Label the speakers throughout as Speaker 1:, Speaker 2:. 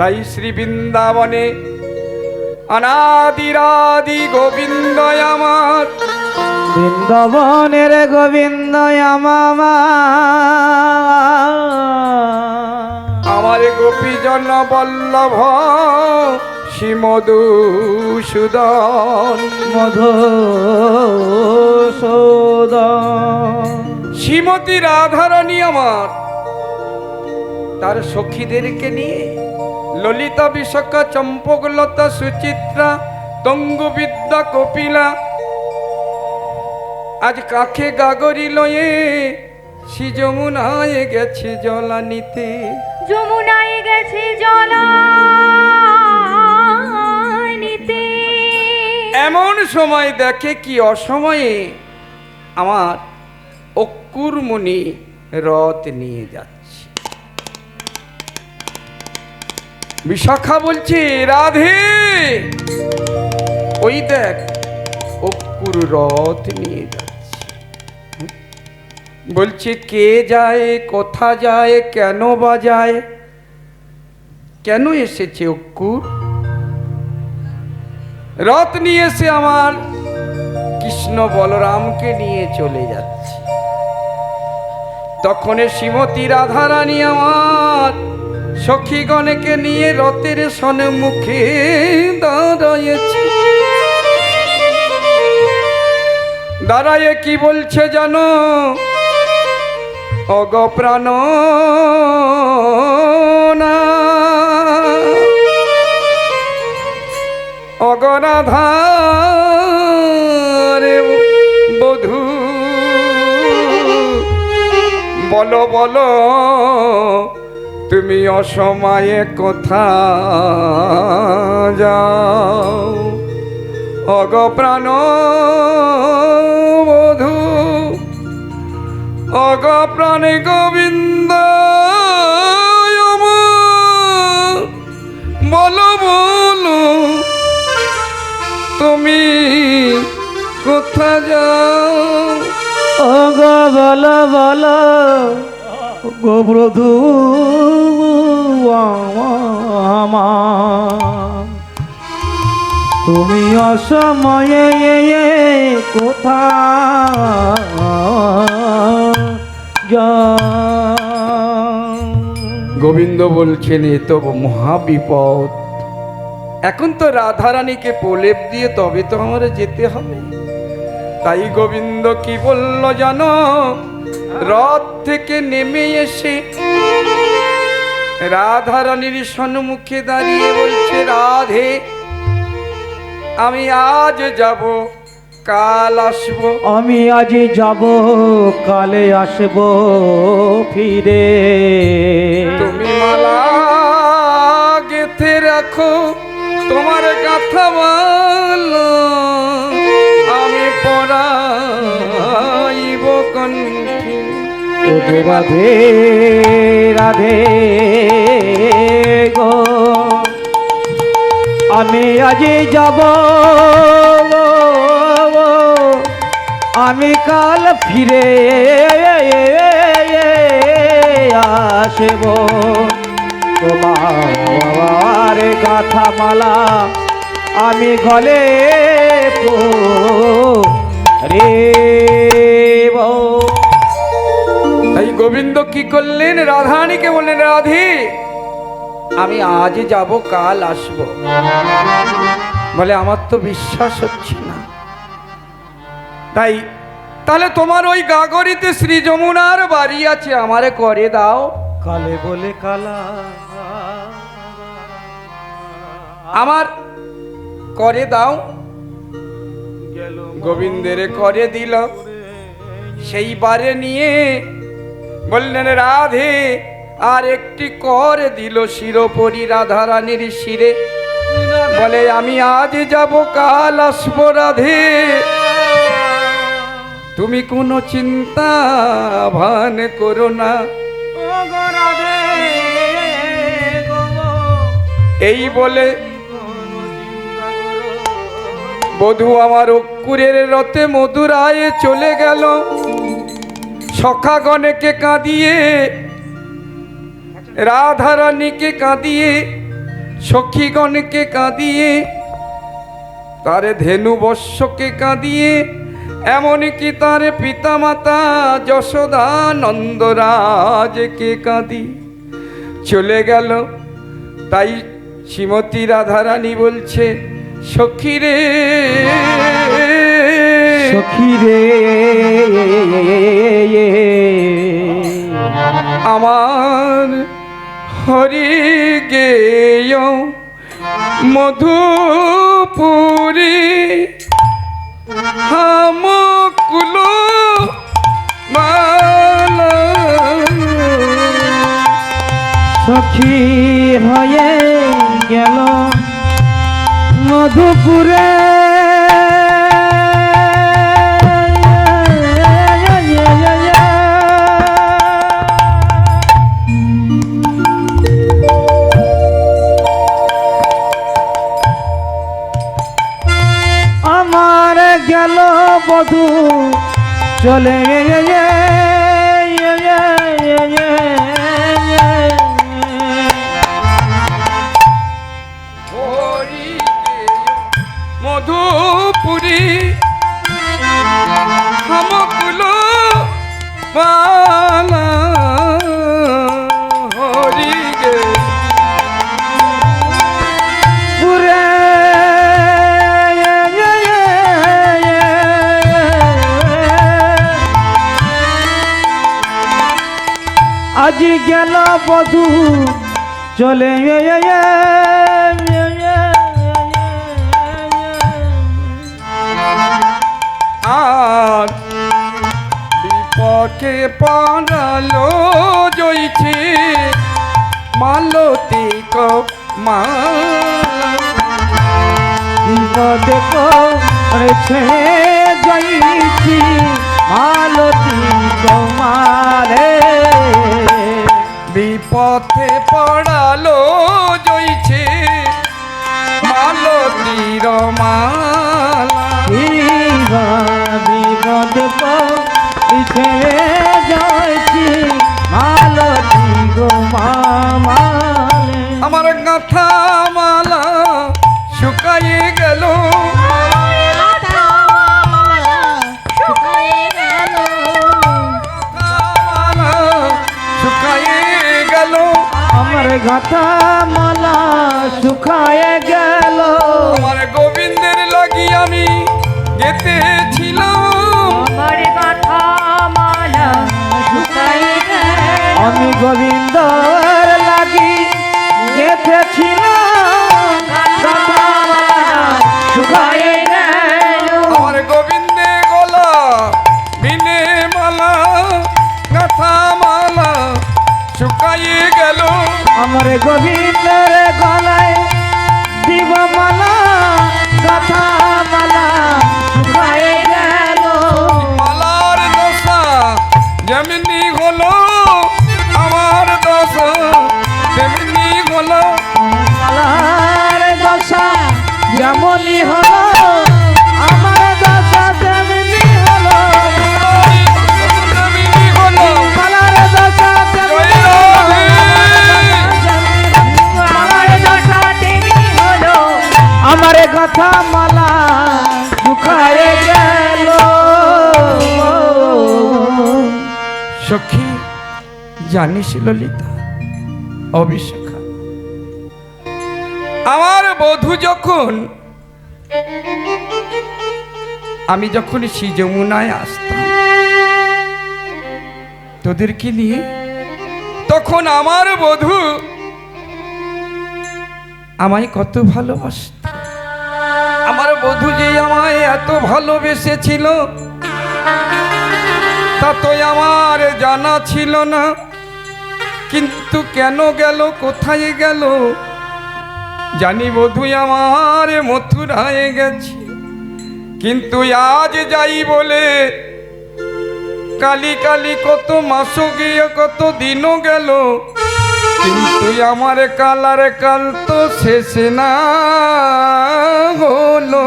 Speaker 1: তাই শ্রী বৃন্দাবনে অনাদিরাদি গোবিন্দ আমার,
Speaker 2: বৃন্দাবনের গোবিন্দ
Speaker 1: আমার গোপীজন বল্লভ শ্রীমধুসূদন,
Speaker 2: মধুসূদন।
Speaker 1: শ্রীমতী রাধারানী আমার তার সখীদেরকে নিয়ে ললিতা বিশাখা চম্পকলতা সুচিত্রা তঙ্গবিদ্যা কপিলা আজ কাকে গাগরি লয়ে শ্রী যমুনায় গেছে জলা নিতে,
Speaker 3: যমুনায় গেছে জলা নিতে।
Speaker 1: এমন সময় দেখে কি অসময়ে আমার অক্কুর মুনি রথ নিয়ে যাচ্ছে। বিশাখা বলছে, রাধে ওই দেখ অক্কুর রথ নিয়ে যাচ্ছে। বলছে কে যায়, কোথা যায়, কেন বাজায়, কেন এসেছে অক্কুর? রথ নিয়ে এসে আমার কৃষ্ণ বলরামকে নিয়ে চলে যাচ্ছে। তখন শ্রীমতী রাধারানী আমার সখীগণকে নিয়ে রথের সম্মুখে দাঁড়াইছে। দাঁড়ায়ে কি বলছে জানো? অগ প্রাণ অগরাধা রে বধূ, বলো বলো তুমি অসময়ে কোথা যাও? অগ প্রাণ বধূ, অগ প্রাণে গোবিন্দ বলো বলো তুমি কোথা যাও?
Speaker 2: অগ বল বল গোব্রধু আমার, তুমি অসময়ে কোথা যাও?
Speaker 1: গোবিন্দ বলছেন এ তো মহাবিপদ, এখন তো রাধারানীকে প্রলেপ দিয়ে তবে তো আমার যেতে হবে। তাই গোবিন্দ কি বলল জানো? রথ থেকে নেমে এসে রাধারানীর সম্মুখে দাঁড়িয়ে বলছে, রাধে আমি আজ যাব কাল আসবো,
Speaker 2: আমি আজ যাব কালে আসব ফিরে।
Speaker 1: তুমি মালা গেথে রাখো তোমার গাথা মালা, আমি পরাইব কণ্ঠে।
Speaker 2: ওরে রাধে রাধে গো, আমি আজ যাব আমি কাল ফিরে আসব, তোমার গাথা মালা আমি গলে রে।
Speaker 1: তাই গোবিন্দ কি করলেন? রাধারানীকে বললেন, রাধে আমি আজ যাব কাল আসব। বলে আমার তো বিশ্বাস হচ্ছে না। তাই তাহলে তোমার ওই গাগরিতে শ্রী যমুনার বাড়ি আছে, আমারে করে দাও।
Speaker 2: কালে বলে কালা
Speaker 1: আমার করে দাও। গোবিন্দের করে দিল। সেইবারে নিয়ে বললেন, রাধে আর একটি কর দিল শিরোপরি রাধারানীর শিরে। বলে আমি আজ যাব কাল আসবো রাধে, তুমি কোনো চিন্তা ভান করো না। এই বলে বধূ আমার অক্কুরের রথে মধুরায়ে চলে গেল। সখাগণকে কাঁদিয়ে রাধারানীকে কাঁদিয়ে সখীগণকে কাঁদিয়ে, তার ধেনু বৎসকে কাঁদিয়ে, এমনকি তার পিতামাতা যশোদা নন্দরাজকে কাঁদি চলে গেল। তাই শ্রীমতী রাধারানী বলছে, সখী রে
Speaker 2: সখী রে
Speaker 1: আমার হরি গেয় মধুপুরী হামকুল মালা।
Speaker 2: সখী হয়ে গেল মধুপুরে আমার গেল বধূ চলে
Speaker 1: হরি মধুপুরী হামকুল মালা। হরি গে
Speaker 2: পুরে আজি গেল বধূ চলে
Speaker 1: আর বিপকে পাড়ালো জইছে মালতী
Speaker 2: বিপদে করেছে যাইছি মালতী কমালে
Speaker 1: বিপথে পড়ালো জইছে মালতীর মালা।
Speaker 2: বিপদ করেছে যাইছি মালতী গোমালে
Speaker 1: আমার গাঁথা মালা শুকাইয়ে গেল, গাঁথা মালা শুকাইয়ে গেল।
Speaker 2: আমার গাথা মালা শুকায়ে গেল
Speaker 1: আমার গোবিন্দের লাগি আমি গেতেছিলাম,
Speaker 3: আমার কথা মালা শুকায়ে গেল।
Speaker 2: আমি গোবিন্দর লাগি গেথেছিলাম গাথা মালা শুকায়ে গেল
Speaker 1: আমার গোবিন্দে গলা বিনে মালা গাঁথা মালা শুকাইয়ে গেল।
Speaker 2: আমার গোবিন্দর গলায় দিব মালা গাথা মালা শুকায়ে গেল
Speaker 1: মালার দশা যেমনি হলো আমার দশা তেমনি হলো।
Speaker 2: মালার দশা যেমনই হলো আমার দশা তেমনি হলো
Speaker 1: তেমনি হলো।
Speaker 2: মালার দশা তেমনি
Speaker 3: আমার দশা তেমনি হলো।
Speaker 2: আমার কথা মালা শুকায়ে গেল
Speaker 1: সখী জানিস ললিতা অবিশাখা, আমার বধূ যখন আমি যখন শ্রী যমুনায় আসতাম তোদেরকে নিয়ে, তখন আমার বধূ আমায় কত ভালোবাসত। আমার বধূ যে আমায় এত ভালোবেসেছিল তা তো আমার জানা ছিল না। কিন্তু কেন গেল, কোথায় গেল জানি, বধূ আমার মথুরায় গেছে। কিন্তু আজ যাই বলে কালি কালি কত মাস গিয়ে কত দিনও গেল, কিন্তু আমার কালার কাল তো শেষ না হলো।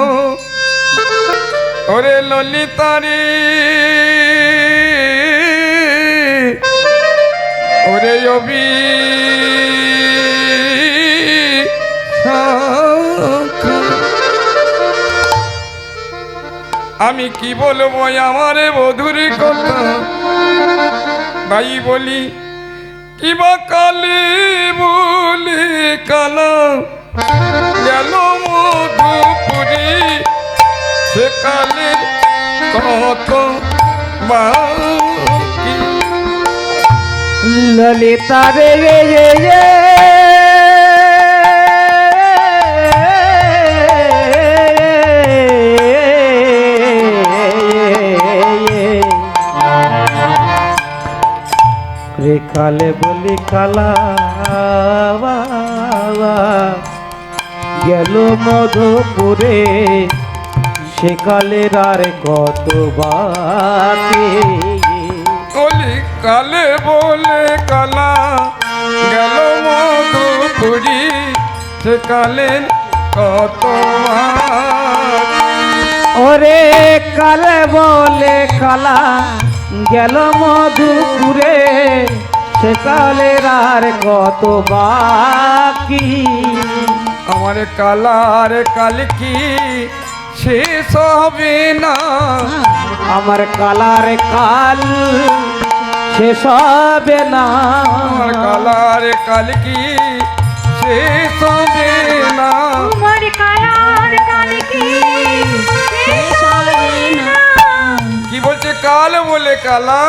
Speaker 1: ওরে ললিতারে ওরে অবি আমি কি বলবো আমার বধুর কথা, ভাই বলি কিবা কালে বলে কালা গেল মধুপুরি, সেকালের কত বাকি।
Speaker 2: ললিতা রে রে রে রে রে কালে বলি কালা গেল মধুপুরে, সেকালের আর কত বাকি।
Speaker 1: বলি কালে বলে কালা গেল মধুপুরি, সেকালের কত বাকি।
Speaker 2: ওরে কালে বলে কালা গেল মধুপুরে, সেকালের আর কত বাকি।
Speaker 1: আমার কালার কাল কি শেষ হবে না,
Speaker 2: আমার কালার কাল শেষ হবে না,
Speaker 1: আমার কালার কাল কি শেষ হবে না।
Speaker 3: তোমার কালার কাল কি শেষ হবে না।
Speaker 1: কি বলছে কাল বলে কালা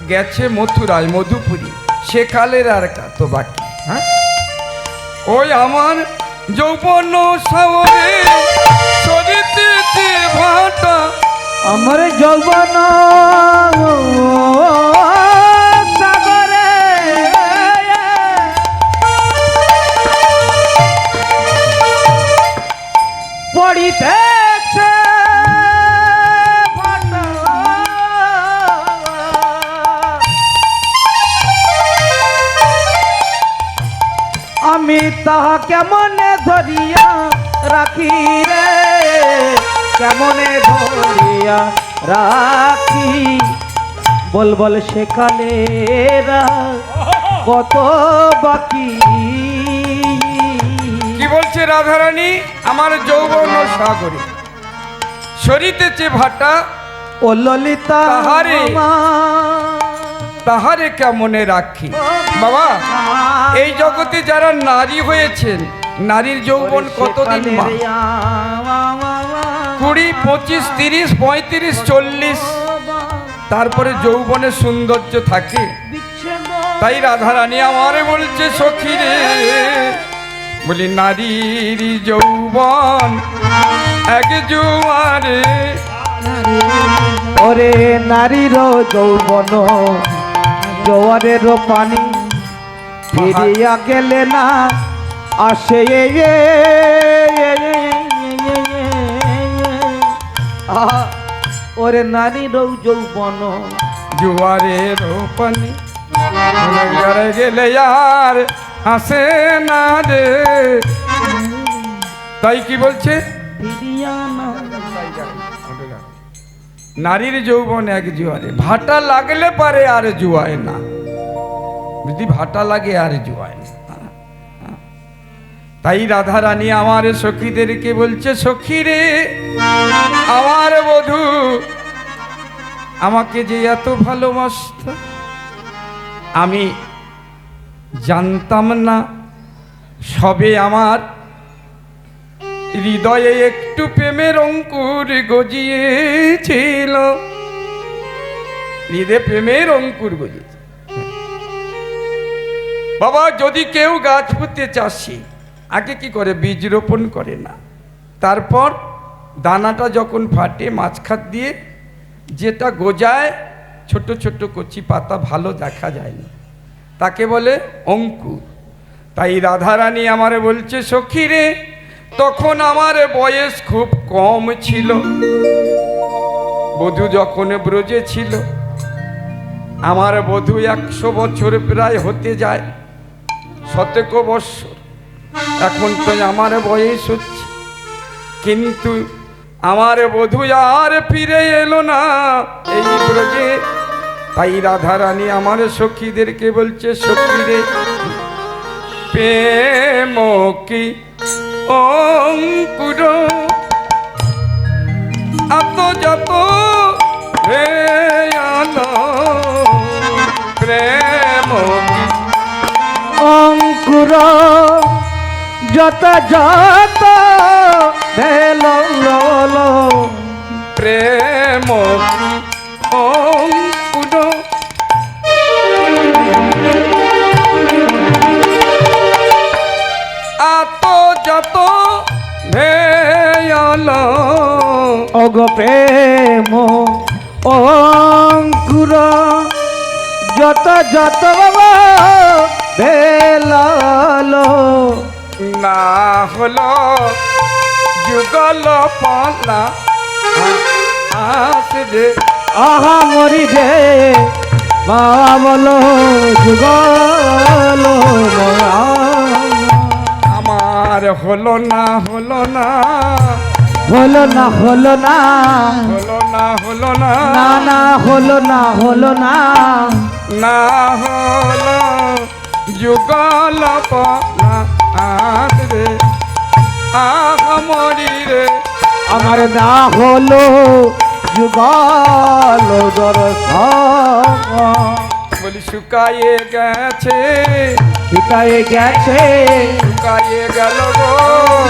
Speaker 1: গেছে মথুরায় মধুপুরী, সে কালের আর কত বাকি। হ্যাঁ ওই আমার যৌবন সাগরে সরিতেছে ভাটা,
Speaker 2: আমার যৌবন সাগরে পড়িতেছে ভাটা। আমি তাহা কেমনে ধরিয়া রাখি রে, কেমনে ধরিয়া রাখি, বল বল সেকালেরা কত বাকি।
Speaker 1: কি বলছে রাধারানী আমার যৌবন সাগরে সরিতেছে ভাটা,
Speaker 2: ও ললিতা
Speaker 1: তাহারে তাহারে কেমনে রাখি। বাবা এই জগতে যারা নারী হয়েছেন, নারীর যৌবন কতদিন মা? 20, 25, 30, 35, 40, তারপরে যৌবনের সৌন্দর্য থাকে। তাই রাধারানী আমারে বলছে সখী রে, বলি নারীর যৌবন এক জুয়ারে।
Speaker 2: ওরে নারীর যৌবন জোয়ারের পানি, ফিরিয়া গেলে না আসে ওরে নারীর যৌবন
Speaker 1: জুয়ারের পানি ঘরে গেলে আর আসে না রে। তাই কি বলছে
Speaker 2: ফিরিয়া না।
Speaker 1: নারীর যৌবন এক জুয়ারে, ভাটা লাগলে পারে আর জুয়ায় না, যদি ভাটা লাগে আর জুয়ায় না। তাই রাধারানী আমার সখীদেরকে বলছে সখী রে, আমার বধূ আমাকে যে এত ভালোবাসত আমি জানতাম না, সবে আমার হৃদয়ে একটু প্রেমের অঙ্কুর গজিয়েছিল, হৃদয়ে প্রেমের অঙ্কুর গজিয়েছে। বাবা যদি কেউ গাছ পুঁতে চাষি আগে কি করে বীজ রোপণ করে না, তারপর দানাটা যখন ফাটে মাঝখান দিয়ে যেটা গজায় ছোট ছোট কচি পাতা ভালো দেখা যায় না, তাকে বলে অঙ্কুর। তাই রাধারানী আমারে বলছে সখী রে, তখন আমার বয়স খুব কম ছিল, বধূ যখন ব্রজে ছিল, আমার বধূ 100 বছর প্রায় হতে যায়, 17 বৎসর। এখন তো আমার বয়স হচ্ছে, কিন্তু আমার বধূ আর ফিরে এলো না এই ব্রজে। তাই রাধারানী আমার সখীদেরকে বলছে সখী রে, প্রেম কি অঙ্কুর আত যত
Speaker 2: যত যত ভেলো
Speaker 1: প্রেম অঙ্কুর আত যত ভেয়ল
Speaker 2: অগ প্রেম অঙ্কুর যত যত ভেলালো
Speaker 1: না হলো যুগল পালা আসবে
Speaker 2: আহা মরি রে বাবলো যুগলো
Speaker 1: আমার হলো না হলো না
Speaker 2: হলো না হলো না
Speaker 1: হলো না হলো না
Speaker 2: না না হলো না হলো না
Speaker 1: না হলো যুগল পালা আসবে মরি রে
Speaker 2: আমার না হলো যুগলো দর্শন
Speaker 1: বলি শুকায়ে গেছে
Speaker 2: শুকায়ে গেছে
Speaker 1: শুকায়ে গেল গো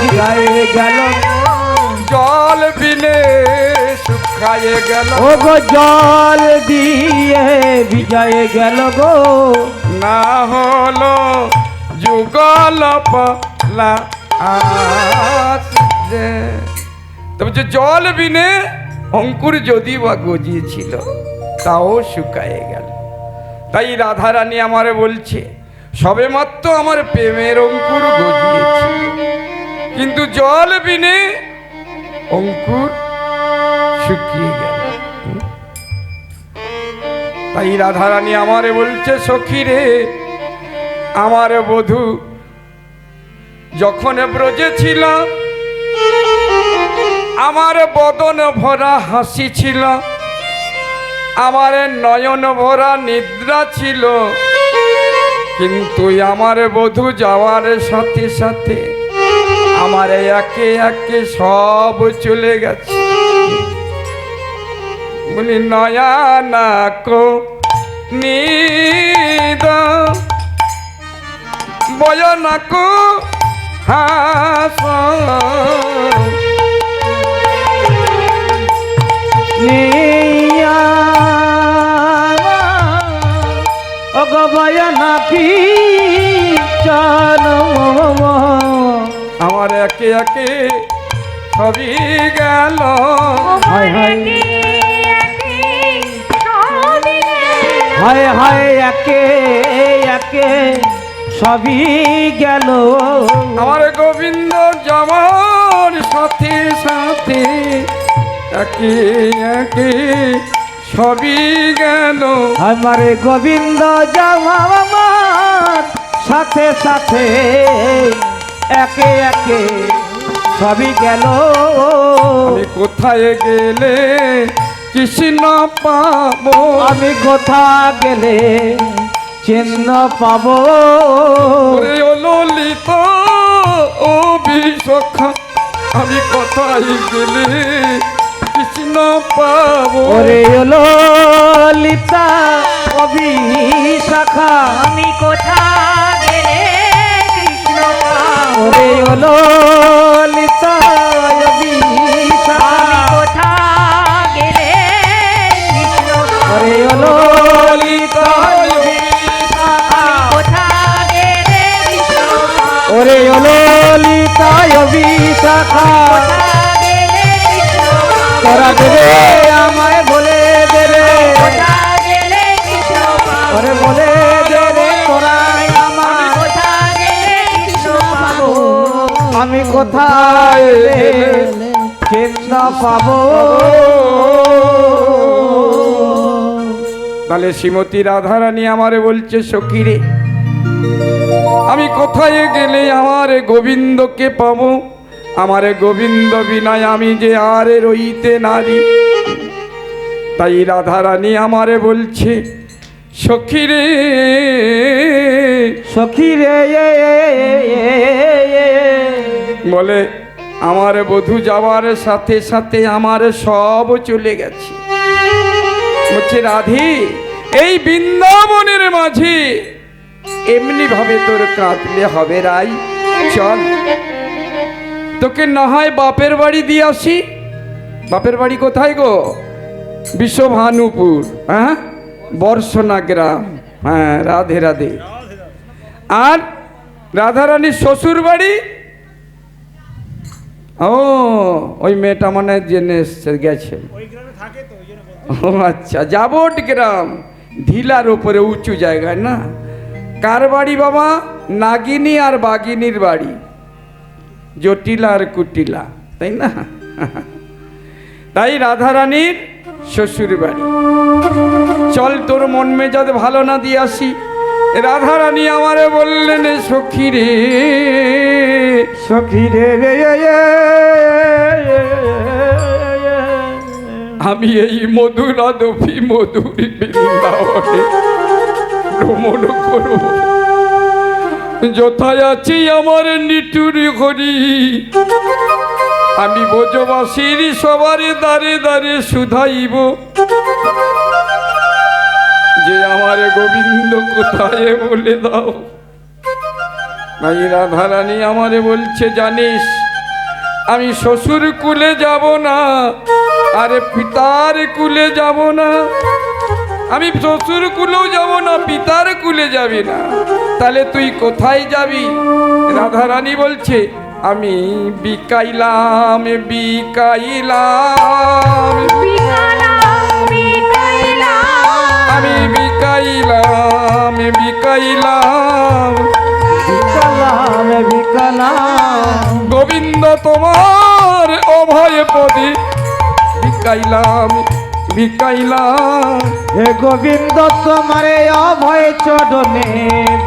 Speaker 2: শুকায়ে গেল
Speaker 1: জল বিনে শুকায়ে গেল
Speaker 2: ও গো জল দিয়ে ভিজায়ে গেল গো
Speaker 1: না হলো যুগল পালা আসবে তবে যে জল বিনে অঙ্কুর যদি বা গজিয়েছিল তাও শুকায়ে গেল। তাই রাধারানী আমারে বলছে সবে মাত্র আমার প্রেমের অঙ্কুর গজিয়েছিল, কিন্তু জল বিনে অঙ্কুর শুকিয়ে গেল। তাই রাধারানী আমারে বলছে সখী রে আমার বধূ যখন ব্রজে ছিল আমার বদন ভরা হাসি ছিল, আমার নয়ন ভরা নিদ্রা ছিল, কিন্তু আমার বধূ যাওয়ার সাথে সাথে আমার একে একে সব চলে গেছে। বলি নয়ানাকো নিদ বয়নাকো হাস
Speaker 2: নিয়া অগবয়না পিছন
Speaker 1: আমার একে একে সবই গেল।
Speaker 2: হায় হায় হায় হায় একে একে সবই গেল।
Speaker 1: আমার গোবিন্দ যাওয়ার সাথে সাথে একে একে সবই গেল।
Speaker 2: আমার গোবিন্দ যাওয়ার সাথে সাথে একে একে সবই গেল।
Speaker 1: আমি কোথায় গেলে কৃষ্ণ পাবো,
Speaker 2: আমি কোথা গেলে চিহ্ন পাবো।
Speaker 1: ওরে ও ললিত ও বিশাখা আমি কোথায় গেলে কৃষ্ণ পাবো।
Speaker 2: ওরে ললিতা অবিশাখা
Speaker 3: আমি কোথা গেলে কৃষ্ণ পাবো।
Speaker 2: ওরে ললিতা অবিশাখা
Speaker 3: আমি কোথা গেলে কৃষ্ণ পাবো।
Speaker 2: ওরে ললিতা অবিশাখা
Speaker 3: কোথা গেলে কৃষ্ণ পাবো।
Speaker 2: ওরে ললিতা অবিশাখা
Speaker 3: কোথা গেলে কৃষ্ণ পাবো।
Speaker 2: তোরা দেবে আমায় বলে দেবে,
Speaker 3: কোথা গেলে কৃষ্ণ পাবো।
Speaker 2: ওরে বলে দেবে তোরা আমায়
Speaker 3: কোথা গেলে কৃষ্ণ পাবো।
Speaker 2: আমি কোথায় গেলে চিহ্ন পাবো।
Speaker 1: তাহলে শ্রীমতী রাধারানী আমারে বলছে সখী রে আমি কোথায় গেলে আমার গোবিন্দকে পাবো, আমার গোবিন্দ বিনায় আমি যে আর রইতে নারী। তাই রাধারানী আমারে বলছে সখী রে
Speaker 2: সখী রে
Speaker 1: বলে আমার বধূ যাওয়ার সাথে সাথে আমার সব চলে গেছে। বলছে রাধে এই বৃন্দাবনের মাঝে এমনি ভাবে তোর কাঁদলে হবে রাই, চল তোকে না হয় বাপের বাড়ি দিয়ে আসি। বাপের বাড়ি কোথায় গো? বিশ্বভানুপুর, হ্যাঁ, বর্ষনা গ্রাম। হ্যাঁ, রাধে রাধে। আর রাধারানীর শ্বশুর বাড়ি? ও, ওই মেয়েটা মনে হয় জেনে এসছে, গেছে। ও আচ্ছা, যাবট গ্রাম, ঢিলার ওপরে উঁচু জায়গায় না। কার বাড়ি বাবা? নাগিনী আর বাগিনীর বাড়ি, জটিলা আর কুটিলা, তাই না? তাই রাধারানীর শ্বশুর বাড়ি। চল তোর মন মেজাজ ভালো না দিয়ে আসি। রাধারানী আমারে বললেন, সখী রে,
Speaker 2: সখী রে রে
Speaker 1: আমি এই মধুরাদপি মধুর বৃন্দাবনে ভ্রমণ করব। যথায় আছি আমার নিটুর হরি, আমি ব্রজবাসীর সবার দ্বারে দ্বারে শুধাইব যে আমার গোবিন্দ কোথায় বলে দাও। ভাই রাধারানী আমারে বলছে, জানিস আমি শ্বশুর কুলে যাব না, আরে পিতার কুলে যাব না। আমি শ্বশুর কুলেও যাব না, পিতার কুলে যাবি না, তাহলে তুই কোথায় যাবি? রাধারানী বলছে, আমি বিকাইলাম বিকাইলাম আমি বিকাইলাম বিকাইলাম গোবিন্দ তোমার অভয় পদে বিকাইলাম বিকাইলাম।
Speaker 2: হে গোবিন্দ তোমারে অভয় চরণে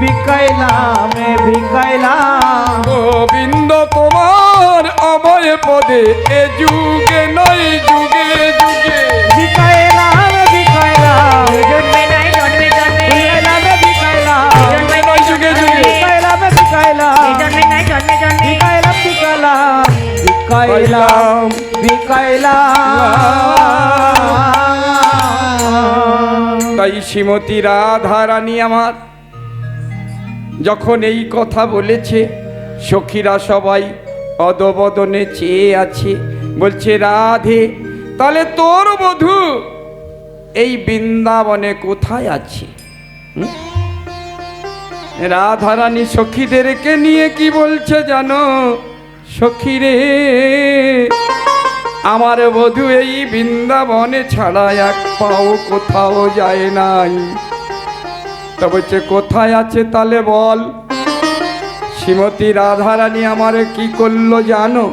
Speaker 2: বিকাইলাম বিকাইলাম।
Speaker 1: গোবিন্দ তোমার অভয় পদে এ যুগে নয় যুগে যুগে
Speaker 2: বিকাইলাম বিকাইলাম
Speaker 3: জন্মে নাই জন্মে জন্মে
Speaker 2: বিকাইলাম বিকাইলাম
Speaker 3: জন্মে নাই
Speaker 1: যুগে যুগে
Speaker 2: বিকাইলাম বিকাইলাম
Speaker 3: জন্মে নাই জন্মে জন্মে
Speaker 2: বিকাইলাম বিকাইলাম বিকাইলাম।
Speaker 1: তাই শ্রীমতী রাধারানী আমার যখন এই কথা বলেছে, সখীরা সবাই অদবদনে চেয়ে আছে, বলছে, রাধে তাহলে তোর বধূ এই বৃন্দাবনে কোথায় আছে? রাধারানী সখীদেরকে নিয়ে কি বলছে জানো? সখী রে, আমার বধূ এই বৃন্দাবনে ছাড়া এক পাও কোথাও যায় নাই। তা বলছে, কোথায় আছে তাহলে বল। শ্রীমতী রাধারানী আমারে কি করলো জানো?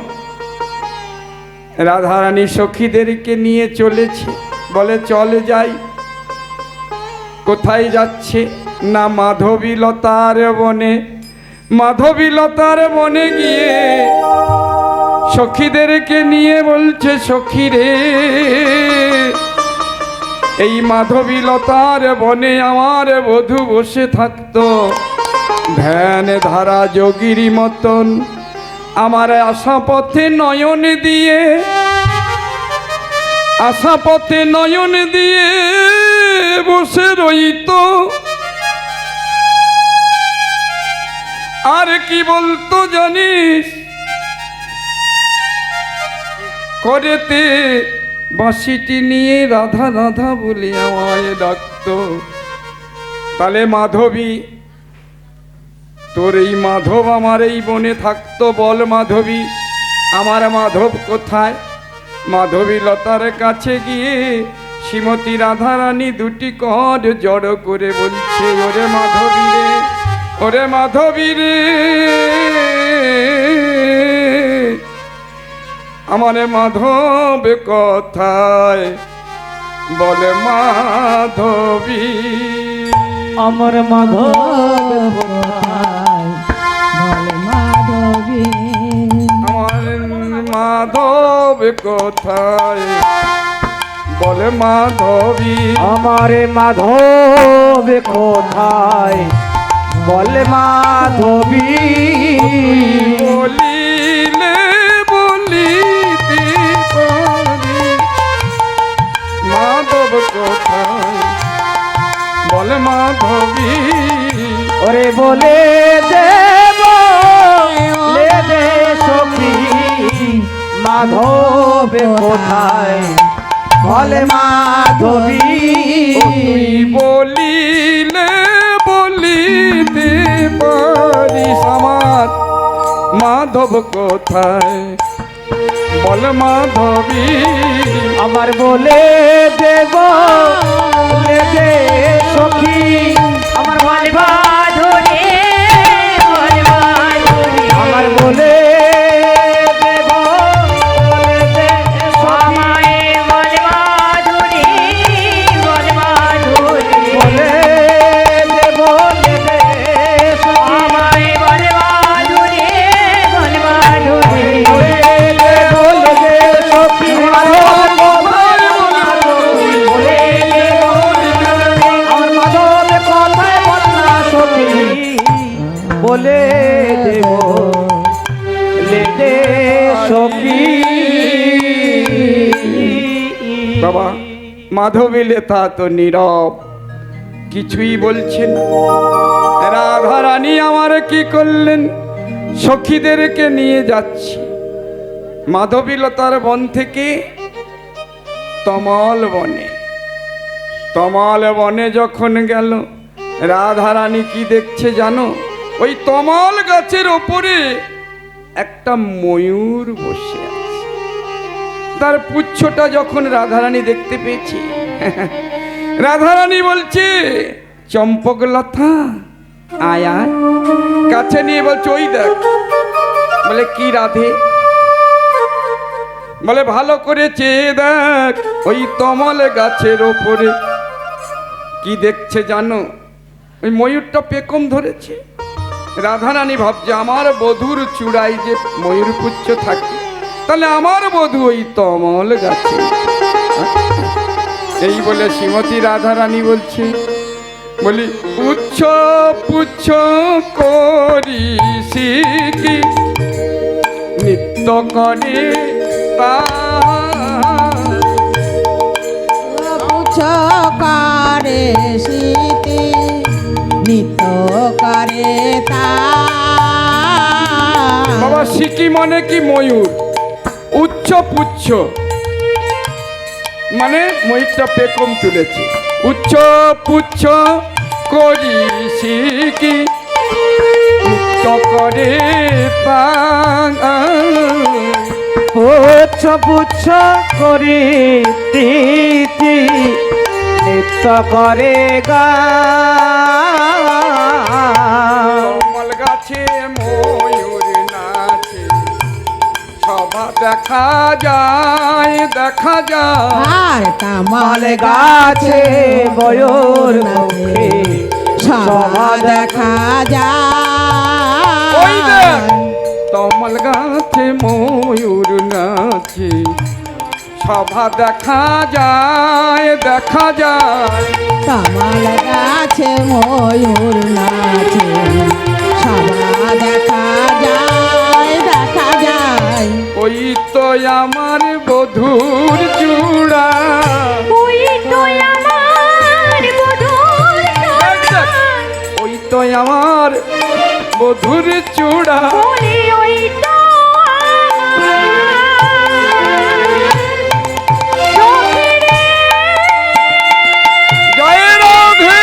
Speaker 1: রাধারানী সখীদেরকে নিয়ে চলেছে, বলে চলে যাই। কোথায় যাচ্ছে না? মাধবীলতার বনে। মাধবীলতার বনে গিয়ে সখীদেরকে নিয়ে বলছে, সখী রে, এই মাধবীলতার বনে আমার বধূ বসে থাকতো ধ্যান ধারা যোগীর মতন, আমার আশা পথে নয়ন দিয়ে, আশা পথে নয়ন দিয়ে বসে রইত। আর কি বলতো জানিস? করেতে বাঁশিটি নিয়ে রাধা রাধা বলে আমায় ডাকতো। তাহলে মাধবী, তোর এই মাধব আমার এই বনে থাকতো, বল মাধবী আমার মাধব কোথায়? মাধবী লতার কাছে গিয়ে শ্রীমতী রাধারানী দুটি কর জড়ো করে বলছে, ওরে মাধবী রে, ওরে মাধবী রে, আমার মাধব কোথায়? বলে মাধবী,
Speaker 2: আমার মাধব কোথায়? বলে মাধবী,
Speaker 1: আমার মাধব কোথায়? বলে মাধবী,
Speaker 2: আমার মাধব কোথায়? বলে মাধবী।
Speaker 1: বলিলে বলিতে পারি মাধব কোথায়? বলে মাধবী,
Speaker 2: ওরে বলে দেব মাধবে কোথায় বলে মাধবী
Speaker 1: ও তুই বলিলে বলিতে পারিস আমার মাধব কোথায় বল মাধবী
Speaker 2: আমার বলে দেব বলে দে সখী আমার মালবা
Speaker 3: ধরে বল মাধুরী
Speaker 2: আমার বলে দেব বলে দে সখী
Speaker 3: আমায় বল মাধুরী বল মাধুরী
Speaker 2: বলে দে বলে দে সখী
Speaker 3: আমায় বল মাধুরী বল মাধুরী
Speaker 2: বলে দে বলে দে সখী আমার মাধবে কোথায় বল না সখী বলে দেব বলে দে সখী
Speaker 1: বাবা মাধবী লেথা তো নীরব কিছুই বলছেন রাধা রানী আমার কি করলেন সখীদেরকে নিয়ে যাচ্ছি মাধবীলতার বন থেকে তমল বনে তমল বনে যখন গেল রাধা রানী কি দেখছে জানো ওই তমল গাছের ওপরে একটা ময়ূর বসে আছে তার পুচ্ছটা যখন রাধারানী দেখতে পেয়েছে রাধারানী বলছে চম্পকলতা আয় আয় কাছে নিয়ে বলছে ওই দেখ বলে কি রাধে বলে ভালো করে চেয়ে দেখ ওই তমল গাছের ওপরে কি দেখছে জানো ওই ময়ূরটা পেকম ধরেছে রাধারানী ভাবছে আমার বধুর চূড়ায় যে ময়ূর পুচ্ছ থাকে তাহলে আমার বধূ ওই তমল গাছে এই বলে শ্রীমতী রাধারানী বলছে বলি পুচ্ছ পুচ্ছ করি শিখি নিত্য করে তা
Speaker 4: পুছকারে শীতে নিত্য করে তা
Speaker 1: বাবা সিকি মানে কি ময়ূর উচ্চ পুচ্ছ মানে ময়ূরটা পেকম তুলেছে উচ্চ পুচ্ছ করি সিকি নিত্য করে
Speaker 2: পুচ্ছ পুচ্ছ করি তিথি নিত্য করে গা
Speaker 1: কমল গাছে ময়ূর নাচে সভা দেখা যায়
Speaker 4: আর তামাল
Speaker 2: মাল গাছে বয়র মুখে
Speaker 4: সভা দেখা
Speaker 1: ওই দেখ
Speaker 4: যায়
Speaker 1: তমল গাছে ময়ূর নাচে সভা দেখা যায়
Speaker 4: তামাল গাছে ময়ূর নাচে সভা দেখা যায়
Speaker 1: ওই তো আমার বধুর চূড়া
Speaker 3: ওই তো আমার বধূর চূড়া
Speaker 1: ওই তো আমার বধুর চূড়া
Speaker 3: বলি ওই তো
Speaker 1: জয় রাধে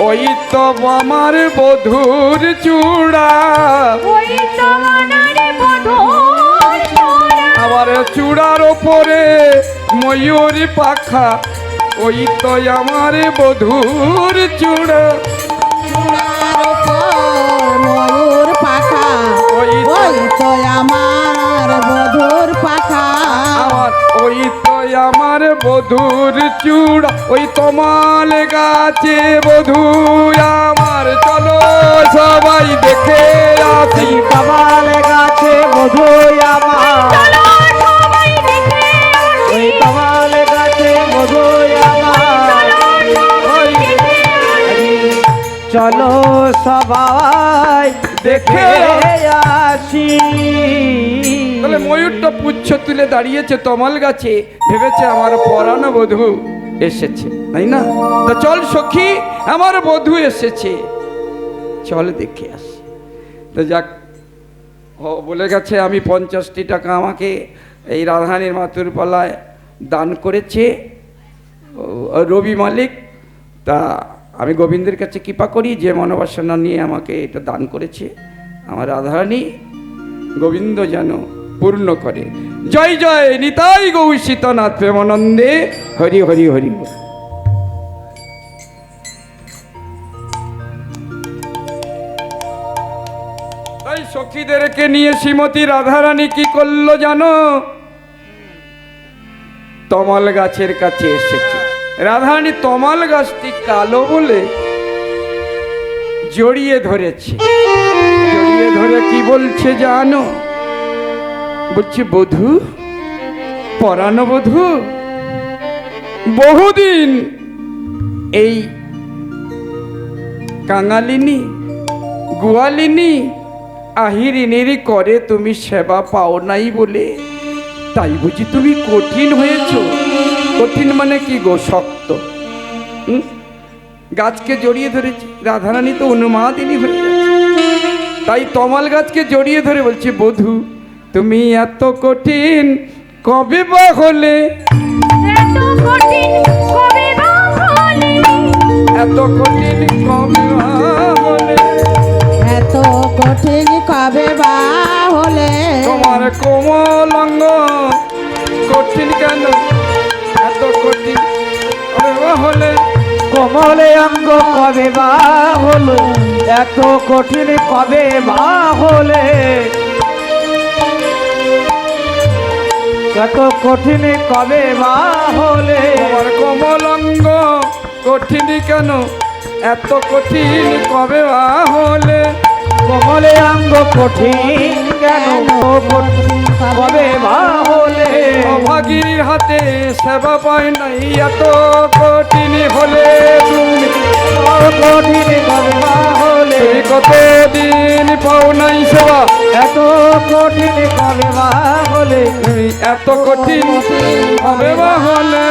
Speaker 1: ওই তো আমার বধুর চূড়া
Speaker 3: ওই তো আমার বধূর চূড়া
Speaker 1: আমার চূড়ার ওপরে ময়ূর পাখা ওই তো আমার বধুর চূড়া
Speaker 4: চূড়ার উপর ময়ূর পাখা
Speaker 1: ওই তো
Speaker 4: ওই তো আমার বধুর পাখা
Speaker 1: আমার ওই তো আমার বধুর চূড়া ওই তমাল গাছে বধূ আমার চলো সবাই দেখে আসি
Speaker 2: কমাল গাছে মধু আমার
Speaker 3: চলো সবাই দেখে আসি।
Speaker 2: ওই কমাল গাছে মধু আমার চলো সবাই দেখে আসি।
Speaker 1: তাহলে ময়ূরটা পুচ্ছ তুলে দাঁড়িয়েছে তমাল গাছে, ভেবেছে আমার পরানো বধূ এসেছে, তাই না? তা চল সখী, আমার বধূ এসেছে, চল দেখে আসি। তো যাক, ও বলে গেছে আমি 50টি টাকা আমাকে এই রাধারানীর মাতুর পালায় দান করেছে রবি মালিক। তা আমি গোবিন্দের কাছে কৃপা করি যে মনোবাসনা নিয়ে আমাকে এটা দান করেছে আমার রাধারানী গোবিন্দ যেন পূর্ণ করে। জয় জয় নিতাই গৌ সীতানাথ প্রেমানন্দে, হরি হরি হরি। তাই সখীদেরকে নিয়ে শ্রীমতী রাধারানী কি করলো জানো? তমাল গাছের কাছে এসেছে। রাধারানী তমাল গাছটি কালো বলে জড়িয়ে ধরেছে। জড়িয়ে ধরে কি বলছে জানো? বলছে বধূ, পরানো বধূ, বহুদিন এই কাঙালিনী গোয়ালিনী আহিরিনীর করে তুমি সেবা পাও নাই বলে তাই বুঝি তুমি কঠিন হয়েছ? কঠিন মানে কি গো? শক্ত। গাছকে জড়িয়ে ধরেছে। রাধারানী তো উন্মাদিনী হয়ে গেছে, তাই তমাল গাছকে জড়িয়ে ধরে বলছে বধূ তুমি এত কঠিন কবে বা হলে?
Speaker 3: এত কঠিন কবে বা হলে?
Speaker 1: এত কঠিন কবে বা হলে?
Speaker 4: এত কঠিন কবে বা হলে?
Speaker 1: তোমার কোমল অঙ্গ কঠিন কেন? এত কঠিন কবে বা হলে?
Speaker 2: কোমলে অঙ্গ কবে বা হলো? এত কঠিন কবে বা হলে? এত কঠিন কবে বা হলে?
Speaker 1: তোমার কোমল অঙ্গ কঠিন কেন? এত কঠিন কবে বা হলে?
Speaker 2: কোমলে অঙ্গ কঠিন কেন? কবে বা হলে?
Speaker 1: অভাগীর হাতে সেবা পায় নাই এত কঠিন হলে তুমি?
Speaker 2: কঠিন কবে বা হলে?
Speaker 1: তুমি কতদিন পাও নাই সেবা?
Speaker 2: এত কঠিন কবে বা হলে?
Speaker 1: তুমি এত কঠিন কবে বা হলে?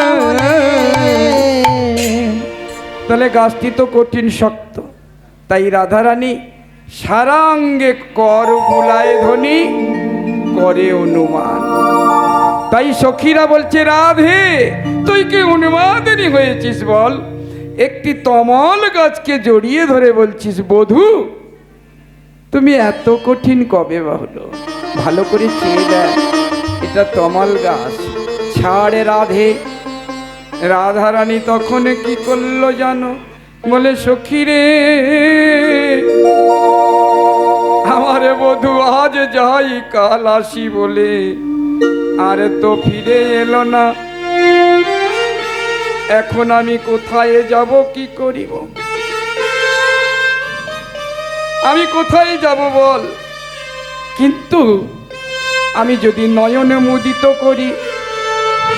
Speaker 1: তাহলে গাছটি তো কঠিন শক্ত, তাই রাধারানী সারা অঙ্গে কর বুলায় ধ্বনি করে অনুমান। তাই সখীরা বলছে রাধে তুই কি উন্মাদিনী হয়েছিস বল? একটি তমাল গাছকে জড়িয়ে ধরে বলছিস বধূ তুমি এত কঠিন কবে বা হলো? ভালো করে চেয়ে দেখ, এটা তমাল গাছ, ছাড়ে রাধে। রাধারানী তখন কি করলো জানো? বলে সখী রে আমার বধূ আজ যাই কাল আসি বলে আর তো ফিরে এলো না, এখন আমি কোথায় যাব, কি করিব? আমি কোথায় যাব বল? কিন্তু আমি যদি নয়নে মুদিত করি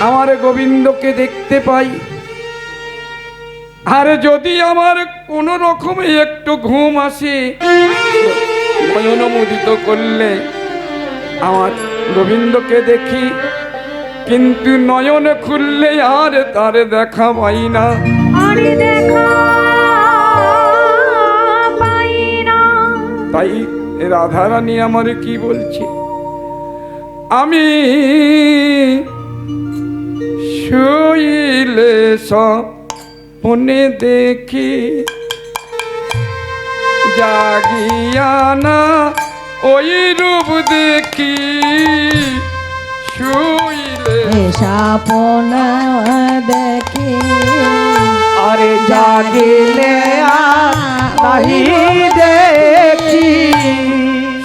Speaker 1: আমার গোবিন্দকে দেখতে পাই, আর যদি আমার কোনো রকমে একটু ঘুম আসে, নয়ন মুদিত করলে আমার গোবিন্দকে দেখি, কিন্তু নয়ন খুললে আর তার দেখা পাই না।
Speaker 3: আরে দেখা পাই না।
Speaker 1: তাই রাধারানী আমার কি বলছে? আমি শুইলে স্বপ্নে দেখি জাগিয়া না ওই রূপ দেখি, শুইলে
Speaker 4: স্বপ্ন দেখি
Speaker 2: আরে জাগিলে নাহি দেখি,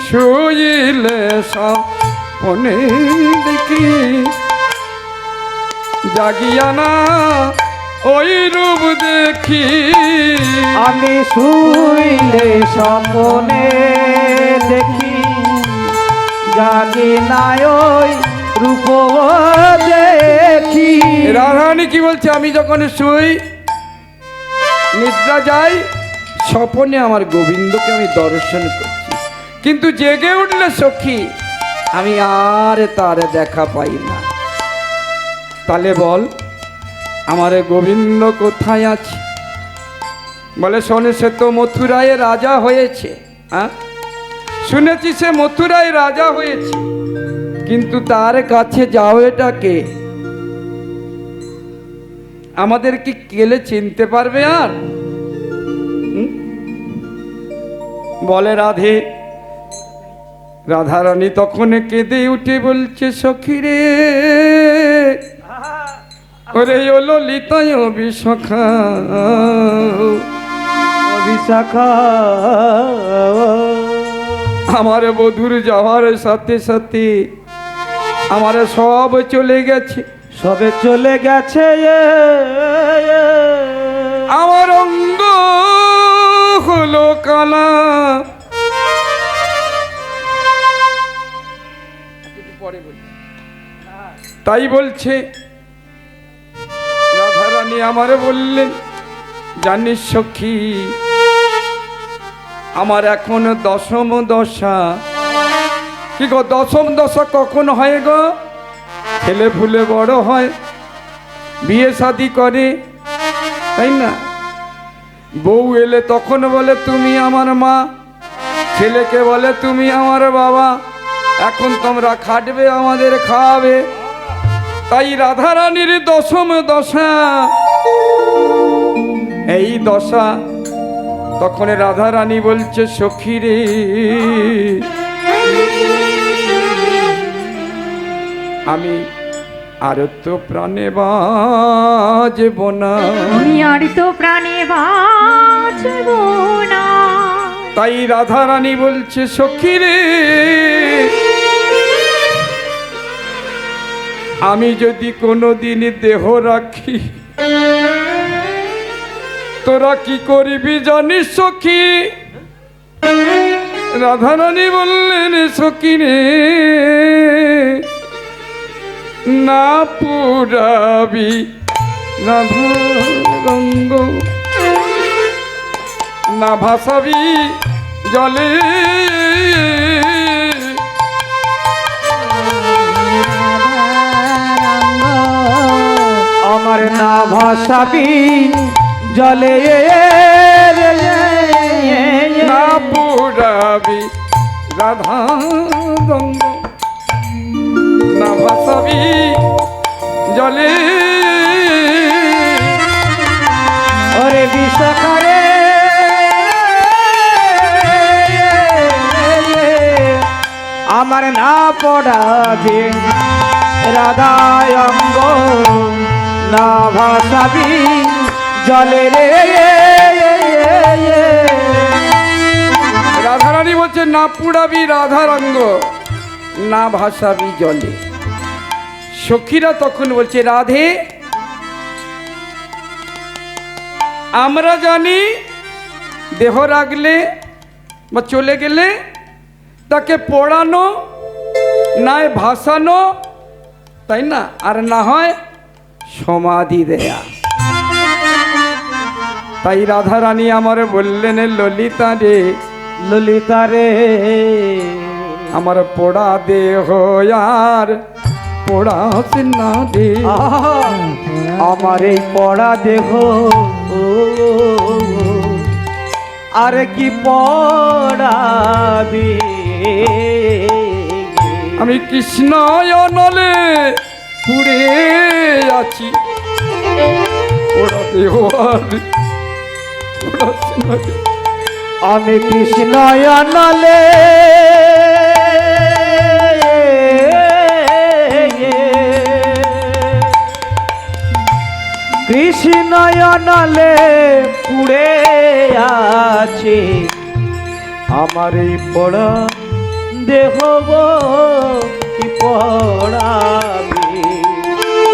Speaker 1: শুইলে স্বপ্নে দেখি জাগিয়া না ওই রূপ দেখি।
Speaker 2: আমি শুইলে স্বপ্নে দেখি জাগি নাই ওই রূপ দেখি।
Speaker 1: রাধারানী কি বলছে? আমি যখন শুই নিদ্রা যাই স্বপনে আমার গোবিন্দকে আমি দর্শন করছি, কিন্তু জেগে উঠলে সখী আমি আর তার দেখা পাই না। তাহলে বল আমার গোবিন্দ কোথায় আছে? বলে শোনে, সে তো মথুরায় রাজা হয়েছে। হ্যাঁ, শুনেছি সে মথুরায় রাজা হয়েছে, কিন্তু তার কাছে যাও এটাকে আমাদের কি কেলে চিনতে পারবে আর? বলে রাধে, রাধারানী তখন কেঁদে উঠে বলছে, সখী রে, ওরে ও ললিতায় বিশাখা,
Speaker 2: বিশাখা
Speaker 1: আমার বধুর যাওয়ার সাথে সাথে আমার সব চলে গেছে,
Speaker 2: সবে চলে গেছে।
Speaker 1: আমার অঙ্গ হলো কালা। তাই বলছে রাধারানী আমারে বললেন, জানিস সখী, আমার এখন দশম দশা। কি গো, দশম দশা কখন হয় গো? ছেলে ফুলে বড় হয়, বিয়ে শাদি করে, তাই না? বউ এলে তখন বলে তুমি আমার মা, ছেলেকে বলে তুমি আমার বাবা, এখন তোমরা খাটবে, আমাদের খাওয়াবে। তাই রাধারানীর দশম দশা, এই দশা। তখন রাধারানী বলছে, সখী রে, আমি আর তো প্রাণে বাজব না,
Speaker 3: আমি আর তো প্রাণে বাঁচব না।
Speaker 1: তাই রাধারানী বলছে, সখী রে, আমি যদি কোনোদিন দেহ রাখি, তোরা কি করবি জানিস সখী? রাধারানী বললেন, সখী রে, না পুরাবি রাধা রঙ্গ, না ভাসাবি জলে,
Speaker 2: আমার না ভাসাবি জলে,
Speaker 1: না পুরাবি রাধা রঙ্গ, না ভাসাবি জলে।
Speaker 2: ওরে বিশাখা রে, আমার না পড়াবে রাধায় অঙ্গ, না ভাসাবি জলে রে।
Speaker 1: রাধারানী বলছে, না পুড়াবি রাধারঙ্গ, না ভাসাবি জলে। সখীরা তখন বলছে, রাধে, আমরা জানি দেহ রাখলে বা চলে গেলে তাকে পোড়ানো, নয় ভাসানো, তাই না, আর না হয় সমাধি দেয়া। তাই রাধারানী আমার বললেন, ললিতা রে,
Speaker 2: ললিতা রে,
Speaker 1: আমার পোড়া দেহ আর পোড়াস না দে।
Speaker 2: আমার এই পড়া দেহ আর কি পড়াবি?
Speaker 1: আমি কৃষ্ণ নলে পুড়ে আছি, পোড়া দেহ আর পোড়াস না দে।
Speaker 2: আমি কৃষ্ণ নলে কৃষ্ণ নলে পুড়ে আছে, আমার এই পড়া দেহ কি পড়াবি?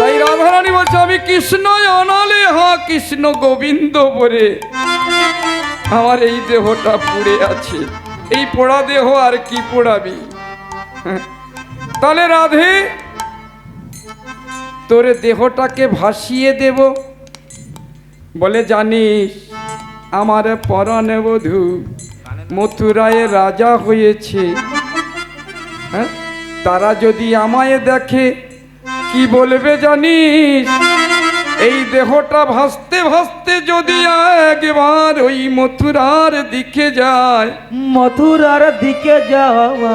Speaker 1: তাই রাধারানী বলছে, আমি কৃষ্ণ অনালে, হ্যাঁ কৃষ্ণ গোবিন্দ বলে আমার এই দেহটা পুড়ে আছে, এই পোড়া দেহ আর কি পোড়াবি? তাহলে রাধে, তোর দেহটাকে ভাসিয়ে দেব। বলে, জানিস আমার পরাণ বধূ মথুরায় রাজা হয়েছে, হ্যাঁ, তারা যদি আমায় দেখে কি বলবে জানিস? এই দেহটা ভাসতে ভাসতে যদি একবার ওই মথুরার দিকে যায়,
Speaker 2: মথুরার দিকে যাওয়া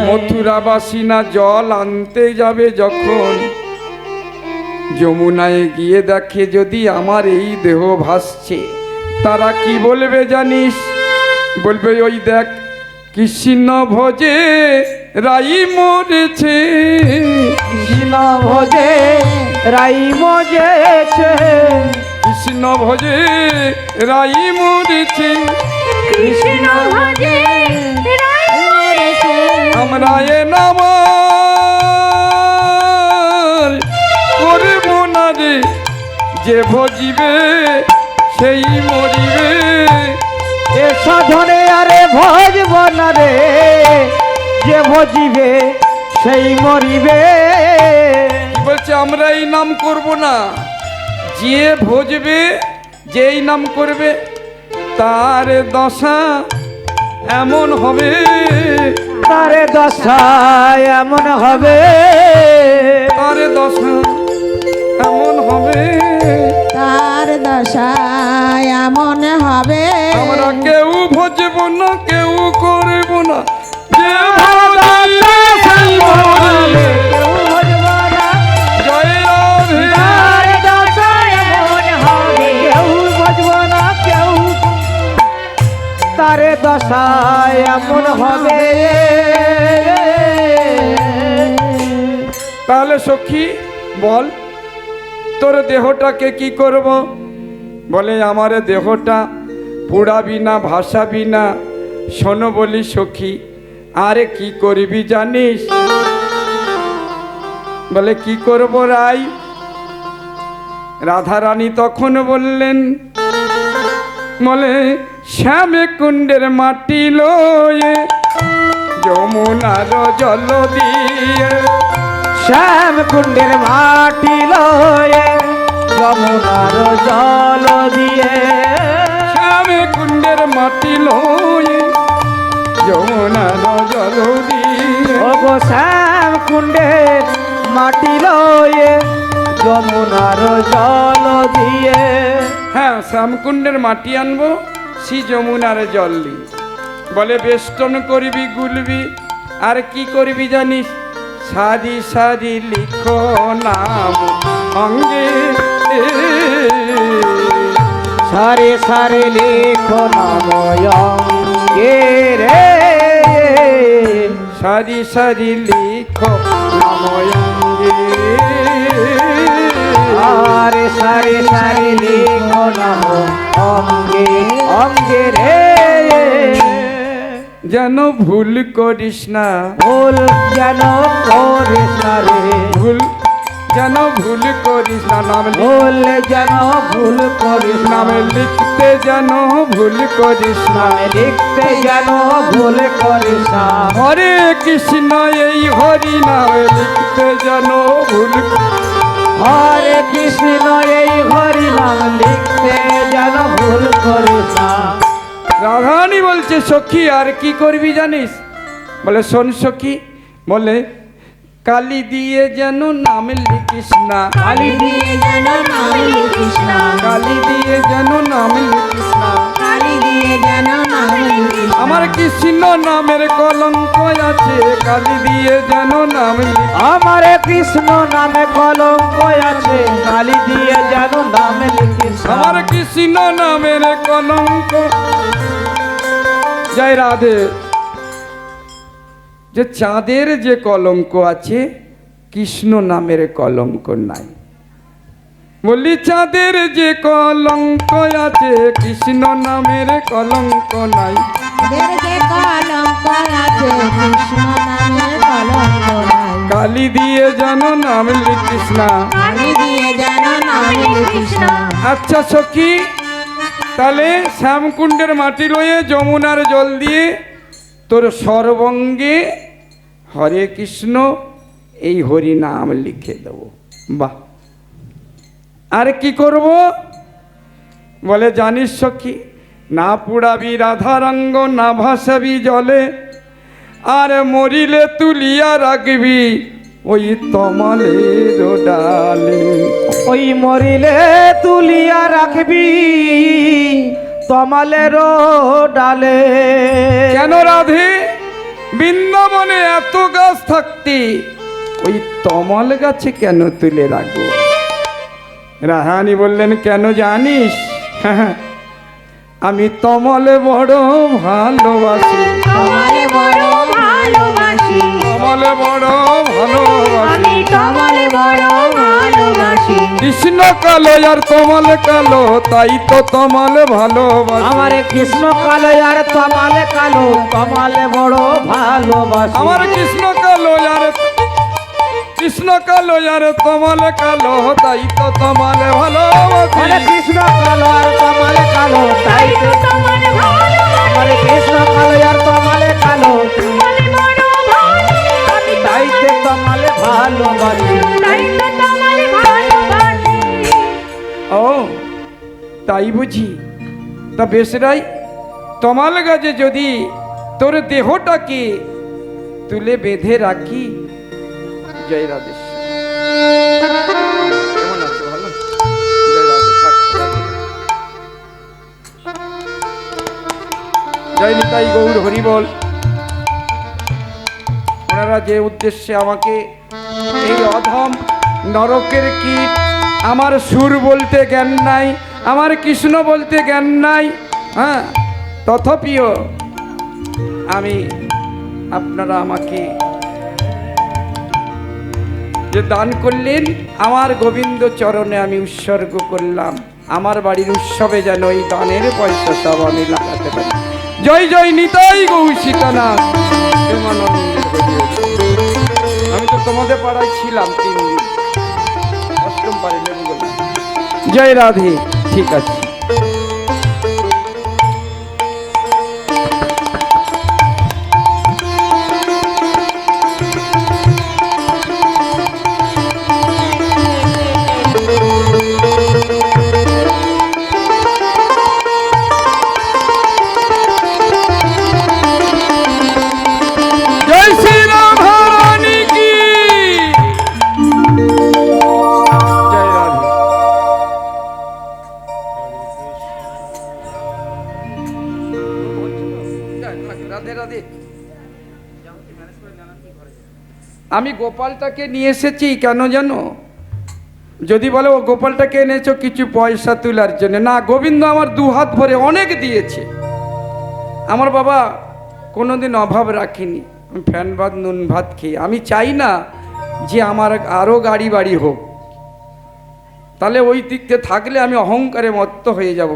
Speaker 1: মথুরাবাসীনা জল আনতে যাবে যখন, যমুনায় গিয়ে দেখে যদি আমার এই দেহ ভাসছে, তারা কি বলবে জানিস? বলবে ওই দেখ কৃষ্ণ ভজে রাই মরেছে,
Speaker 2: কৃষ্ণ ভজে রাই মজেছে,
Speaker 1: কৃষ্ণ ভজে রাই মরেছে,
Speaker 3: কৃষ্ণ ভজে রাই মরেছে।
Speaker 1: আমরা এ নাম করব না রে, যে ভজিবে সেই মরিবে।
Speaker 2: এ সাধনে আরে ভজব না রে, যে ভজিবে সেই মরিবে।
Speaker 1: বলছে আমরা এই নাম করব না, যে ভজবে যেই নাম করবে তার দশা এমন হবে,
Speaker 2: তারে দশা এমন হবে,
Speaker 1: তার দশা এমন হবে,
Speaker 4: তার দশা এমন হবে।
Speaker 1: আমরা কেউ ভজব না, কেউ করব না, যে ভজবে সেই মরিবে।
Speaker 2: কেউ ভজব না,
Speaker 1: জয় রাধে।
Speaker 2: তারে দশা
Speaker 3: এমন হবে।
Speaker 2: কেউ ভজব না, কেউ তারে দশা এমন হবে।
Speaker 1: তাহলে সখী বল, তোর দেহটাকে কি করব? বলে আমার দেহটা পুড়াবি না, ভাসাবি না। শোনো বলি সখী, আরে কি করবি জানিস? বলে কি করব রাই? রাধারানী তখন বললেন, বলে শ্যামে কুণ্ডের মাটি লয়ে যমুনার জল দিয়ে,
Speaker 2: শ্যাম কুণ্ডের মাটি লয়ে যমুনার জল দিয়ে,
Speaker 1: শ্যামে কুণ্ডের মাটি লয়ে যমুনার জল দিয়ে।
Speaker 2: ও গো শ্যাম কুণ্ডের মাটি লয়ে যমুনার জল দিয়ে।
Speaker 1: হ্যাঁ, শ্যামকুণ্ডের মাটি আনবো, সি যমুনার জল দিয়ে। বলে বেষ্টন করবি, গুলবি, আর কি করবি জানিস? সারি সারি লিখো নাম অঙ্গে,
Speaker 2: সারে সারে লেখো নাম অঙ্গে রে,
Speaker 1: সারি সারি লিখো নাম অঙ্গে,
Speaker 2: আরে সারে সারে লেখো নাম অঙ্গে অঙ্গে রে।
Speaker 1: যেন ভুল করিস না,
Speaker 2: ভুল যেন করিস না রে,
Speaker 1: ভুল যেন ভুল করিস না,
Speaker 2: ভুল যেন ভুল করিস না,
Speaker 1: নামে লিখতে যেন ভুল করিস না।
Speaker 2: নামে লিখতে যেন ভুল করিস না।
Speaker 1: হরে কৃষ্ণ এই হরি নামে লিখতে যেন ভুল,
Speaker 2: হরে কৃষ্ণ এই হরি নাম লিখতে যেন ভুল করিস না।
Speaker 1: রাধারানী বলছে সখী আর কি করবি জানিস? বলে শোন সখী, বলে কালি দিয়ে যেন নাম লিখিস না,
Speaker 4: কালি দিয়ে যেন নাম লিখিস না,
Speaker 1: কালি দিয়ে যেন নাম লিখিস না।
Speaker 4: কালি দিয়ে যেন নাম লিখিস না।
Speaker 1: আমার কৃষ্ণ নামের কলঙ্ক আছে, কালি দিয়ে যেন নাম লিখিস।
Speaker 2: আমারে কৃষ্ণ নামে কলঙ্ক আছে, কালি দিয়ে যেন নাম লিখিস না।
Speaker 1: আমার কৃষ্ণ নামের কলঙ্ক। জয় রাধে। যে চাঁদের যে কলঙ্ক আছে, কৃষ্ণ নামের কলঙ্ক নাই। বলি চাঁদের যে কলঙ্ক আছে, কৃষ্ণ নামের কলঙ্ক নাই।
Speaker 4: দের যে কলঙ্ক আছে, কৃষ্ণ নামের কলঙ্ক নাই।
Speaker 1: কালি দিয়ে যেন নাম লিখিস না।
Speaker 4: কালি দিয়ে যেন নাম লিখিস না।
Speaker 1: আচ্ছা সখী, তাহলে শ্যামকুণ্ডের মাটি লয়ে যমুনার জল দিয়ে তোর সর্বঙ্গে হরে কৃষ্ণ এই হরি নাম লিখে দেব। বাহ, আর কি করব? বলে জানিস সখী, না পুড়াবি রাধারঙ্গ, না ভাসাবি জলে, আর মরিলে তুলিয়া রাখবি ওই তমালের ডালে।
Speaker 2: ওই মরিলে তুলিয়া রাখবি তমালের ডালে।
Speaker 1: কেন রাধে? বৃন্দাবনে এত গাছ থাকতে ওই তমাল গাছে কেন তুলে রাখবো? রাহানি বললেন, কেন জানিস? আমি তমালে বড় ভালোবাসি,
Speaker 3: তোমারে বড় ভালোবাসি,
Speaker 1: তমালে বড় ভালোবাসি।
Speaker 3: আমি তোমারে বড় ভালোবাসি।
Speaker 1: কৃষ্ণ কালো আর তমালে কালো, তাই তো তমালে ভালোবাসি।
Speaker 2: আমার কৃষ্ণ কালো আর তমালে কালো, তমালে বড় ভালোবাসি।
Speaker 1: আমার কৃষ্ণ কালো আর তমালে কালো, তাই তো তমালে ভালোবাসি।
Speaker 2: আরে কৃষ্ণ কালো আর তমালে কালো, তাই তো
Speaker 3: তোমারে ভালোবাসি,
Speaker 2: আমার কৃষ্ণ কালো আর তমালে কালো,
Speaker 3: তোমারে বড় ভালোবাসি।
Speaker 2: তাই তো তমালে ভালোবাসি।
Speaker 3: তাই তো তোমারে ভালোবাসি।
Speaker 1: ও তাই বুঝি? তা বেশ রাই, তমাল গাছে যদি তোর দেহটাকে তুলে বেঁধে রাখি। জয় রাধেশ্বর। কেমন আছো? ভালো? জয় রাধে, থাক। জয় নিতাই গৌর হরি বল। ওনারা যে উদ্দেশ্যে আমাকে এই অধম নরকের কীট, আমার সুর বলতে জ্ঞান নাই, আমার কৃষ্ণ বলতে জ্ঞান নাই, হ্যাঁ, তথাপিও আমি আপনারা আমাকে যে দান করলেন, আমার গোবিন্দ চরণে আমি উৎসর্গ করলাম। আমার বাড়ির উৎসবে যেন এই দানের পয়সা সব আমি লাগাতে পারি। জয় জয় নিতাই গৌর সীতানাথ প্রেমানন্দের হরি হরি। আমি তো তোমাদের পাড়ায় ছিলাম 3 দিন, অষ্টম পাড়ে লেবু গেলাম। জয় রাধে। ঠিক আছে। জয় শ্রী রাধা রানী কি জয়। রাধে। রাধে রাধে। আমি গোপালটাকে নিয়ে এসেছি কেন জানো? যদি বলে ও গোপালটাকে এনেছো কিছু পয়সা তোলার জন্য, না, গোবিন্দ আমার 2 হাত ভরে অনেক দিয়েছে। আমার বাবা কোনোদিন অভাব রাখিনি। ফ্যান ভাত নুন ভাত খেয়ে আমি চাই না যে আমার আরও গাড়ি বাড়ি হোক, তাহলে ওই দিকতে থাকলে আমি অহংকারে মত্ত হয়ে যাব।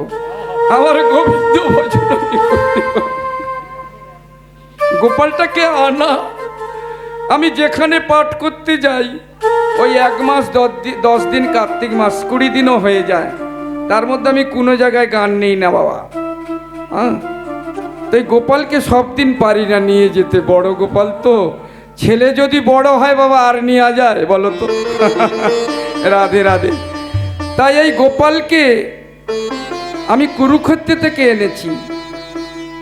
Speaker 1: আমার গোবিন্দ ভজন আমি করতে পারবো। গোপালটাকে আনা, আমি যেখানে পাঠ করতে যাই ওই 1 মাস 10 দিন, কার্তিক মাস 20 দিনও হয়ে যায়, তার মধ্যে আমি কোনো জায়গায় গান নেই না বাবা। হ্যাঁ, তাই গোপালকে সব দিন পারি না নিয়ে যেতে। বড় গোপাল তো, ছেলে যদি বড় হয় বাবা আর নেওয়া যায় বলো তো? রাধে রাধে। তাই এই গোপালকে আমি কুরুক্ষেত্র থেকে এনেছি।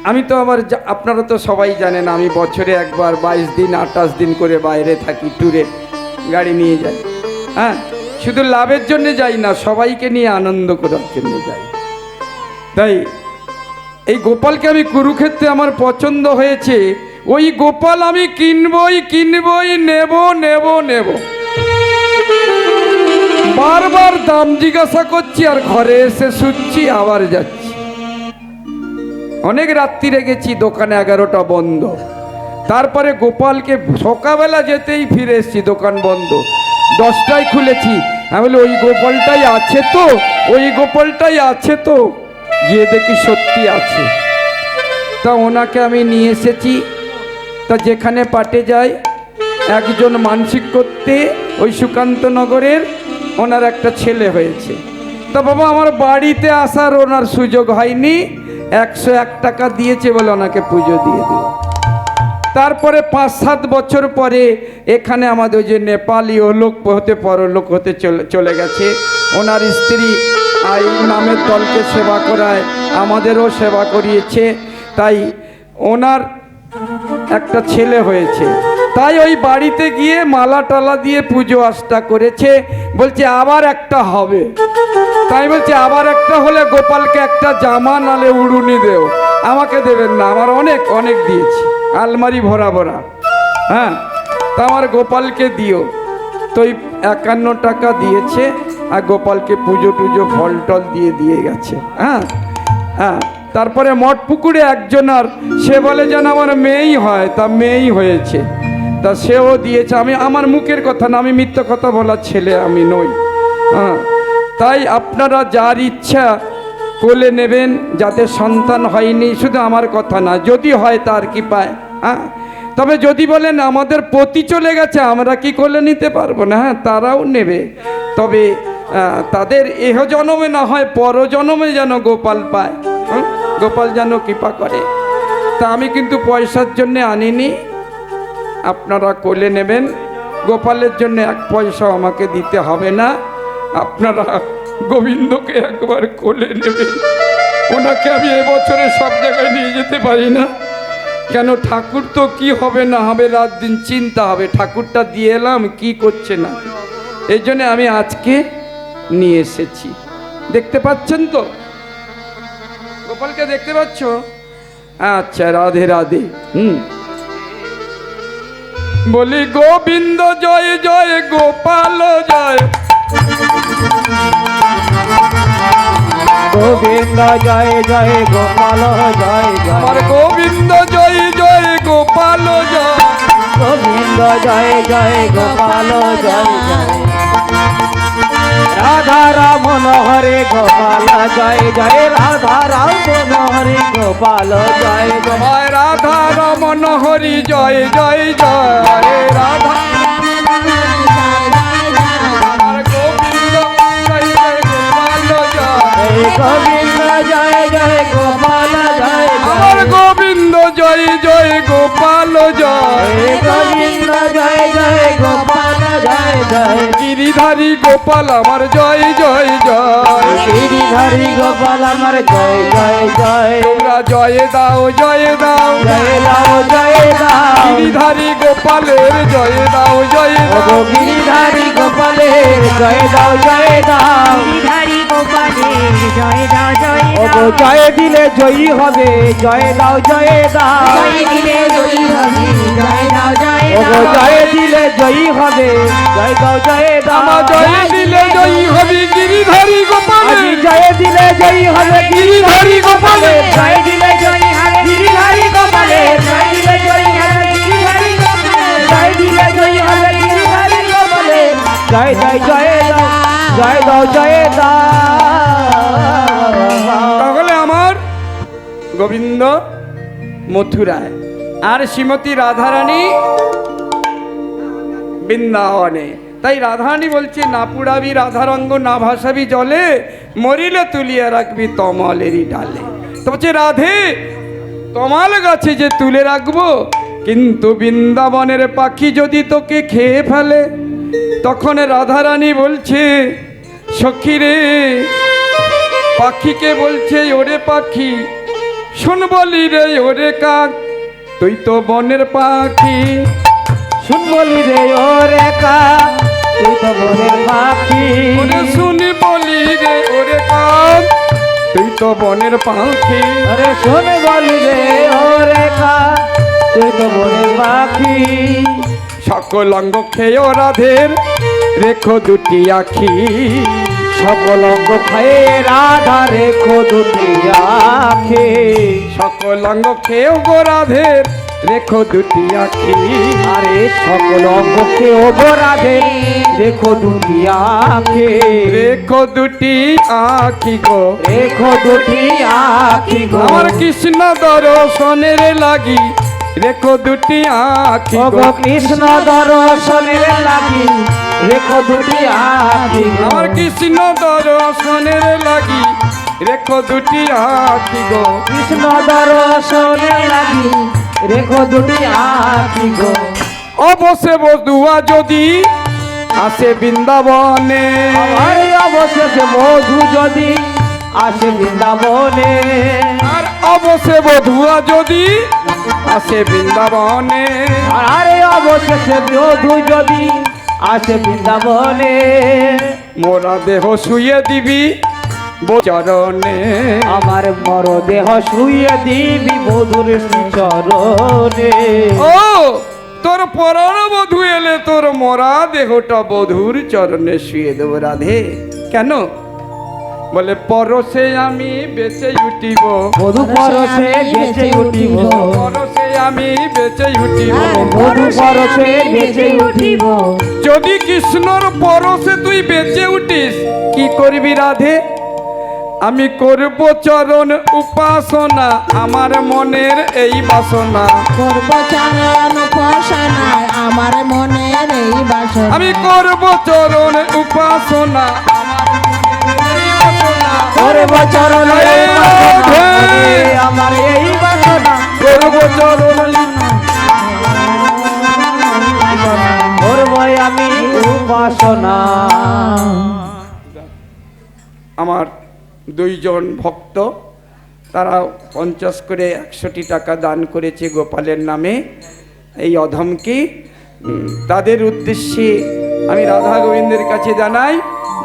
Speaker 1: আমি তো আবার আপনারা তো সবাই জানেন আমি বছরে একবার 22 দিন 28 দিন করে বাইরে থাকি, ট্যুরে গাড়ি নিয়ে যাই। হ্যাঁ, শুধু লাভের জন্য যাই না, সবাইকে নিয়ে আনন্দ করার জন্য যাই। তাই এই গোপালকে আমি কুরুক্ষেত্রে আমার পছন্দ হয়েছে। ওই গোপাল আমি কিনবই, নেব। বারবার দাম জিজ্ঞাসা করছি আর ঘরে এসে শুচ্ছি, আবার যাচ্ছি। অনেক রাত্রিরে গেছি, দোকানে 11টা বন্ধ। তারপরে গোপালকে সকালবেলা যেতেই ফিরে এসেছি, দোকান বন্ধ। 10টায় খুলেছি। আমি বলি ওই গোপালটাই আছে তো, গিয়ে দেখি সত্যি আছে। তা ওনাকে আমি নিয়ে এসেছি। তা যেখানে পাটে যাই, একজন মানসিক করতে ওই সুকান্তনগরের ওনার একটা ছেলে হয়েছে। তা বাবা আমার বাড়িতে আসার ওনার সুযোগ হয়নি, 101 টাকা দিয়েছে বলে ওনাকে পুজো দিয়ে দিও। তারপরে 5-7 বছর পরে এখানে আমাদের যে নেপালি লোক হতে পরলোক হতে চলে গেছে। ওনার স্ত্রী এই নামের দলকে সেবা করায়, আমাদেরও সেবা করিয়েছে, তাই ওনার একটা ছেলে হয়েছে। তাই ওই বাড়িতে গিয়ে মালা টালা দিয়ে পুজো আস্থা করেছে, বলছে আবার একটা হবে। তাই বলছে আবার একটা হলে গোপালকে একটা জামা নালে উড়ুনি দেও। আমাকে দেবেন না, আমার অনেক অনেক দিয়েছি, আলমারি ভরা ভরা। হ্যাঁ, তা আমার গোপালকে দিও। তো ওই 51 টাকা দিয়েছে, আর গোপালকে পুজো টুজো ফল টল দিয়ে গেছে। হ্যাঁ হ্যাঁ, তারপরে মঠপুকুরে একজনার, সে বলে যেন আমার মেয়েই হয়, তা মেয়েই হয়েছে, তা সেও দিয়েছে। আমি আমার মুখের কথা না, আমি মিথ্যা কথা বলার ছেলে আমি নই। হ্যাঁ, তাই আপনারা যার ইচ্ছা কোলে নেবেন। যাদের সন্তান হয়নি, শুধু আমার কথা না, যদি হয় তার কি পায়। হ্যাঁ, তবে যদি বলেন আমাদের পতি চলে গেছে, আমরা কি কোলে নিতে পারবো না, হ্যাঁ তারাও নেবে। তবে তাদের এহ জন্মে না হয় পরজন্মে যেন গোপাল পায়, গোপাল যেন কৃপা করে। তা আমি কিন্তু পয়সার জন্য আনিনি, আপনারা কোলে নেবেন। গোপালের জন্য 1 পয়সাও আমাকে দিতে হবে না। আপনারা গোবিন্দকে একবার কোলে নেবেন। ওনাকে আমি এবছরে সব জায়গায় নিয়ে যেতে পারি না, কেন ঠাকুর তো কি হবে না হবে রাত দিন চিন্তা হবে, ঠাকুরটা দিয়ে এলাম কি করছে না। এই জন্য আমি আজকে নিয়ে এসেছি। দেখতে পাচ্ছেন তো, গোপালকে দেখতে পাচ্ছ? আচ্ছা, রাধে রাধে। বলি গোবিন্দ জয় জয়, গোপাল জয়।
Speaker 2: গোবিন্দ জয় জয়, গোপাল জয় জয়।
Speaker 1: আমার গোবিন্দ জয় জয়, গোপাল জয়।
Speaker 2: গোবিন্দ জয় জয়, গোপাল জয় জয়। রাধা রামন হরে গোপাল জয় জয়, রাধা রামন হরে গোপাল জয় জয়।
Speaker 1: রাধা রমন হরি জয় জয় জয়। রাধা আমার গোবিন্দ জয় জয়, গোপাল জয়।
Speaker 2: গোবিন্দ জয় জয়, গোপাল জয়
Speaker 1: আমার গোবিন্দ জয় জয়, গোপাল জয়।
Speaker 2: গোবিন্দ জয় জয়, গোপাল জয় জয়।
Speaker 1: গিরিধারী গোপাল আমার জয় জয় জয়।
Speaker 2: গিরিধারী গোপাল আমার জয় জয় জয়।
Speaker 1: তোমরা জয় দাও জয় দাও,
Speaker 2: জয় দাও জয় দাও।
Speaker 1: গিরিধারী গোপালের জয় দাও জয় দাও।
Speaker 2: গিরিধারী গোপালের জয় দাও জয় দাও।
Speaker 3: গিরিধারী গোপালের জয় দাও জয় দাও।
Speaker 2: জয় দিলে জয়ী হবে, জয় দাও জয় দাও।
Speaker 3: জয় দিলে জয়ী হবে, জয় দাও জয় দাও।
Speaker 2: জয় দিলে জয়ী হবে, জয় দাও জয় দাও।
Speaker 1: আমার জয় দিলে জয়ী হবে গিরিধারী গোপালের।
Speaker 2: জয় দিলে জয়ী হবে গিরিধারী গোপালের। জয় দিলে জয়ী হবে গিরিধারী গোপালের। জয় দিলে জয়ী হবে গিরিধারী গোপালের। জয় দিলে জয়ী হবে গিরিধারী গোপালের। জয় জয় জয় দাও, জয় দাও জয় দাও।
Speaker 1: তাহলে আমার গোবিন্দ মথুরায়, আর শ্রীমতী রাধারানী বৃন্দাবনে। তাই রাধারানী বলছে, না পুড়াবি রাধারঙ্গ, না ভাসাবি জলে, মরিলে তুলিয়া রাখবি তমালেরই ডালে। তো বলছে রাধে, তমাল গাছে যে তুলে রাখবো, কিন্তু বৃন্দাবনের পাখি যদি তোকে খেয়ে ফেলে। তখন রাধারানী বলছে, সখী রে, পাখিকে বলছে, ওরে পাখি শুন বলি রে, ওরে কাক তুই তো বনের পাখি।
Speaker 2: শুন বলি রে ওরে কাক, তুই তো বনের পাখি।
Speaker 1: ওরে শুনি বলি রে, ওরে কাক তুই তো বনের পাখি।
Speaker 2: আরে শুন বলি রে ওরে কাক, তুই তো বনের পাখি।
Speaker 1: সকল অঙ্গ খেয়েও রাধের রেখো দুটি আখি।
Speaker 2: সকল অঙ্গ খায়ে রাধা রেখো দুটি আখি।
Speaker 1: সকল অঙ্গ খেয়েও গো রাধের রেখো দুটি আখি।
Speaker 2: আরে সকল অঙ্গ খেয়েও গো রাধে রেখো দুটি আখি।
Speaker 1: রেখো দুটি আখি গো,
Speaker 2: রেখো দুটি আখি গো।
Speaker 1: আমার কৃষ্ণ দর্শনের লাগি রেখো দুটি আখি
Speaker 2: ও
Speaker 1: গো।
Speaker 2: গো কৃষ্ণ দর্শনের লাগি রেখো দুটি আখি গো।
Speaker 1: আমার কৃষ্ণ দর্শনের লাগি রেখো দুটি আখি গো।
Speaker 2: কৃষ্ণ দর্শনের লাগি রেখো দুটি আঁখি গো।
Speaker 1: অবশ্যই বধুয়া যদি আসে বৃন্দাবনে,
Speaker 2: আমার অবশেষে মধু যদি আসে বৃন্দাবনে,
Speaker 1: আর অবশ্যই বধুয়া যদি আসে বৃন্দাবনে,
Speaker 2: আরে অবশেষে মধু যদি আসে বৃন্দাবনে,
Speaker 1: মোরা দেহ শুয়ে দিবি চরণে।
Speaker 2: আমার মরদেহ শুয়ে দিবি মধুর চরণে।
Speaker 1: ও তোর পরাণ বধূ এলে তোর মরা দেহটা বধূর চরণে শুয়ে দেব রাধে। কেন? বলে পরশে আমি বেঁচে উঠিব,
Speaker 2: মধু পরশে বেঁচে উঠিব,
Speaker 1: পরশে আমি বেঁচে উঠিব,
Speaker 2: মধু পরশে বেঁচে উঠিব।
Speaker 1: যদি কৃষ্ণর পরশে তুই বেঁচে উঠিস কি করবি রাধে? আমি করব চরণ উপাসনা, আমার মনের এই বাসনা।
Speaker 4: করব চরণ উপাসনায় আমার মনের এই বাসনা।
Speaker 1: আমি করব চরণ উপাসনা,
Speaker 2: করব চরণ আমার এই বাসনা,
Speaker 1: করব চরণ
Speaker 2: করব আমি উপাসনা।
Speaker 1: আমার দুইজন ভক্ত তারা 50 করে 100টি টাকা দান করেছে গোপালের নামে এই অধমকে। তাদের উদ্দেশ্যে আমি রাধা গোবিন্দের কাছে জানাই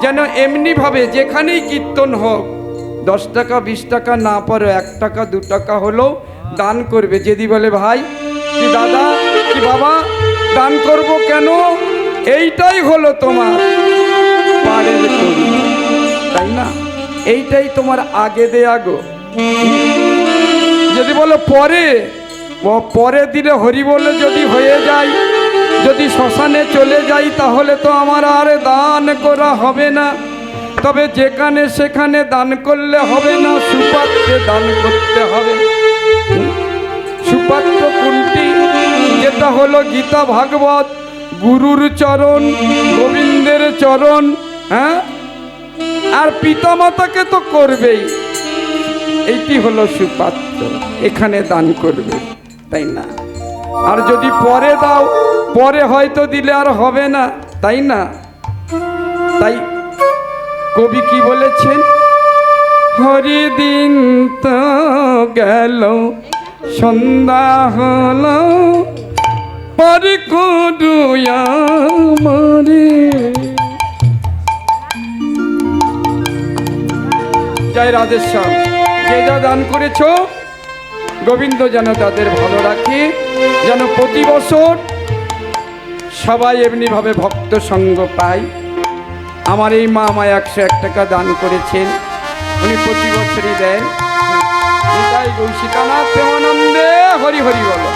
Speaker 1: যেন এমনিভাবে যেখানেই কীর্তন হোক 10 টাকা 20 টাকা না পারো 1 টাকা 2 টাকা হলেও দান করবে। যদি বলে ভাই কি দাদা কি বাবা দান করব কেন, এইটাই হলো তোমার পারের করি, তাই না? এইটাই তোমার আগে দেয়া গো। যদি বলো পরে, পরে দিলে হরি বলে যদি হয়ে যায়, যদি শ্মশানে চলে যাই তাহলে তো আমার আর দান করা হবে না। তবে যেখানে সেখানে দান করলে হবে না, সুপাত্রে দান করতে হবে। সুপাত্র কোনটি? যেটা হলো গীতা ভাগবত, গুরুর চরণ, গোবিন্দের চরণ, হ্যাঁ, আর পিতামাতাকে তো করবেই। এইটি হলো সুপাত্র, এখানে দান করবে, তাই না? আর যদি পরে দাও, পরে হয়তো দিলে আর হবে না, তাই না? তাই কবি কি বলেছেন? হরি দিন তো গেল সন্ধ্যা হলো পরে করুয়া মরে। জয় রাধেশ্যাম। যে যা দান করেছ গোবিন্দ যেন তাদের ভালো রাখে, যেন প্রতি বছর সবাই এমনিভাবে ভক্ত সঙ্গ পায়। আমার এই মা আমায় 101 টাকা দান করেছেন, উনি প্রতি বছরই দেন। এটাই গৌশিকানাথ প্রেমানন্দে হরি হরি বলো।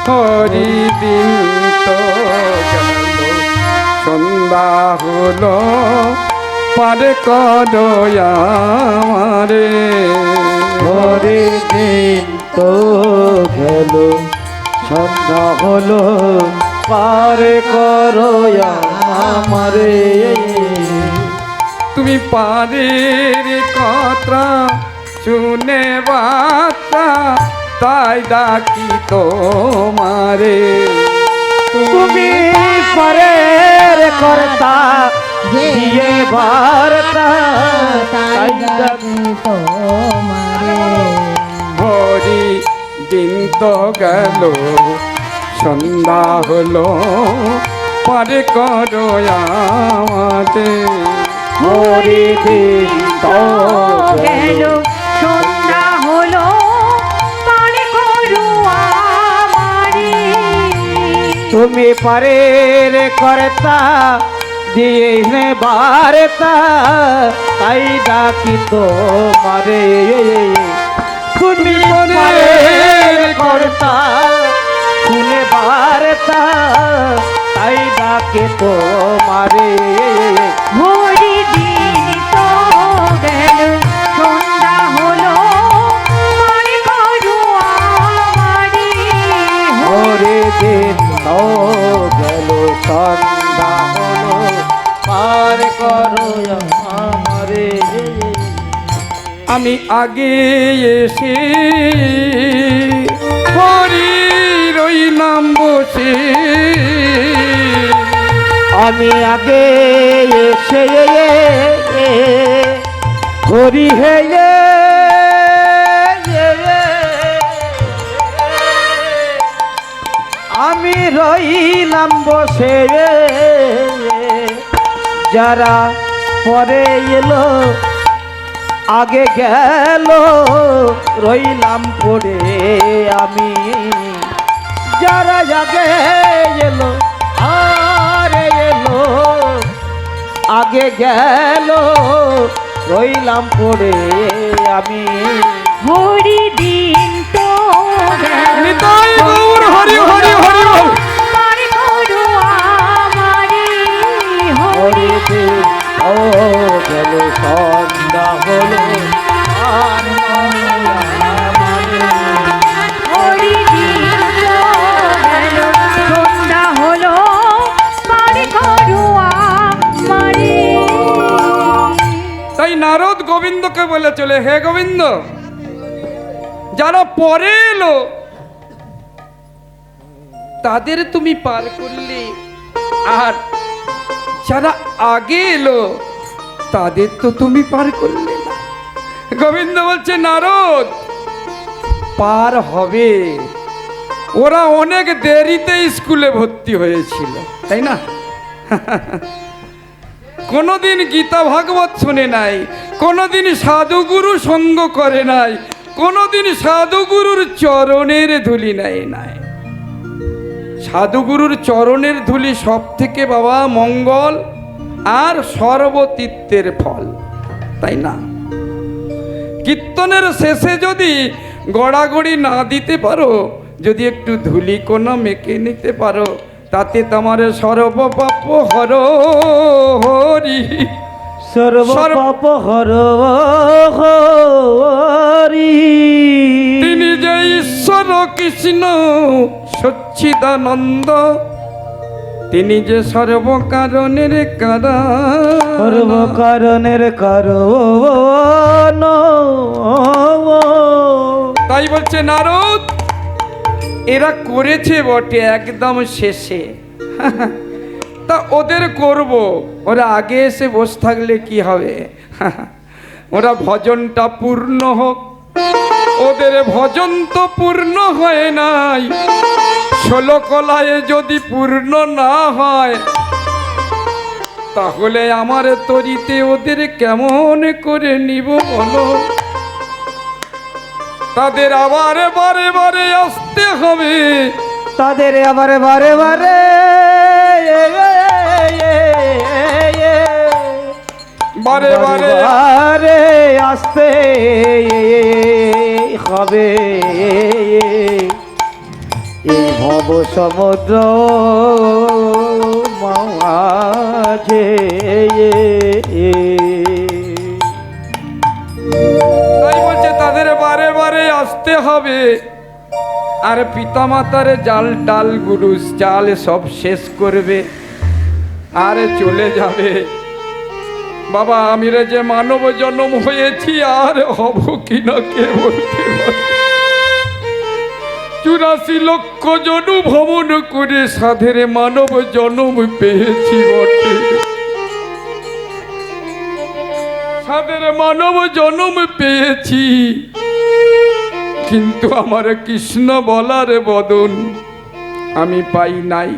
Speaker 1: হরি দিন তো গেল সন্ধ্যা হলো পারে করো আমারে।
Speaker 2: হরি দিন তো গেল সন্ধ্যা হলো পার করো আমারে।
Speaker 1: তুমি পারের কথা শুনে বার্তা তাই ডাকি তোমারে।
Speaker 2: তুমি পরের কর্তা দিয়ে বার্তা
Speaker 4: তাই ডাকি তোমারে।
Speaker 1: হরি দিন তো গেল সন্ধ্যা হলো পারে করো আমারে।
Speaker 2: হরি দিন তো
Speaker 3: গেল সন্ধ্যা হলো পারে করো আমারে।
Speaker 2: তুমি পরের কর্তা দিয়ে বার্তা তাই ডাকি তোমারে। তুমি পরের কর্তা শুনে বার্তা তাই ডাকে তোমারে।
Speaker 3: হরি দিন তো গেল সন্ধ্যা হলো পারে করো আমারে।
Speaker 2: হরি দিন তো গেল সন্ধ্যা হলো পার করো আমারে।
Speaker 1: আমি আগে এসে হরির ওই নাম বসে,
Speaker 2: আমি আগে এসে হরি হে আমি রইলাম বসে, যারা পরে এলো আগে গেল রইলাম পড়ে আমি, যারা আগে এলো আরে এলো আগে গেল রইলাম পড়ে আমি।
Speaker 3: হরি দিন তো গেল,
Speaker 1: নিতাই গৌর হরি হরি হরি বল।
Speaker 3: পার করো আমারে
Speaker 2: হরি
Speaker 3: হরি
Speaker 2: দিন ও গেল সন্ধ্যা হলো আর
Speaker 3: হরি দিন তো গেল, সন্ধ্যা হলো পার করো আমারে।
Speaker 1: তাই নারদ গোবিন্দকে বলে চলে, হে গোবিন্দ, যারা পরে এলো তাদের তুমি পার করলে, আর যারা আগে এলো তাদের তো তুমি পার করলে না। গোবিন্দ বলছে নারদ পার হবে, ওরা অনেক দেরিতে স্কুলে ভর্তি হয়েছিল, তাই না? কোনোদিন গীতা ভাগবত শুনে নাই, কোনোদিন সাধুগুরু সঙ্গ করে নাই, কোনোদিন সাধুগুরুর চরণের ধুলি নেয় নাই। সাধুগুরুর চরণের ধুলি সব থেকে বাবা মঙ্গল আর সর্বতীর্থের ফল, তাই না? কীর্তনের শেষে যদি গড়াগড়ি না দিতে পারো, যদি একটু ধুলি কোনো মেখে নিতে পারো, তাতে তোমার সর্বপাপ হর হরি,
Speaker 2: সর্বপাপ হর হরি।
Speaker 1: তিনি যে ঈশ্বর কৃষ্ণ সচ্চিদানন্দ, তিনি যে সর্বকারণের কারণ,
Speaker 2: সর্বকারণের কারণ।
Speaker 1: তাই বলছে নারদ এরা করেছে বটে একদম শেষে, তা ওদের করব, ওরা আগে এসে বসে থাকলে কি হবে? ওরা ভজনটা পূর্ণ হোক। ওদের ভজন তো পূর্ণ হয় নাই, 16 কলায় যদি পূর্ণ না হয়, তাহলে আমার তরিতে ওদের কেমন করে নিব বলো? তাদের আবার বারে বারে আসতে হবে,
Speaker 2: তাদের আবার বারে বারে
Speaker 1: বারে বারে
Speaker 2: বারে আসতে হবে। এই ভব সমুদ্র মাঝে
Speaker 1: তাই বলছে তাদের বারে বারে আসতে হবে, আর পিতামাতার জাল ডাল গুরুস জাল সব শেষ করবে আর চলে যাবে। বাবা আমি রে যে মানব জন্ম হয়েছি আর হব কিনা কে বলতে পারে? 84 লক্ষ জনু ভ্রমণ করে সাধের মানব জন্ম পেয়েছি বটে, সাধের মানব জন্ম পেয়েছি, কিন্তু আমার কৃষ্ণ বলার বদন আমি পাই নাই।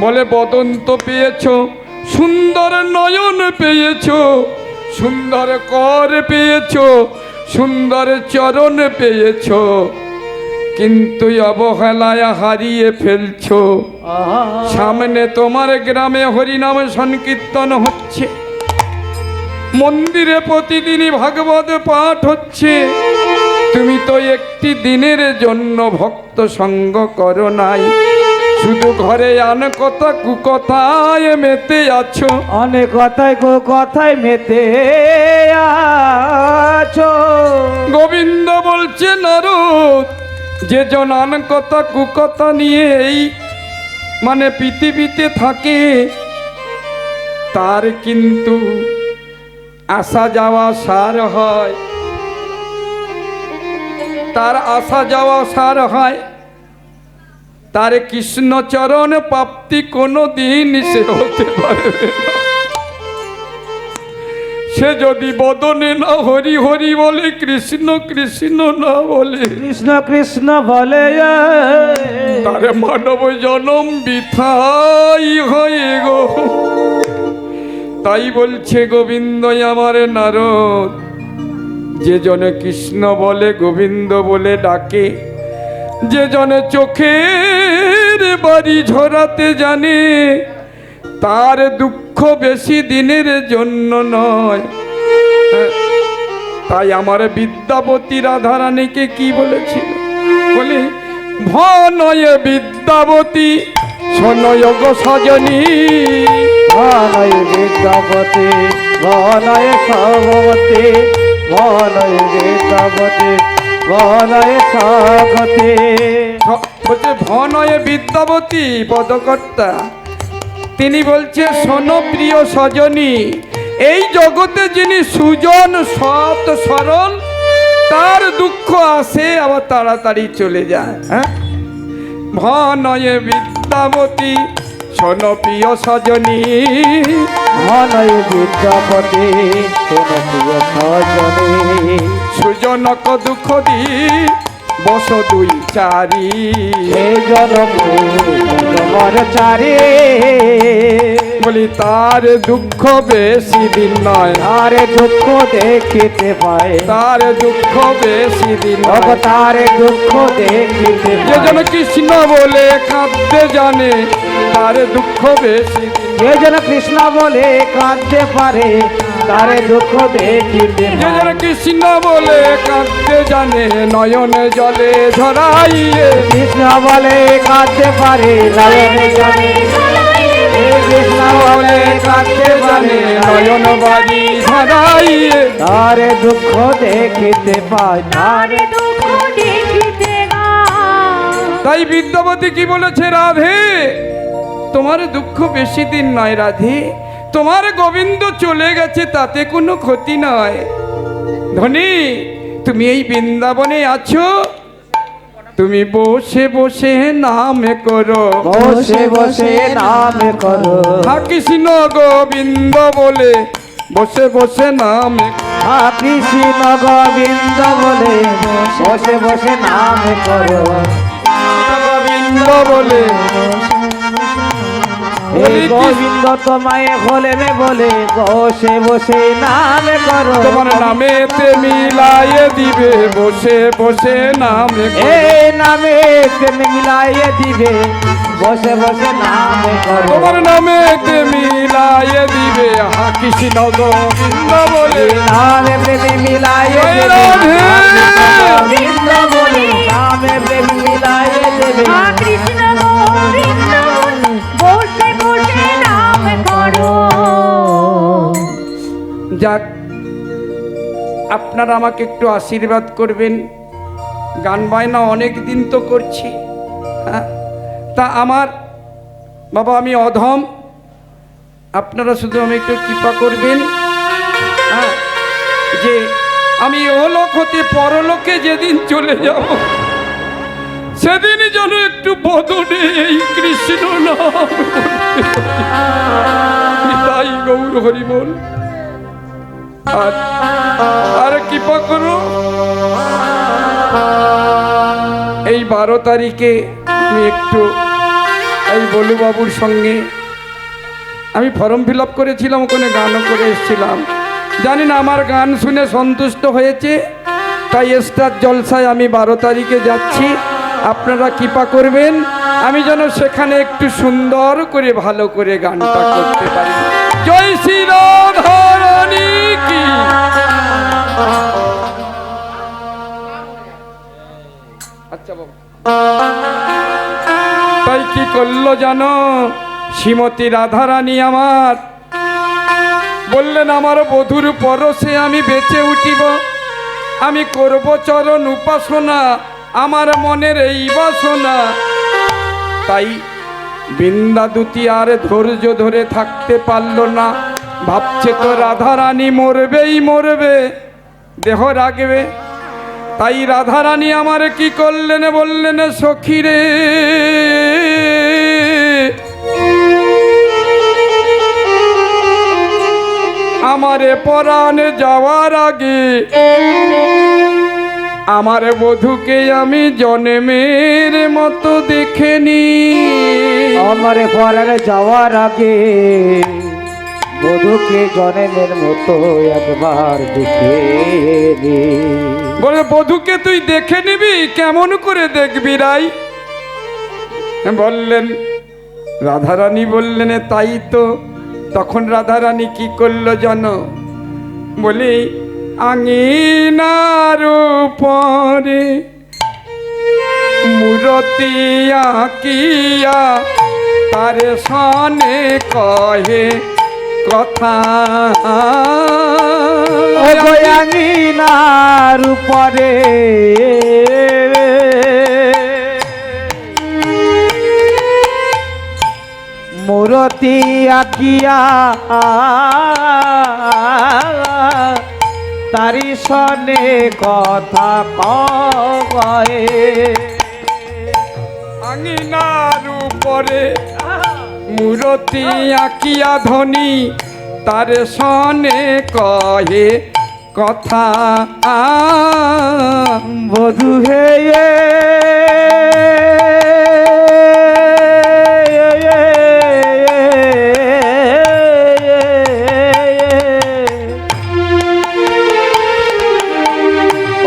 Speaker 1: বলে বদন তো পেয়েছ, সুন্দর নয়ন পেয়েছ, সুন্দর কর পেয়েছ, সুন্দর চরণ পেয়েছ, কিন্তু অবহেলায় হারিয়ে ফেলছ। সামনে তোমার গ্রামে হরিনাম সংকীর্তন হচ্ছে, মন্দিরে প্রতিদিনই ভাগবত পাঠ হচ্ছে, তুমি তো একটি দিনের জন্য ভক্ত সঙ্গ করো নাই, শুধু ঘরে আন কথা কুকথায় মেতে আছো।
Speaker 2: অনেক কথায় কথায় মেতে আছো।
Speaker 1: গোবিন্দ বলছে নারদ যে জন আন কথা কুকথা নিয়ে এই মানে পৃথিবীতে থাকে, তার কিন্তু আসা যাওয়া সার হয়, তার আসা যাওয়া সার হয়, তার কৃষ্ণচরণ প্রাপ্তি কোনো দিন সে হতে পারবে না। সে যদি বদনে না হরি হরি বলে, কৃষ্ণ কৃষ্ণ না বলে,
Speaker 2: কৃষ্ণ কৃষ্ণ বলে
Speaker 1: তার মানব জনম বৃথাই হয়ে গো। তাই বলছে গোবিন্দ আমার নারদ, যে জনে কৃষ্ণ বলে গোবিন্দ বলে ডাকে, যে জনে চোখের বাড়ি ঝরাতে জানে, তার দুঃখ বেশি দিনের জন্য নয়। তাই আমার বিদ্যাবতী রাধারানীকে কি বলেছিল, বলে ভনয়ে বিদ্যাবতী শোনয় গো সজনী,
Speaker 2: বনয় বিদ্যাপতি বনয় সভবতী, বনয় বিদ্যাপতি বনয় সগতি।
Speaker 1: বলছে ভনয়ে বিদ্যাবতী পদকর্তা, তিনি বলছে শোনো প্রিয় সজনী, এই জগতে যিনি সুজন সৎ সরল, তার দুঃখ আসে আবার তাড়াতাড়ি চলে যায়। হ্যাঁ, ভনয়ে বিদ্যাবতী শোনো প্রিয় সজনী,
Speaker 2: বনয় বিদ্যাপতি শোনো প্রিয় সজনী,
Speaker 1: সুজনক দুঃখ দি বস দুই চারি,
Speaker 2: এই জনম তোমার চারি,
Speaker 1: বলি তার দুঃখ বেশি দিন নয়,
Speaker 2: তারে দুঃখ দেখিতে পায়,
Speaker 1: তার দুঃখ বেশি দিন
Speaker 2: ভগ
Speaker 1: নয়।
Speaker 2: তারে দুঃখ দেখিতে
Speaker 1: যে
Speaker 2: পায়,
Speaker 1: যেন কৃষ্ণ বলে কাঁদতে জানে, তার দুঃখ বেশি দিন।
Speaker 2: যে যেন কৃষ্ণ বলে কাঁদতে পারে, তারে দুঃখ দেখিতে
Speaker 1: যে
Speaker 2: পায়,
Speaker 1: যেন কৃষ্ণ বলে কাঁদতে জানে, নয়নে জলে ঝরাইয়ে,
Speaker 2: কৃষ্ণ বলে কাঁদতে পারে, নয়নে জলে কৃষ্ণ বলে কাঁদতে পারে,
Speaker 1: নয়ন বাড়ি ঝরাইয়ে,
Speaker 2: তারে দুঃখ দেখিতে পায়, তারে
Speaker 3: দুঃখ দেখিতে না।
Speaker 1: তাই বিদ্যাপতি কি বলেছে, রাধে তোমার দুঃখ বেশি দিন নয় রাধে, তোমার গোবিন্দ চলে গেছে তাতে কোনো ক্ষতি নয়। ধনী তুমি এই বৃন্দাবনে আছো, তুমি বসে বসে নাম করো,
Speaker 2: বসে বসে নাম করো,
Speaker 1: হা কৃষ্ণ গোবিন্দ বলে বসে বসে নাম,
Speaker 2: হা কৃষ্ণ গোবিন্দ বলে বসে বসে নাম করো,
Speaker 1: গোবিন্দ বলে
Speaker 2: এই গোবিন্দ তোমায় হলেন বলে বসে বসে নাম করো,
Speaker 1: তোমার নামেতে মিলাইয়ে দিবে, বসে বসে নাম
Speaker 2: এই নামে মিলাইয়ে দিবে, বসে বসে নাম করো,
Speaker 1: তোমার নামেতে মিলাইয়ে দিবে, হা কৃষ্ণ গোবিন্দ বলে,
Speaker 2: নামে প্রেমে মিলাইয়ে
Speaker 1: জয়
Speaker 2: দেবে,
Speaker 1: রাধে।
Speaker 2: গোবিন্দ বলে নামে প্রেমে মিলাইয়ে দেবে,
Speaker 3: মা কৃষ্ণ গোবিন্দ বসে বসে নাম করো।
Speaker 1: যাক, আপনারা আমাকে একটু আশীর্বাদ করবেন। গান বায়না অনেক দিন তো করছি, হ্যাঁ, তা আমার বাবা আমি অধম, আপনারা শুধু আমি একটু কৃপা করবেন, হ্যাঁ, যে আমি ওলোক হতে পরলোকে যেদিন চলে যাব, সেদিনই যেন একটু বদনে এই কৃষ্ণ নাম তাই গৌর হরি বল। আর কৃপা করো, এই 12 তারিখে আমি একটু এই বলু বাবুর সঙ্গে আমি ফর্ম ফিল আপ করেছিলাম, ওখানে গানও করে এসেছিলাম। জানি না আমার গান শুনে সন্তুষ্ট হয়েছে, তাই স্টার জলসায় আমি 12 তারিখে যাচ্ছি। আপনারা কৃপা করবেন আমি যেন সেখানে একটু সুন্দর করে ভালো করে গানটা করতে পারি। জয় শ্রী রাধারানী কি। আচ্ছা বাবু, তাই কি করলো জানো, শ্রীমতী রাধারানী আমার বললেন, আমার বধুর পরশে আমি বেঁচে উঠিব, আমি করব চরণ উপাসনা, আমার মনের এই বাসনা। তাই বৃন্দাদূতি আর ধৈর্য ধরে থাকতে পারল না, ভাবছে তো রাধারানী মরবেই মরবে, দেহ রাখবে। তাই রাধারানী আমারে কি করলেন বললেন, সখী রে আমারে পরাণ যাওয়ার আগে আমার বধূকে আমি জন্মের মতো দেখেনি।
Speaker 2: আমার পরাণে যাওয়ার আগে বধূকে জন্মের মতো একবার দেখে নি।
Speaker 1: বলে বধূকে তুই দেখে নিবি, কেমন করে দেখবি রাই? বললেন রাধারানী বললেন তাই তো। তখন রাধারানী কি করলো জানো? বলি আঙিনার উপরে মূরতি আঁকিয়া তারে সনে কহে কথা।
Speaker 2: আঙিনার উপরে মূরতি আঁকিয়া তারি সনে কথা কয়ে।
Speaker 1: আঙিনার উপরে মূরতি আঁকিয়া ধনী তার সনে কহে কথা।
Speaker 2: বধূ হে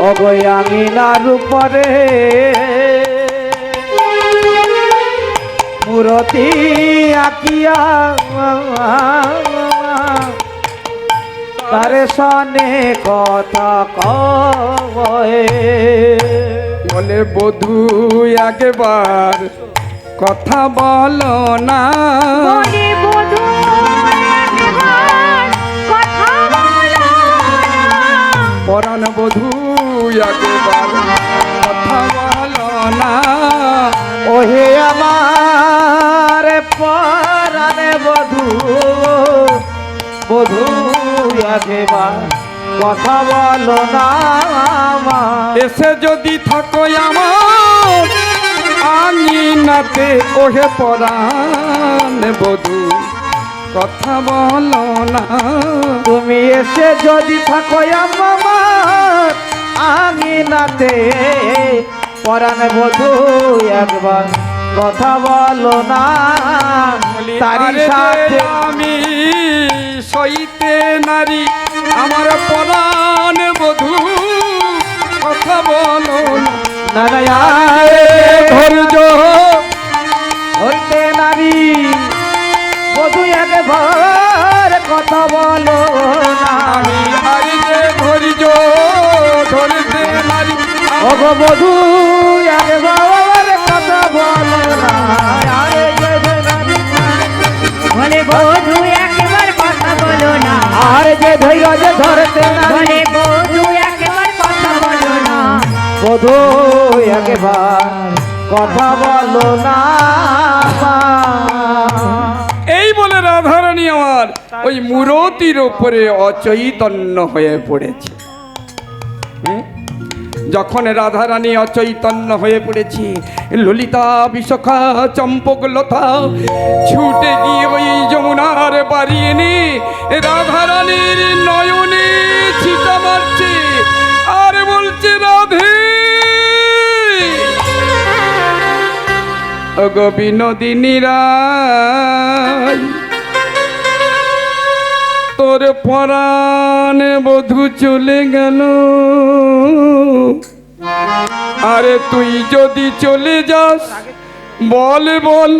Speaker 2: অগয় আঙিনার উপরে মূরতি আঁকিয়া তারে সনে কথা কয়ে।
Speaker 1: বলে বধূ একবার কথা বলো না।
Speaker 3: বলে বধূ একবার কথা বলো না।
Speaker 1: পরাণ বধূ একবার কথা বলো না।
Speaker 2: ওহে আমার পরাণে বধূ বধূ একবার কথা বলো না।
Speaker 1: এসে যদি থাকো আমার আঙিনাতে ওহে পরাণ বধূ কথা বলো না।
Speaker 2: তুমি এসে যদি থাকো আমার আঙিনাতে পরাণ বধূ একবার কথা বলো না। তারি
Speaker 1: আরে
Speaker 2: সাথে
Speaker 1: আমি সইতে নারী আমার পরাণ বধূ কথা বলো না। ধৈর্য
Speaker 2: হইতে নারী বধূ একবার কথা বলো না।
Speaker 1: আমি হারি যে ধৈর্য ধরতে নারী
Speaker 2: ওগো বধূ একবার কথা বলো না। আরে যে নারী
Speaker 3: বলে বধূ একবার কথা বলো না।
Speaker 2: আর যে ধৈর্য ধরতে নারী
Speaker 3: বলে বধূ একবার কথা বলো না।
Speaker 2: বধূ একবার কথা বলো না।
Speaker 1: এই বলে রাধারানী আমার ওই মূরতির উপরে অচৈতন্য হয়ে পড়েছে। যখন রাধারানী অচৈতন্য হয়ে পড়েছি, ললিতা বিশাখা চম্পক লতা ছুটে গিয়ে ওই যমুনার বাড়ি এনে রাধারানীর নয়নে ছিটা মারছে আর বলছে রাধে ওগো বিনোদিনী রায়, তোর পরাণ বধূ চলে গেল। আরে তুই যদি চলে যাস বল বল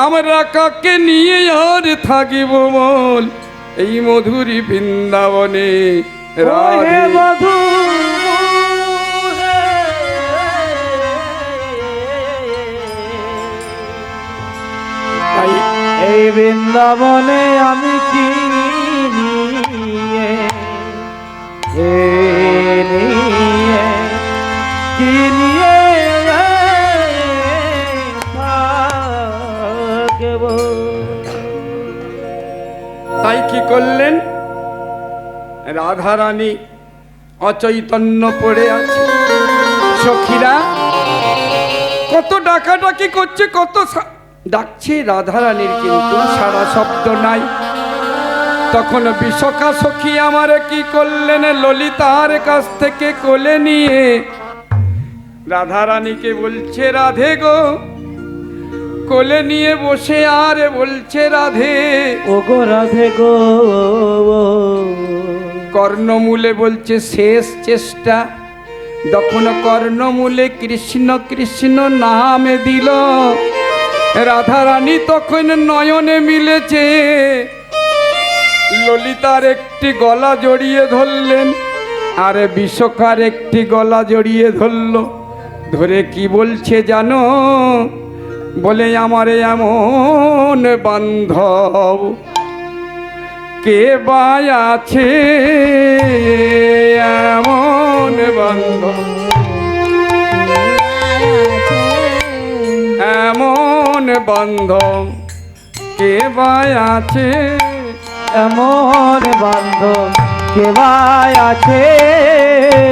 Speaker 1: আমরা কাকে নিয়ে আর থাকিব বল এই মধুরী বৃন্দাবনে রাধে।
Speaker 2: বধূ
Speaker 1: তাই
Speaker 2: এই বৃন্দাবনে আমি কি নিয়ে কি নিয়ে থাকব।
Speaker 1: তাই কি করলেন? রাধারানী অচৈতন্য পড়ে আছে। সখীরা কত ডাকাডাকি করছে, কত ডাকছে রাধারানীর, কিন্তু সারা শব্দ নাই। তখন বিশাখা সখী আমারে কি করলেন, ললিতার কাছ থেকে কোলে নিয়ে রাধারানীকে বলছে, রাধে গো, কোলে নিয়ে বসে আর বলছে, রাধে
Speaker 2: ও গো রাধে গো।
Speaker 1: কর্ণমূলে বলছে শেষ চেষ্টা। তখন কর্ণমূলে কৃষ্ণ কৃষ্ণ নামে দিল। রাধারানী তখন নয়নে মিলেছে, ললিতার একটি গলা জড়িয়ে ধরলেন, আর বিশাখার একটি গলা জড়িয়ে ধরল। ধরে কি বলছে জানো, বলে আমারে এমন বান্ধব কে বা আছে, এমন বান্ধব, এমন বান্ধব কে বা আছে,
Speaker 2: এমন বান্ধব কে বা আছে।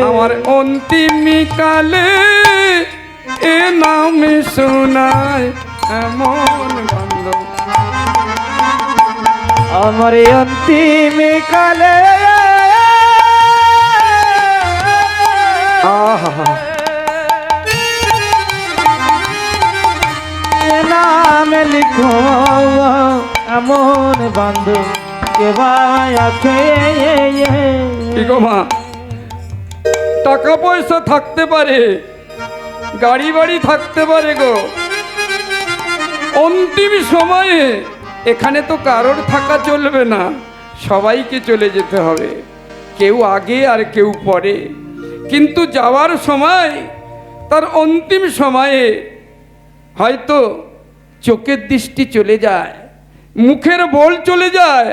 Speaker 1: আমার অন্তিম কালে এ নামে শোনায়, এমন বান্ধব।
Speaker 2: আমার অন্তিম কালে
Speaker 1: আহা,
Speaker 2: নাম লিখো, এমন বান্ধব কে বা আছে।
Speaker 1: কি গো মা, টাকা পয়সা থাকতে পারে, গাড়ি বাড়ি থাকতে পারে গো, অন্তিম সময়ে এখানে তো কারোর থাকা চলবে না, সবাইকে চলে যেতে হবে, কেউ আগে আর কেউ পরে। কিন্তু যাওয়ার সময়, তার অন্তিম সময়ে হয়তো চোখের দৃষ্টি চলে যায়, মুখের বল চলে যায়,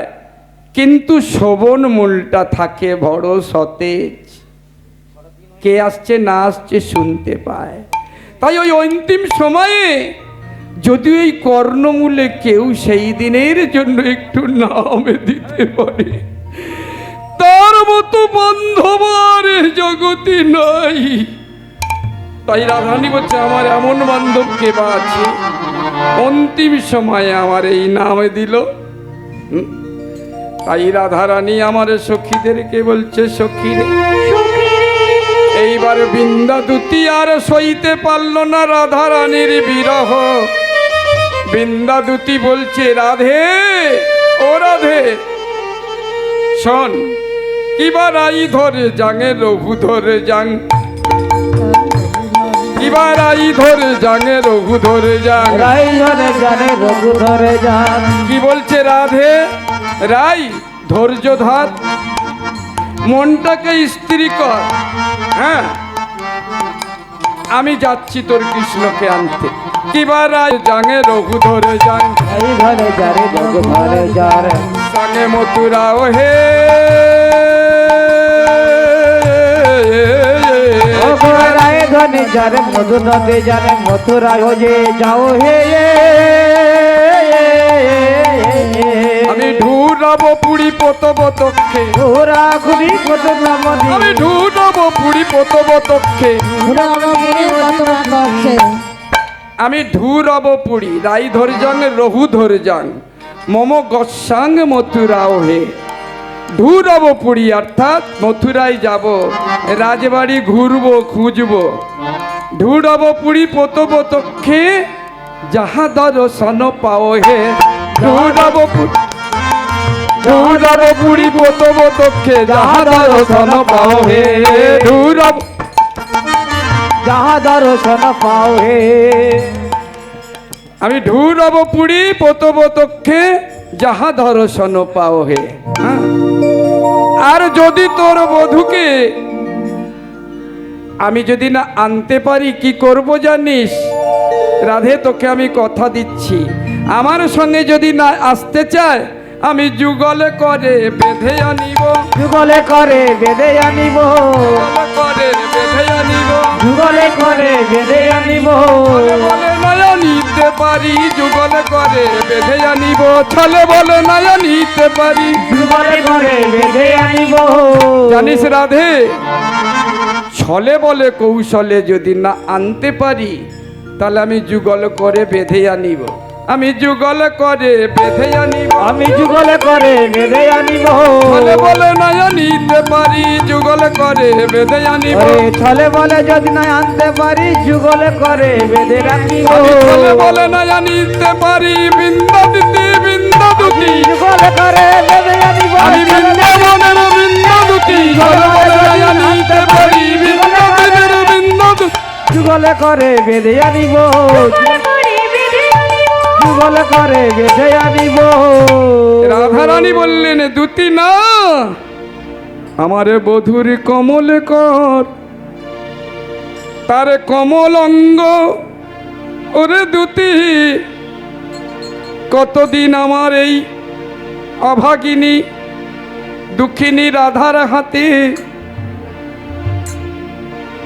Speaker 1: কিন্তু শোভন মূলটা থাকে বড় সতেজ, কে আসছে না আসছে শুনতে পায়। তাই ওই অন্তিম সময়ে যদি এই কর্ণমূলে কেউ সেই দিনের জন্য একটু নামে দিতে পারে, তার মতো বান্ধব আর জগতে নাই। তাই রাধারানী বলছে, আমার এমন বান্ধব কে বা আছে, অন্তিম সময়ে আমার এই নামে দিল। তাই রাধারানী আমার সখীদেরকে বলছে, সখীরে এইবার বৃন্দাদূতি আর সইতে পারল না রাধারানীর বিরহ। বৃন্দাদূতি বলছে, রাধে ও রাধে শোন, কিবার আই ধরে জাঙে রঘু ধরে যাং, কিবার আই ধরে জাঙে রঘু ধরে যাং,
Speaker 2: রাই ধরে জানে রঘু ধরে যান।
Speaker 1: কি বলছে রাধে, রাই ধৈর্য ধর, মনটাকে স্থির কর, হ্যাঁ আমি যাচ্ছি তোর কৃষ্ণকে আনতে। কিবার আই জাঙে রঘু ধরে যাং,
Speaker 2: রাই ধরে যারে রঘু ধরে যার,
Speaker 1: সঙ্গে মথুরা ও হে,
Speaker 2: রায় ধনে যারে মধু নদে জানে মথুরা হো যে যাও হে।
Speaker 1: আমি ঢুরাব পুরী পোতব তক্ষে,
Speaker 2: ওরা খুবই কত নামনি,
Speaker 1: আমি ঢুরাব পুরী পোতব তক্ষে, আমি ঢুরাব পুরী রাই ধরে যাং রঘু ধরে যাং, মম গসাং মথুরাও হে। ঢুরাব পুরী অর্থাৎ মথুরায় যাব, রাজবাড়ি ঘুরবো খুঁজবো। ঢুরাব পুরী পোতব তক্ষে, যাহা দর্শন পাও হে। ঢুরাব ঢুরাব পুরী পোতব তক্ষে, যাহা দর্শন পাও হে। ঢুরাব
Speaker 2: যাহা দর্শন পাও হে।
Speaker 1: আমি ঢুরাব পুরী পোতব তক্ষে, যাহা দর্শন পাও হে। হ্যাঁ? আর যদি তোর বধূকে আমি যদি না আনতে পারি, কি করব জানিস রাধে, তোকে আমি কথা দিচ্ছি, আমার সঙ্গে যদি না আসতে চায়, আমি যুগলে করে বেঁধে আনিব,
Speaker 2: যুগলে করে বেঁধে আনিব,
Speaker 1: করে বেঁধে আনিব,
Speaker 2: যুগলে করে বেঁধে আনিব।
Speaker 1: বলে নয়া নিতে পারি, যুগলে করে বেঁধে আনিব, ছলে বলে নয়া নিতে পারি,
Speaker 2: যুগলে করে বেঁধে আনিব।
Speaker 1: জানিস রাধে, ছলে বলে কৌশলে যদি না আনতে পারি তাহলে আমি যুগল করে বেঁধে আনিব, আমি যুগল করে বেঁধে আনিব,
Speaker 2: আমি যুগলে করে বেঁধে আনিব।
Speaker 1: ছলে বলে না আনিতে পারি যুগল করে বেঁধে আনিব,
Speaker 2: ওরে ছলে বলে যদি না আনতে পারি যুগলে করে বেঁধে রাখিব।
Speaker 1: আমি ছলে বলে না আনিতে পারি বিন্দা দুটি বিন্দা দুটি,
Speaker 2: যুগলে করে বেঁধে আনিব।
Speaker 1: আমি বৃন্দাবনের বিন্দা দুটি ছলে বলে না আনিতে পারি বৃন্দাবনের বিন্দা দুটি।
Speaker 2: যুগলে করে বেঁধে আনিব, যুগলে করে বেঁধে আনিব।
Speaker 1: রাধারানী বললেন দুটি না, আমারে বধুর কমল কর, তার কমল অঙ্গ ওরে দুটি, কতদিন আমার এই অভাগিনী দুঃখিনী রাধার হাতে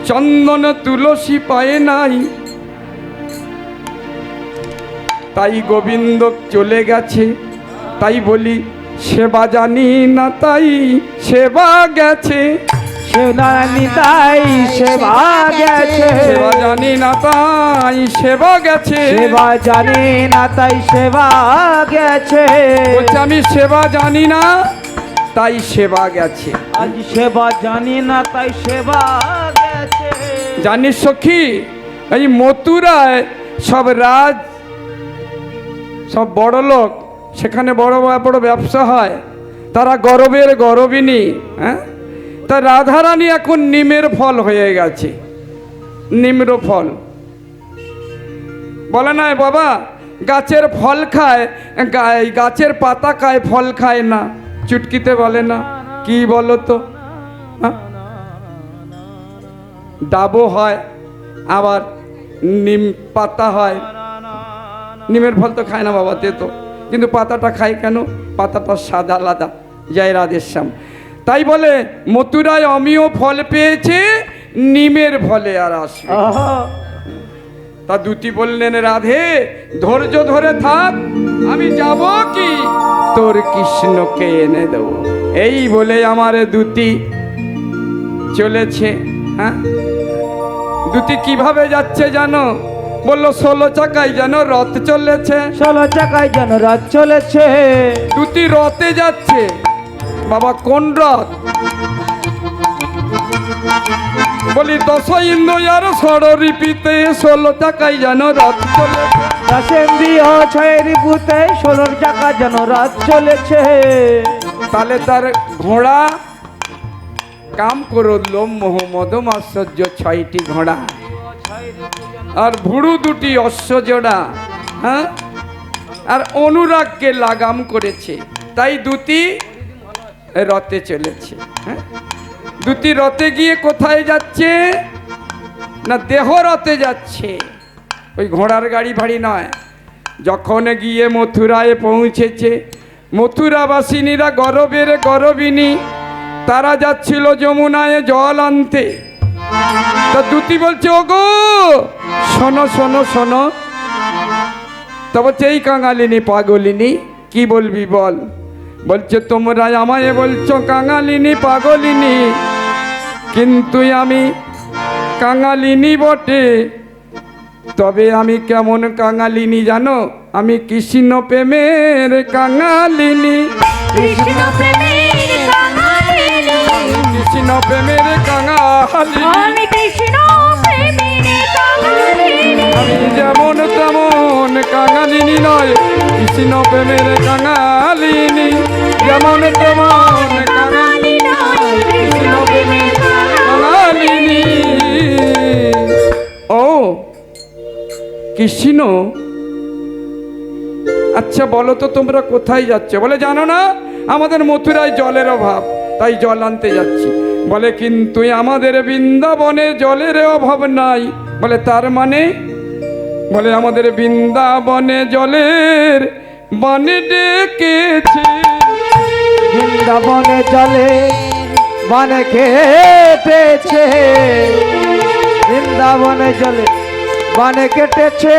Speaker 1: চন্দন তুলসী পায় নাই, তাই গোবিন্দ চলে গেছে, তাই বলি সেবা জানি না তাই সেবা গেছে,
Speaker 2: সেবানি তাই সেবা গেছে,
Speaker 1: সেবা জানি না তাই সেবা গেছে,
Speaker 2: সেবা জানি না তাই সেবা গেছে।
Speaker 1: বলছে আমি সেবা জানি না তাই সেবা গেছে।
Speaker 2: আজ সেবা জানি না তাই সেবা গেছে।
Speaker 1: জানিস সখী, এই মথুরায় সব সব বড় লোক, সেখানে বড় বড় ব্যবসা হয়, তারা গরবের গরবিনী। হ্যাঁ, তা রাধারানী এখন নিমের ফল হয়ে গেছে, নিম্র ফল বলে না বাবা, গাছের ফল খায়, গাছের পাতা খায়, ফল খায় না, চুটকিতে বলে না, কি বলো তো? হ্যাঁ? ডাবও হয়, আবার নিম পাতা হয়, নিমের ফল তো খায় না বাবা তো, কিন্তু পাতাটা খায় কেন? পাতাটা সাদা আলাদা, জয় রাধেশ্যাম। তাই বলে মথুরায় অমিয় ফল পেয়েছে, নিমের ফলে আর আসবে। তা দুটি বললেন রাধে ধৈর্য ধরে থাক, আমি যাব কি তোর কৃষ্ণকে এনে দেব। এই বলে আমার দুটি চলেছে। হ্যাঁ, দুটি কিভাবে যাচ্ছে জানো? বললো 16 চাকায় যেন রথ চলেছে,
Speaker 2: 16 চাকায় যেন রথ চলেছে।
Speaker 1: দুটি রথে যাচ্ছে। বাবা কোন রথ? বলি 10 ইন্দ্রিয়ার ষড়রিপিতে 16 চাকায় যেন রথ চলেছে,
Speaker 2: দশেন্দ্রিয় 6 রিপুতে 16 চাকা যেন রথ চলেছে।
Speaker 1: তাহলে তার ঘোড়া কাম করো লোম মোহ মদম আশ্চর্য 6টি ঘোড়া, আর ভুরু দুটি অশ্ব জোড়া। হ্যাঁ, আর অনুরাগকে লাগাম করেছে, তাই দুটি রথে চলেছে। হ্যাঁ, দুটি রথে গিয়ে কোথায় যাচ্ছে না? দেহ রথে যাচ্ছে, ওই ঘোড়ার গাড়ি ভারী নয়। যখন গিয়ে মথুরায় পৌঁছেছে, মথুরাবাসিনীরা গরবের গরবিনী, তারা যাচ্ছিল যমুনায় জল আনতে। তা দুটি বলছে ওগো শোনো শোনো শোনো। তা বলছে এই কাঙালিনী পাগলিনী, কি বলবি বল। বলছে তোমরা আমায় বলছো কাঙালিনী পাগলিনী, কিন্তু আমি কাঙালিনী বটে, তবে আমি কেমন কাঙালিনী জানো? আমি কৃষ্ণ প্রেমের কাঙালিনী,
Speaker 3: কৃষ্ণ প্রেমের কাঙালিনী,
Speaker 1: কৃষ্ণ প্রেমের কাঙালিনী।
Speaker 3: আমি কৃষ্ণ প্রেমের কাঙালিনী,
Speaker 1: আমি যেমন তেমন কাঙালিনী নয়, কৃষ্ণ প্রেমের কাঙালিনী। যেমন তেমন কাঙালিনী নয়, কৃষ্ণ প্রেমের কাঙালিনী। ও কৃষ্ণ, আচ্ছা বলো তো তোমরা কোথায় যাচ্ছ? বলে জানো না, আমাদের মথুরায় জলের অভাব, তাই জল আনতে যাচ্ছি। বলে কিন্তু আমাদের বৃন্দাবনে জলের অভাব নাই। বলে তার মানে? বলে আমাদের বৃন্দাবনে জলের বনে ডেকেছে,
Speaker 2: বৃন্দাবনে জলে বনে কেটেছে, বৃন্দাবনে জলে বনে কেটেছে।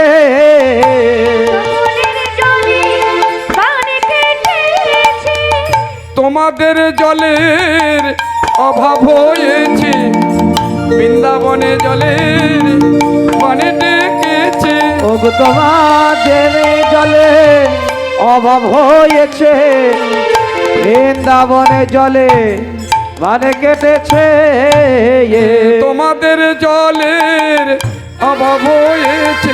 Speaker 1: তোমাদের জলের অভাব হয়েছে, বৃন্দাবনে জলের মানে ডেকেছে।
Speaker 2: ওগো তোমাদের জলে অভাব হয়েছে, বৃন্দাবনে জলে মানে কেটেছে।
Speaker 1: তোমাদের জলের অভাব হয়েছে,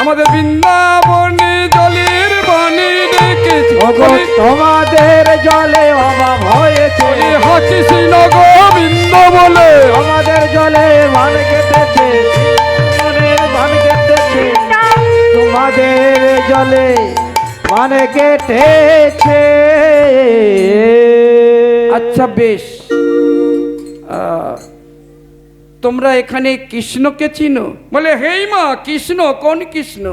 Speaker 1: আমাদের বৃন্দাবনে জলের বাণী ডেকেছে।
Speaker 2: ওগো তোমাদের জলে অভাব হয়েছে,
Speaker 1: হাসিস গোবিন্দ বলে
Speaker 2: আমাদের জলে মান কেটেছে, মনের মান কেটেছে, তোমাদের জলে মানে কেটেছে।
Speaker 1: আচ্ছা বেশ, তোমরা এখানে কৃষ্ণকে চিনো? বলে হেই মা, কৃষ্ণ? কোন কৃষ্ণ?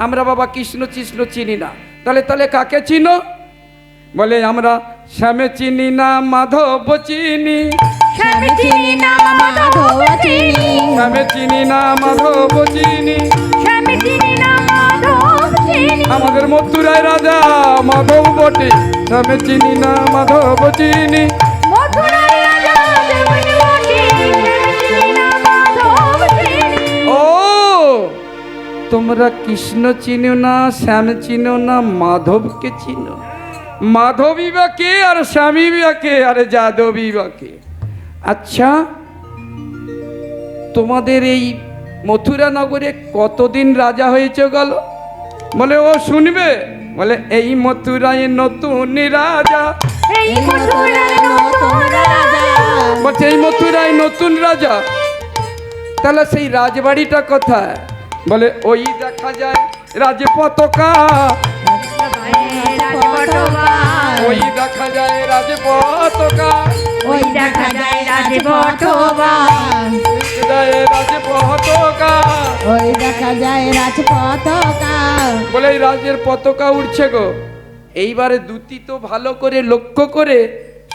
Speaker 1: আমরা বাবা কৃষ্ণ কৃষ্ণ চিনি না। তাহলে তাহলে কাকে চিনো? বলে আমরা শ্যামে চিনি না, মাধব চিনি।
Speaker 3: শ্যামে চিনি না মাধব চিনি,
Speaker 1: শ্যামে চিনি না, মাধব চিনি।
Speaker 3: শ্যামে চিনি না মাধব চিনি।
Speaker 1: আমাদের মথুরায় রাজা মাধব বটে, শ্যামে চিনি না, মাধব চিনি।
Speaker 3: মথুরার রাজা যেমন বটে, শ্যামে চিনি না মাধব চিনি।
Speaker 1: ও তোমরা কৃষ্ণ চিনো না, শ্যাম চিনো না, মাধবকে চিনো? মাধবী বা কে আর স্বামী বা কে আর যাদবী বা কে? আচ্ছা তোমাদের এই মথুরা নগরে কতদিন রাজা হয়েছে গেল? বলে ও শুনবে। বলে এই মথুরায় নতুন রাজা।
Speaker 3: এই মথুরার নতুন রাজা,
Speaker 1: বলছে এই মথুরায় নতুন রাজা। তাহলে সেই রাজবাড়িটা কোথায়? বলে ওই দেখা যায় রাজ পতাকা, ওই দেখা যায় রাজ পতাকা,
Speaker 3: ওই দেখা যায় রাজপথবা,
Speaker 1: যায় রাজ পতাকা।
Speaker 4: ওই দেখা যায় রাজপতাকা।
Speaker 1: বলে এই রাজের পতাকা উঠছে গো। এইবারে দুটি তো ভালো করে লক্ষ্য করে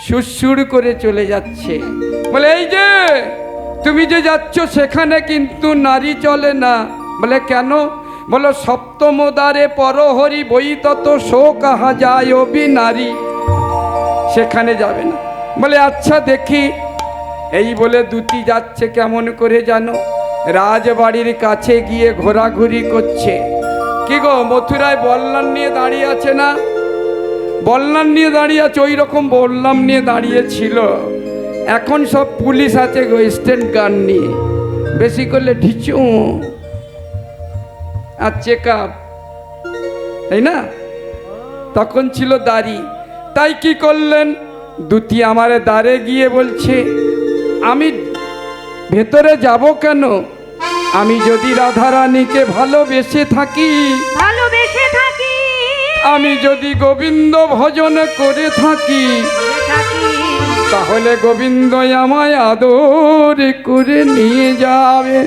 Speaker 1: সুরসুর করে চলে যাচ্ছে। বলে এই যে তুমি যে যাচ্ছ সেখানে কিন্তু নারী চলে না। বলে কেন? বলো সপ্তম দ্বারে পরহরি বই তত শো কাহা যায় অবি নারী, সেখানে যাবে না। বলে আচ্ছা দেখি। এই বলে দুটি যাচ্ছে কেমন করে জানো? রাজবাড়ির কাছে গিয়ে ঘোরাঘুরি করছে। কি গো মথুরায় বল্লাম নিয়ে দাঁড়িয়ে আছে না? বল্লাম নিয়ে দাঁড়িয়ে আছে, ওই রকম বল্লাম নিয়ে দাঁড়িয়ে ছিল। এখন সব পুলিশ আছে গো স্ট্যান্ড গান নিয়ে, বেশি করলে ঢিচু আর চেক আপ, তাই না? তখন ছিল দাড়ি। তাই কি করলেন? দুটি আমার দ্বারে গিয়ে বলছে আমি ভেতরে যাব কেন? আমি যদি রাধারানীকে ভালোবেসে থাকি,
Speaker 3: ভালোবেসে থাকি,
Speaker 1: আমি যদি গোবিন্দ ভজন করে থাকি, তাহলে গোবিন্দ আমায় আদর করে নিয়ে যাবে।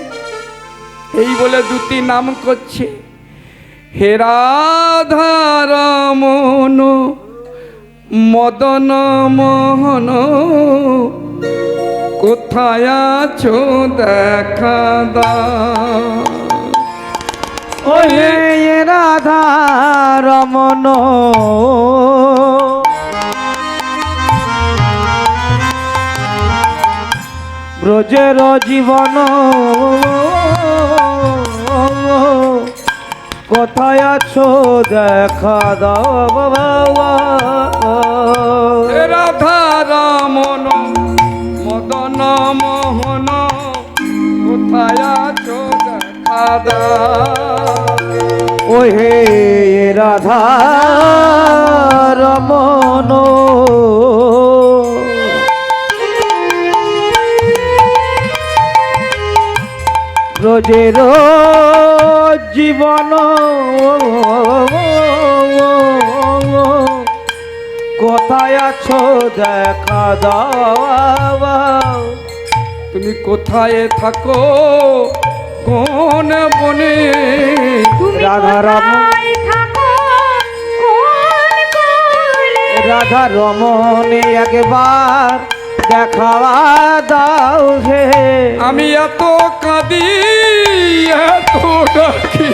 Speaker 1: এই বলে দুটি নাম করছে, হে রাধা রমন মদন মোহন, কোথায় আছো দেখা দাও।
Speaker 2: ওই রাধা রমন ব্রজের জীবন, কোথায় আছো দেখা দাও বাবা।
Speaker 1: হে রাধা রমন মদন মোহন, কোথায় আছো দেখা দাও।
Speaker 2: ওই হে রাধা রমন ব্রজের জীবন, কোথায় আছো দেখা দাও।
Speaker 1: তুমি কোথায় থাকো কোন বনে?
Speaker 3: তুমি
Speaker 2: রাধা রমন
Speaker 3: কোথায় থাকো কোন কোলে?
Speaker 2: রাধা রমনে একবার দেখা দাও হে।
Speaker 1: আমি এত কাঁদি এত ডাকি,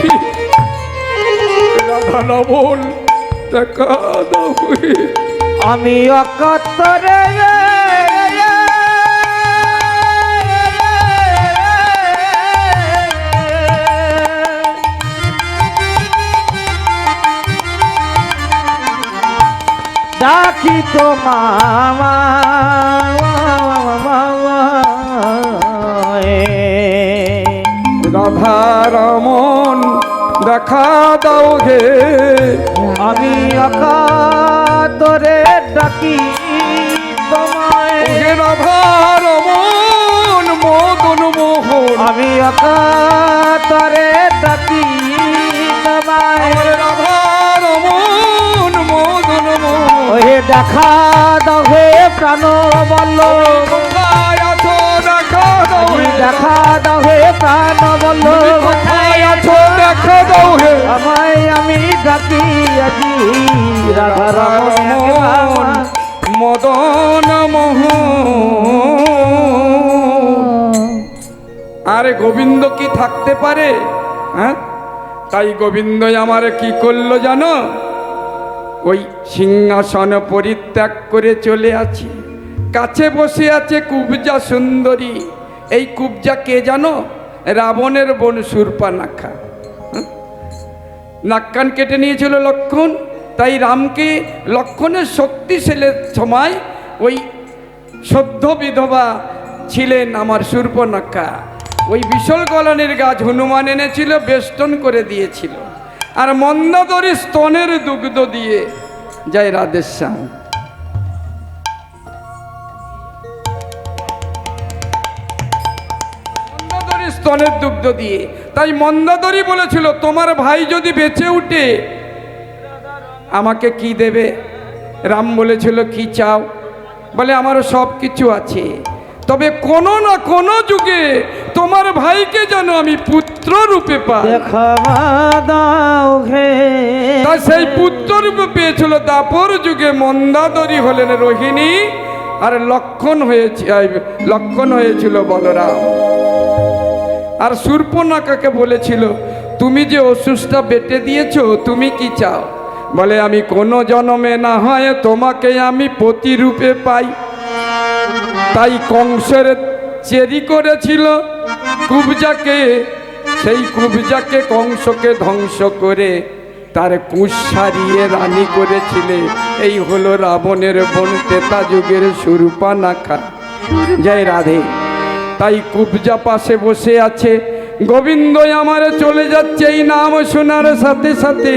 Speaker 1: রাধা রমন দেখা দাও।
Speaker 2: আমি অকতরে ডাকি তো মামা
Speaker 1: রাধা রমন দেখা দাও হে,
Speaker 2: আমি আকাতরে ডাকি তোমায়,
Speaker 1: হে রাধা রমন মদন মোহন,
Speaker 2: আমি আকাতরে ডাকি তোমায়,
Speaker 1: আমার রাধা রমন মদন মোহন।
Speaker 2: ওহে দেখা দাও হে প্রাণ বল্লভ,
Speaker 1: কোথায় আছো দেখা দাও হে,
Speaker 2: দেখা দাও হে প্রাণ বল্লভ,
Speaker 1: কোথায় আছো দেখা দাও হে,
Speaker 2: আমায় আমি ডাকি আজি রাধা রমন
Speaker 1: মদন মোহন। আরে গোবিন্দ কি থাকতে পারে? হ্যাঁ, তাই গোবিন্দ আমার কি করলো জানো? ওই সিংহাসন পরিত্যাগ করে চলে আছে, কাছে বসে আছে কুবজা সুন্দরী। এই কুবজা কে জানো? রাবণের বোন শূর্পণখা। নাক কান কেটে নিয়েছিল লক্ষণ, তাই রামকে লক্ষণের শক্তিশালের সময় ওই সদ্য বিধবা ছিলেন আমার শূর্পণখা। ওই বিশাল গলনের গাছ হনুমান এনেছিল, বেষ্টন করে দিয়েছিল, আর মন্দাদরী স্তনের দুগ্ধ দিয়ে জয় রাধেশ্যাম। মন্দাদরী স্তনের দুগ্ধ দিয়ে, তাই মন্দাদরী বলেছিল তোমার ভাই যদি বেঁচে উঠে আমাকে কি দেবে? রাম বলেছিল কি চাও? বলে আমারও সব কিছু আছে, তবে কোনো না কোনো যুগে তোমার ভাইকে যেন আমি পুত্র রূপে পাই।
Speaker 2: দেখা দাও হে,
Speaker 1: তা সেই পুত্র রূপে পেয়েছিল দাপর যুগে। মন্দাদরী হলেন রোহিণী, আর লক্ষণ হয়েছিল বলরাম। আর শূর্পণখাকে বলেছিল তুমি যে অসুসটা বেটে দিয়েছো, তুমি কি চাও? বলে আমি কোনো জন্মে না হয় তোমাকে আমি প্রতিরূপে পাই। তাই কংসের চেরি করেছিল কুবজাকে, সেই কুবজাকে কংসকে ধ্বংস করে তার কুশ সারিয়ে রানী করেছিলে। এই হলো রাবণের বোন ত্রেতা যুগের শূর্পণখা। জয় রাধে। তাই কুবজা পাশে বসে আছে, গোবিন্দ আমার চলে যাচ্ছে এই নাম শোনার সাথে সাথে।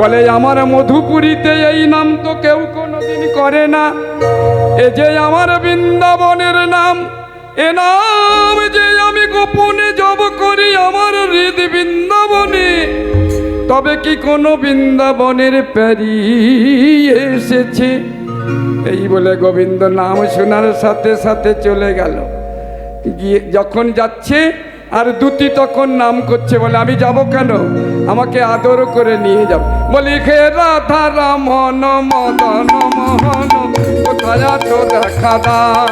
Speaker 1: বলে আমার মধুপুরীতে এই নাম তো কেউ কোনোদিন করে না, এ যে আমার বৃন্দাবনের নাম, এ নাম যে আমি গোপনে জপ করি আমার হৃদ বৃন্দাবনে। তবে কি কোনো বৃন্দাবনের পেরিয়ে এসেছে? এই বলে গোবিন্দ নাম শোনার সাথে সাথে চলে গেল। গিয়ে যখন যাচ্ছে আর দুটি তখন নাম করছে, বলে আমি যাব কেন, আমাকে আদর করে নিয়ে যাব। বলি হে রাধা রমন মদন মোহন, কোথায় আছো দেখা দাও।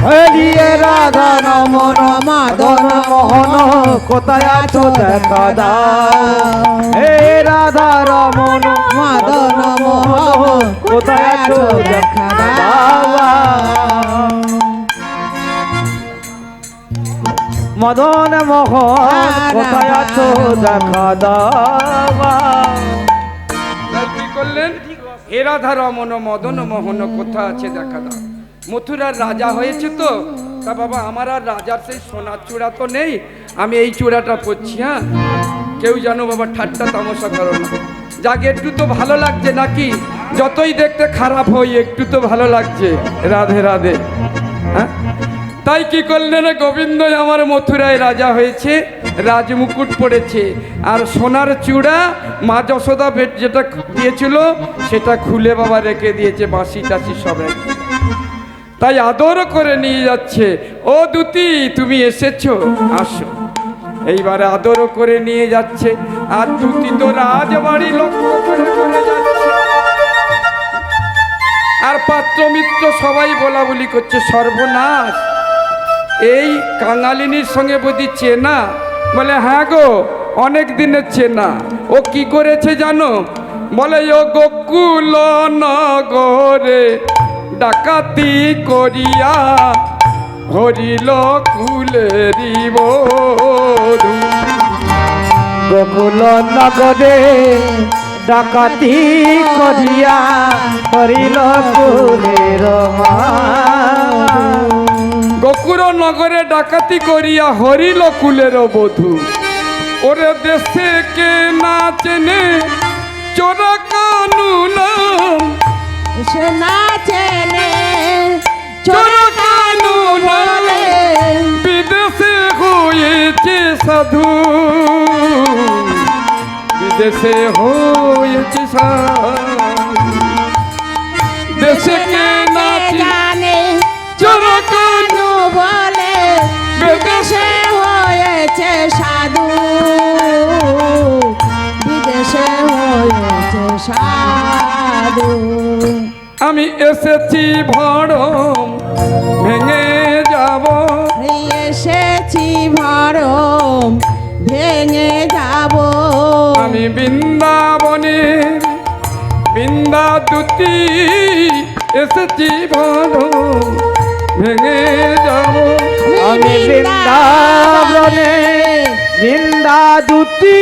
Speaker 2: হরিয়ে রাধা রমন মাদন মোহন, কোথায় আছো দেখা দাও। হে রাধা রমন মাদন মোহন, কোথায় আছো দেখা দাও। মদন মোহন, কোথায় আছো দেখা দাও।
Speaker 1: কি করলেন? হে রাধা রমন মদন মোহন, কোথায় আছে দেখা দাও। মথুরার রাজা হয়েছে তো, তা বাবা আমার আর রাজার সেই সোনার চূড়া তো নেই, আমি এই চূড়াটা পরছি। হ্যাঁ, কেউ জানো বাবা ঠাট্টা তামাশা করো না। যাকে একটু তো ভালো লাগছে নাকি? যতই দেখতে খারাপ হই একটু তো ভালো লাগছে। রাধে রাধে। হ্যাঁ, তাই কি করলেন? গোবিন্দ আমার মথুরায় রাজা হয়েছে, রাজমুকুট পড়েছে, আর সোনার চূড়া মা যশোদা যেটা দিয়েছিল সেটা খুলে বাবা রেখে দিয়েছে, বাঁশি টাশি সব রেখে। তাই আদর করে নিয়ে যাচ্ছে। ও দুতি তুমি এসেছো, আসো। এইবারে আদর করে নিয়ে যাচ্ছে, আর দুতি তো রাজবাড়ি লক্ষ্য করে করে যাচ্ছে। আর পাত্র মিত্র সবাই বলা বলি করছে সর্বনাশ, এই কাঙালিনীর সঙ্গে বুঝি চেনা? বলে হ্যাঁ গো, অনেক দিনের চেনা। ও কি করেছে জানো? বলে ও গোকুল নগরে ডাকাতি করিয়া হরিল কুলেরি বধূ।
Speaker 2: গোকুল নগরে ডাকাতি করিয়া হরিল কুলের মাধু।
Speaker 1: গোকুর নগরে ডাকাতি করিয়া হরিল কুলের বধূ। ওরে দেশে কে না চেনে চোরা কানুন,
Speaker 4: সে না চেনে
Speaker 1: চোরা
Speaker 4: চোরা
Speaker 1: কানুন
Speaker 4: বলে
Speaker 1: বিদেশে হয়েছে সাধু, বিদেশে হয়েছে সাধু। দেশে কে না চেনে
Speaker 4: জানে
Speaker 1: চোরা কানুন
Speaker 4: কানু বলে বিদেশে হয়েছে সাধু, বিদেশে হয়েছে সাধু।
Speaker 1: আমি এসেছি ভরম ভেঙে যাব,
Speaker 4: এসেছি ভরম ভেঙে যাব,
Speaker 1: আমি বৃন্দাবনের বৃন্দাদূতি এসেছি ভরম ভেঙে যাব।
Speaker 2: আমি বৃন্দাবনে বৃন্দাদূতি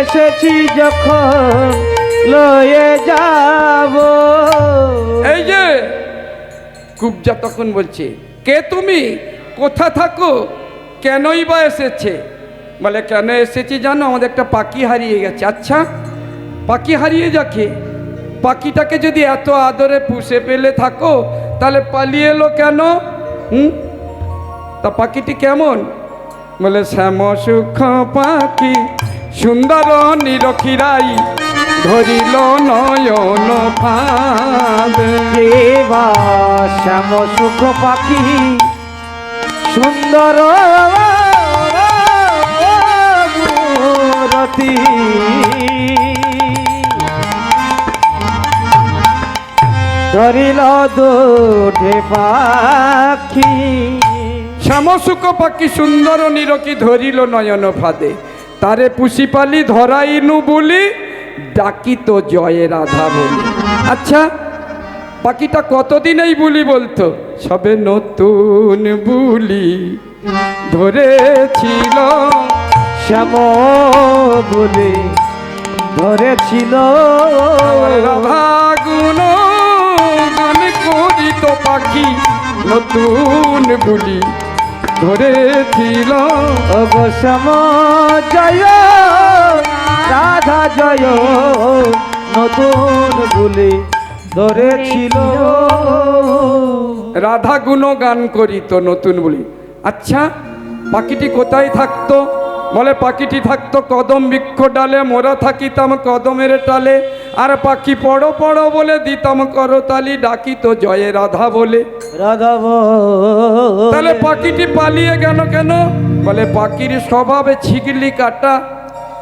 Speaker 2: এসেছি যখন লয়ে যাব।
Speaker 1: এই যে কুবজা তখন বলছে, কে তুমি, কোথা থাকো, কেনই বা এসেছে? বলে কেন এসেছি জানো, আমাদের একটা পাখি হারিয়ে গেছে। আচ্ছা পাখি হারিয়ে যাকে, পাখিটাকে যদি এত আদরে পুষে পেলে থাকো তাহলে পালিয়ে এলো কেন? তা পাখিটি কেমন? বলে শ্যাম সুখ পাখি সুন্দর নিরখিরাই ধরিল নয়ন ফাঁদ।
Speaker 2: দেবা শ্যাম সুখ পাখি সুন্দর রতি, ধরিল দুধে পাখি।
Speaker 1: শ্যামসুখ পাখি সুন্দর নিরকি ধরিল নয়ন ফাঁদে, তারে পুষি পালি ধরাইনু বলি ডাকি তো জয়ে রাধা বলি। আচ্ছা পাখিটা কতদিন এই বুলি বলতো? সবে নতুন বুলি ধরেছিল,
Speaker 2: শ্যাম বলে ধরেছিল,
Speaker 1: রাধা গুণ গান করিত পাখি নতুন বুলি ধরেছিল।
Speaker 2: ওগো শ্যাম জয় রাধা জয় নতুন বলে ধরেছিল।
Speaker 1: রাধা গুণ গান করিত নতুন বলি। আচ্ছা পাখিটি কোথায় থাকতো? বলে পাখিটি থাকতো কদম বৃক্ষ ডালে, মোরা থাকিতাম কদমের টালে, আর পাখি পড়ো পড়ো বলে দিতাম করতালি, ডাকিত জয়ে রাধা বলে।
Speaker 2: রাধা
Speaker 1: তাহলে পাখিটি পালিয়ে গেল কেন? বলে পাখির স্বভাবে ছিগলি কাটা,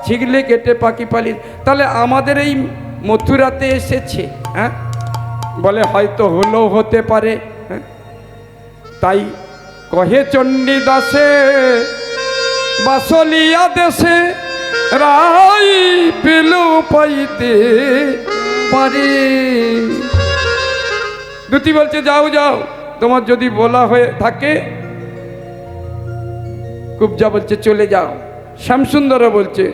Speaker 1: ছিগলি কেটে পাখি পালিয়ে। তাহলে আমাদের এই মথুরাতে এসেছে, হ্যাঁ বলে হয়তো হলেও হতে পারে। হ্যাঁ তাই কহে চণ্ডীদাসে বাসলিয়া দেশে রাই পেলো পাইতে পারে। দুটি বলছে যাও যাও, তোমার যদি বলা হয়ে থাকে। কুবজা বলছে চলে যাও। শ্যামসুন্দর বলছে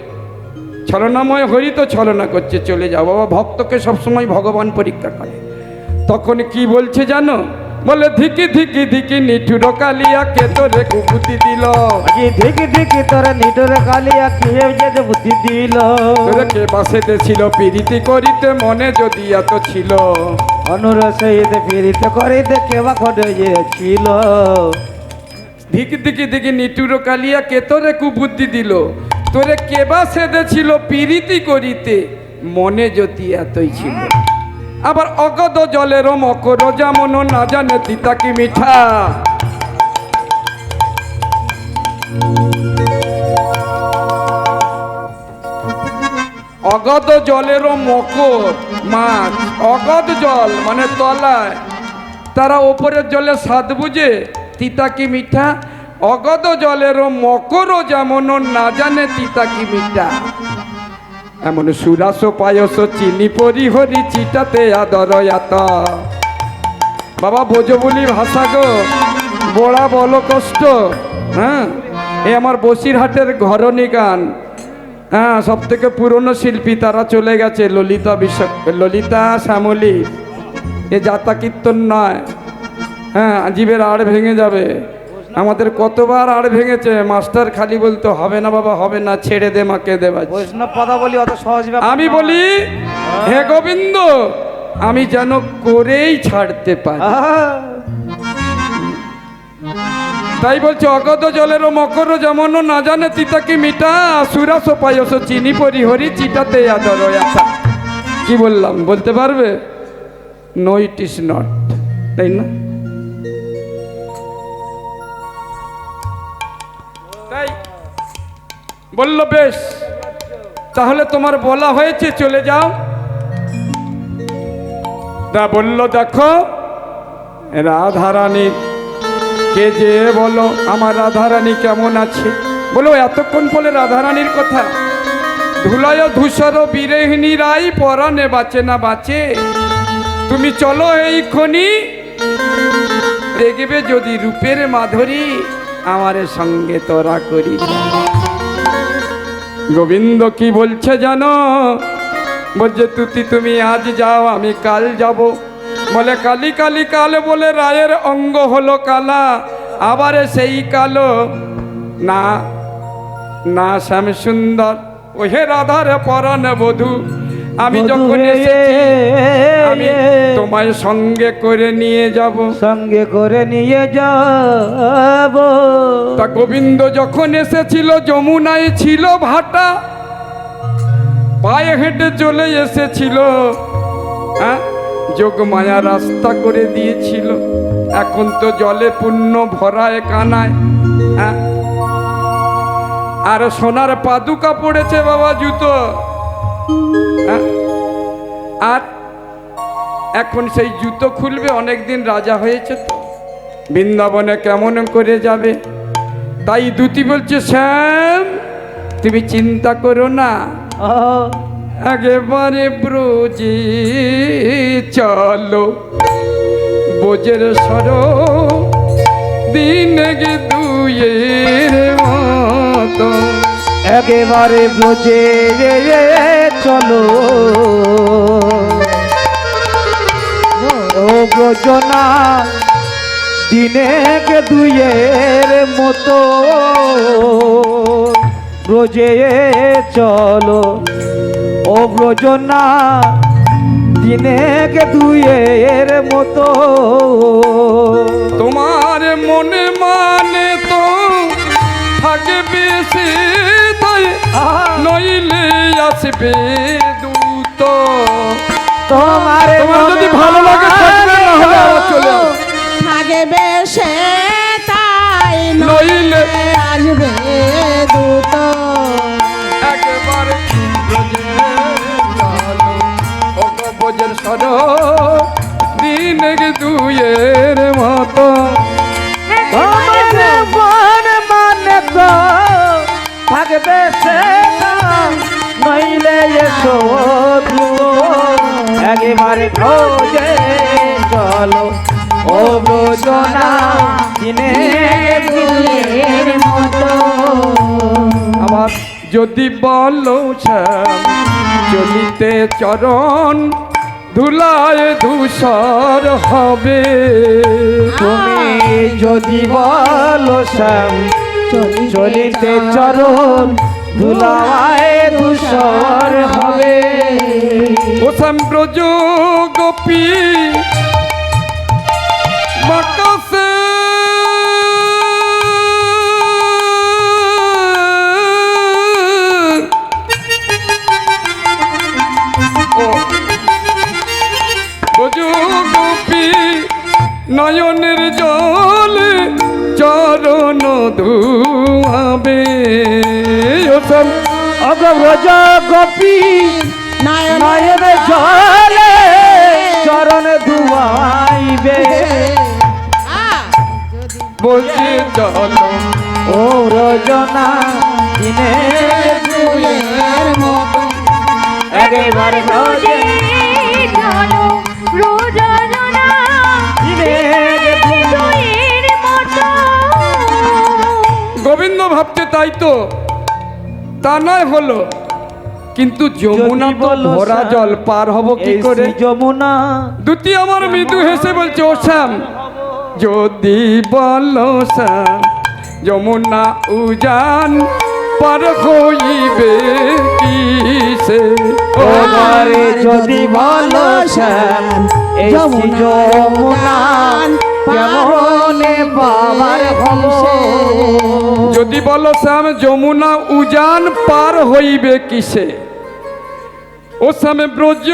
Speaker 1: ছলনাময় হরি তো ছলনা করছে, চলে যাও। বাবা ভক্তকে সবসময় ভগবান পরীক্ষা করে। তখন কি বলছে জানো? বলে ধিকি ধিকি ধিকি নিঠুর কালিয়া কে তোরে কুবুদ্ধি দিল,
Speaker 2: ধিকি ধিকি তোর নিডর কালিয়া কে যে বুদ্ধি দিল,
Speaker 1: তোরে কে বাসেতে ছিল প্রীতি করিতে মনে যদি এত ছিল,
Speaker 2: অনুরসইতে ফিরিতে করিতে কেবা খড়ে ছিল।
Speaker 1: ধিকি ধিকি ধিকি নিঠুর কালিয়া কে তোরে কুবুদ্ধি দিল, তোরে কেবা সেদে ছিল প্রীতি করিতে মনে যদি এতই ছিল। আবার অগদ জলেরও মকর যেমন না জানে তিতা কি মিঠা, অগদ জলেরও মকর মাছ, অগদ জল মানে তলায়, তারা ওপরের জলে স্বাদ বুঝে তিতা কি মিঠা। অগদ জলেরও মকরও যেমন না জানে তিতা কি মিঠা, এমন সুরাস পায়স চিনি পরিহরি চিটাতে আদর এত। বাবা বোঝো বলি ভাষা গো, বড়া বলো কষ্ট। হ্যাঁ এ আমার বসিরহাটের ঘরণী গান। হ্যাঁ, সব থেকে পুরনো শিল্পী তারা চলে গেছে, ললিতা শ্যামলী। এ যাতা কীর্তন নয়। হ্যাঁ, জীবের আড় ভেঙে যাবে। আমাদের কতবার আড় ভেঙেছে, মাস্টার খালি বলতো হবে না বাবা, হবে না, ছেড়ে দে মাকে দেবা।
Speaker 2: বৈষ্ণব কথা বলি অত সহজ ব্যাপার
Speaker 1: আমি
Speaker 2: নয়।
Speaker 1: বলি হে গোবিন্দ, আমি যেন করেই ছাড়তে পারি। তাই বলছে অগধ জলেরও মকর যেমন না জানে তিতা কি মিঠা, সুরাস পায়স চিনি পরিহরি চিটাতে আদর আশা। কি বললাম বলতে পারবে? নো ইট ইস নট, তাই না? তাই বলল বেশ, তাহলে তোমার বলা হয়েছে চলে যাও। তা বলল দেখো রাধারানী কে যে বলো, আমার রাধারানী কেমন আছে? বলো এতক্ষণ বলে রাধারানীর কথা। ধুলায় ধূসর বিরেহিনী রাই পরাণে বাঁচে না বাঁচে। তুমি চলো এইক্ষণি, দেখবে যদি রূপের মাধুরী আমার সঙ্গে তোরা করি। গোবিন্দ কি বলছে জানো? বলছে তুমি আজ যাও, আমি কাল যাব। বলে কালি কালি কাল বলে রায়ের অঙ্গ হলো কালা, আবার সেই কালো না না শ্যাম সুন্দর ওহে রাধার পরাণ বধূ। আমি যখন এসেছি আমি তোমায় সঙ্গে করে নিয়ে যাব,
Speaker 2: সঙ্গে করে নিয়ে যাব।
Speaker 1: তা গোবিন্দ যখন এসেছিল যমুনায় ছিল ভাটা, পায়ে হেঁটে চলে এসেছিল। হ্যাঁ, যোগমায়া রাস্তা করে দিয়েছিল। এখন তো জলে পূর্ণ ভরায় কানায়। হ্যাঁ, আর সোনার পাদুকা পড়েছে বাবা, জুতো। হ্যাঁ, আর এখন সেই জুতো খুলবে, অনেকদিন রাজা হয়েছে তো, বৃন্দাবনে কেমন করে যাবে? তাই দুতি বলছে শ্যাম তুমি চিন্তা করো না, একেবারে ব্রজে চলো। বোঝের সর দিন গে দুয়ের মতো,
Speaker 2: একেবারে ব্রজে চলো। ও ব্রজনা দিনে গে দুয়ের মতো, ব্রজে চলো। ও ব্রজনা দিনে গে দুয়ের মতো।
Speaker 1: তোমার মনে মানে তো থাকবে সে, তাই নইলে আসবে দূত।
Speaker 2: তোমার
Speaker 1: যদি ভালো লাগে থাকবে, না হলে আবার চলে যাও।
Speaker 4: থাকবে সে তাই
Speaker 1: নইলে
Speaker 4: আসবে দূত।
Speaker 1: একেবারে ব্রজে চলো, ও গো ব্রজের সর দিন গে দুয়ের মতো।
Speaker 2: তোমার মন মানে তো থাকবে সে নইলে এসো একেবারে ব্রজে চলো। ও ব্রজনা দিনে দুয়ের মতো।
Speaker 1: আবার যদি বলো শ্যাম চলিতে চরণ ধুলায় ধূসর হবে।
Speaker 2: তুমি যদি বলো শ্যাম চলিতে চরণ ধুলায় ধূসর হবে।
Speaker 1: ও শ্যাম ব্রজ গোপী বাকাসে গোপী নয়নের জলে চরণ ধুয়াবে।
Speaker 2: অগব্রজ গোপী নয়ন জলে চরণ ধুয়াইবে।
Speaker 1: বলছি চলো
Speaker 2: ও রজনা দিনে দুয়ের মতো। একেবারে ব্রজে
Speaker 3: চলো রোজনা
Speaker 2: দিনে
Speaker 3: দুয়ের মতো।
Speaker 1: গোবিন্দ ভাবছে তাই তো, তা নয় হলো। কিন্তু যমুনা তো
Speaker 2: বলো
Speaker 1: ভরা
Speaker 2: শ্যাম,
Speaker 1: জল, পার হব কি
Speaker 2: এই
Speaker 1: করে?
Speaker 2: শ্রী যমুনা
Speaker 1: দুটি আমার মৃদু হেসে বলছে, ও শ্যাম, যদি বলো শ্যাম যমুনা উজান পার হইবে কিসে? ও
Speaker 2: ওরে যদি বলো শ্যাম এই শ্রী যমুনা কেমনে পাবার হব?
Speaker 1: যদি বলো শ্যাম যমুনা উজান পার হইবে কিসে? ও শ্যামে ব্রজ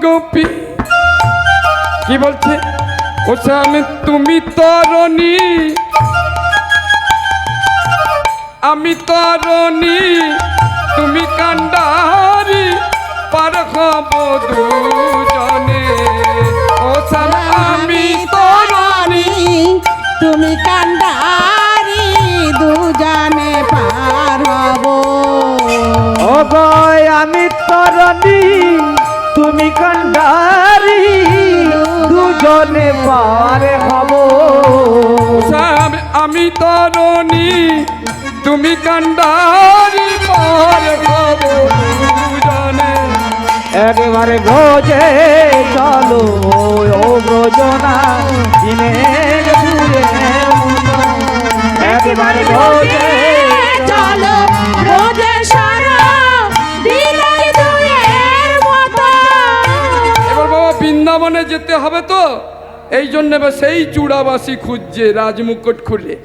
Speaker 1: গোপী কি বলছে? ও শ্যামে তুমি তরণী, আমি তরণী, তুমি কান্ডারি, পার হব দুজনে। ও শ্যাম আমি তরণী,
Speaker 4: তুমি কান্ডারি, দুজনে পার হব।
Speaker 2: ও গয় আমি তরণী তুমি কান্ডারি, দুজনে পারে হব।
Speaker 1: শ্যাম আমি তরণী, তুমি কান্ডারি, পার হব দুজনে।
Speaker 2: একেবারে ব্রজে চলো ও ব্রজনা দিনে ঘুরে একেবারে ব্রজে
Speaker 4: চলো রোজে সারা দিনের দুয়ের মতো।
Speaker 1: এবার বাবা বৃন্দাবনে যেতে হবে তো, এই জন্য সেই চূড়াবাসী খুঁজছে রাজমুকুট খুলে।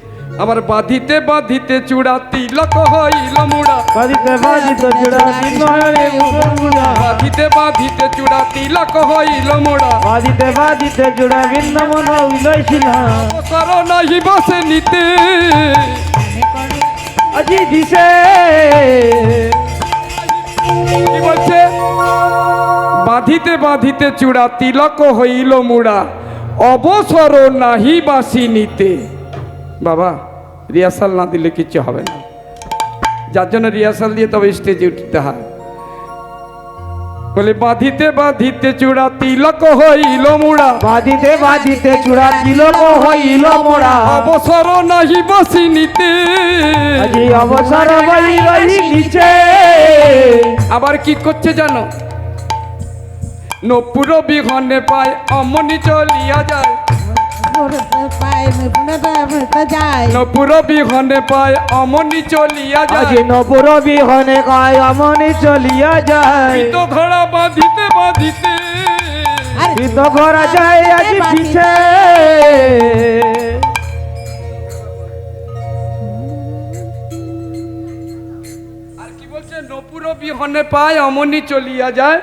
Speaker 1: আমার বাঁধিতে বাঁধিতে চূড়া তিলক হইল মুড়া,
Speaker 2: বাজিতে বাজিতে চূড়া বিনয়ে মুড়া,
Speaker 1: বাঁধিতে বাঁধিতে চূড়া তিলক হইল মুড়া।
Speaker 2: বাজিতে বাজিতে চূড়া ভিন্ন মন উলইছিল
Speaker 1: অবসর নাহি বসে নিতে,
Speaker 2: আজি দিছে
Speaker 1: কি বলছে? বাঁধিতে বাঁধিতে চূড়া তিলক হইল মুড়া, অবসর নাহি বাসি নিতে। বাবা রিহার্সাল না দিলে কিচ্ছু হবে না, যার জন্য রিহার্সাল দিয়ে তবে স্টেজে উঠতে হয়। বলে বাঁধিতে বাঁধিতে চূড়া তিলক হইল মুড়া,
Speaker 2: বাজিতে বাজিতে চূড়া তিলক হইল মোড়া,
Speaker 1: অবসর নাহি বাসি নিতে।
Speaker 2: আজি অবসর বই রহি নিচে।
Speaker 1: আবার কি করছে জানো? নপুর বিঘনে পায় অমনি চলিয়া যায়,
Speaker 4: যায়
Speaker 1: নপুর বিঘনে পায় অমনি চলিয়া
Speaker 2: আজি
Speaker 1: যায়।
Speaker 2: নপুর বিহনে গায় আমনি চলিয়া যায়।
Speaker 1: তো ঘোড়া বাঁধিতে বাঁধিতে,
Speaker 2: পিত ঘরা যায় আজি পিছে।
Speaker 1: আর কি বলছে? নপুর বিহনে পায় অমনি চলিয়া যায়।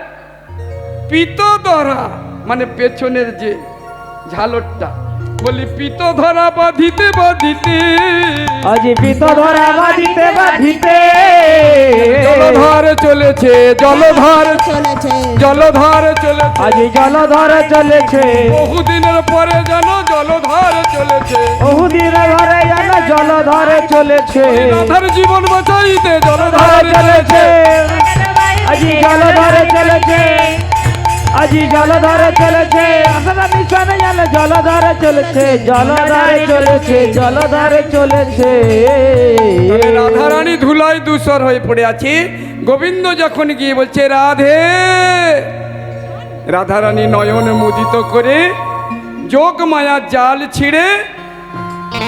Speaker 1: পিত ধরা মানে পেছনের যে ঝালরটা, বলি পিত ধরা বাঁধিতে বাঁধিতে,
Speaker 2: আজি পিত ধরা বাজিতে বাজিতে
Speaker 1: জলধর চলেছে, জলধর
Speaker 4: চলেছে
Speaker 1: জলধর চলেছে।
Speaker 2: আজি জলধর চলেছে।
Speaker 1: বহুদিনের পরে যেন জলধর চলেছে।
Speaker 2: বহুদিন ধরে যেন জলধরে চলেছে।
Speaker 1: রাধার জীবন বাঁচাইতে
Speaker 2: জলধরে
Speaker 1: জলধর
Speaker 2: চলেছে।
Speaker 1: চলেছে।
Speaker 2: আজি জলধরে চলেছে। আজি জলধরে চলেছে। আসলে মিশনে যেন জলধরে চলেছে। জলধরে চলেছে। জলধরে চলেছে।
Speaker 1: তাহলে রাধারানী ধুলায় দূষর হয়ে পড়ে আছে। গোবিন্দ যখন গিয়ে বলছে রাধে, রাধারানী নয়ন মুদিত করে যোগ মায়ার জাল ছিঁড়ে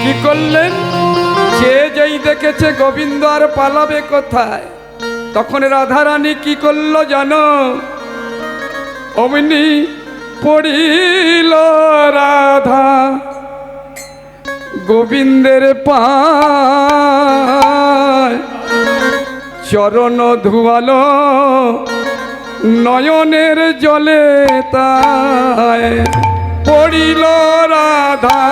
Speaker 1: কি করলেন? যে যেই দেখেছে গোবিন্দ আর পালাবে কোথায়, তখন রাধারানী কি করলো জানো? অমনি পড়িল রাধা গোবিন্দের পায়, চরণ ধুয়ালো নয়নের জলে তাই। পড়িল রাধা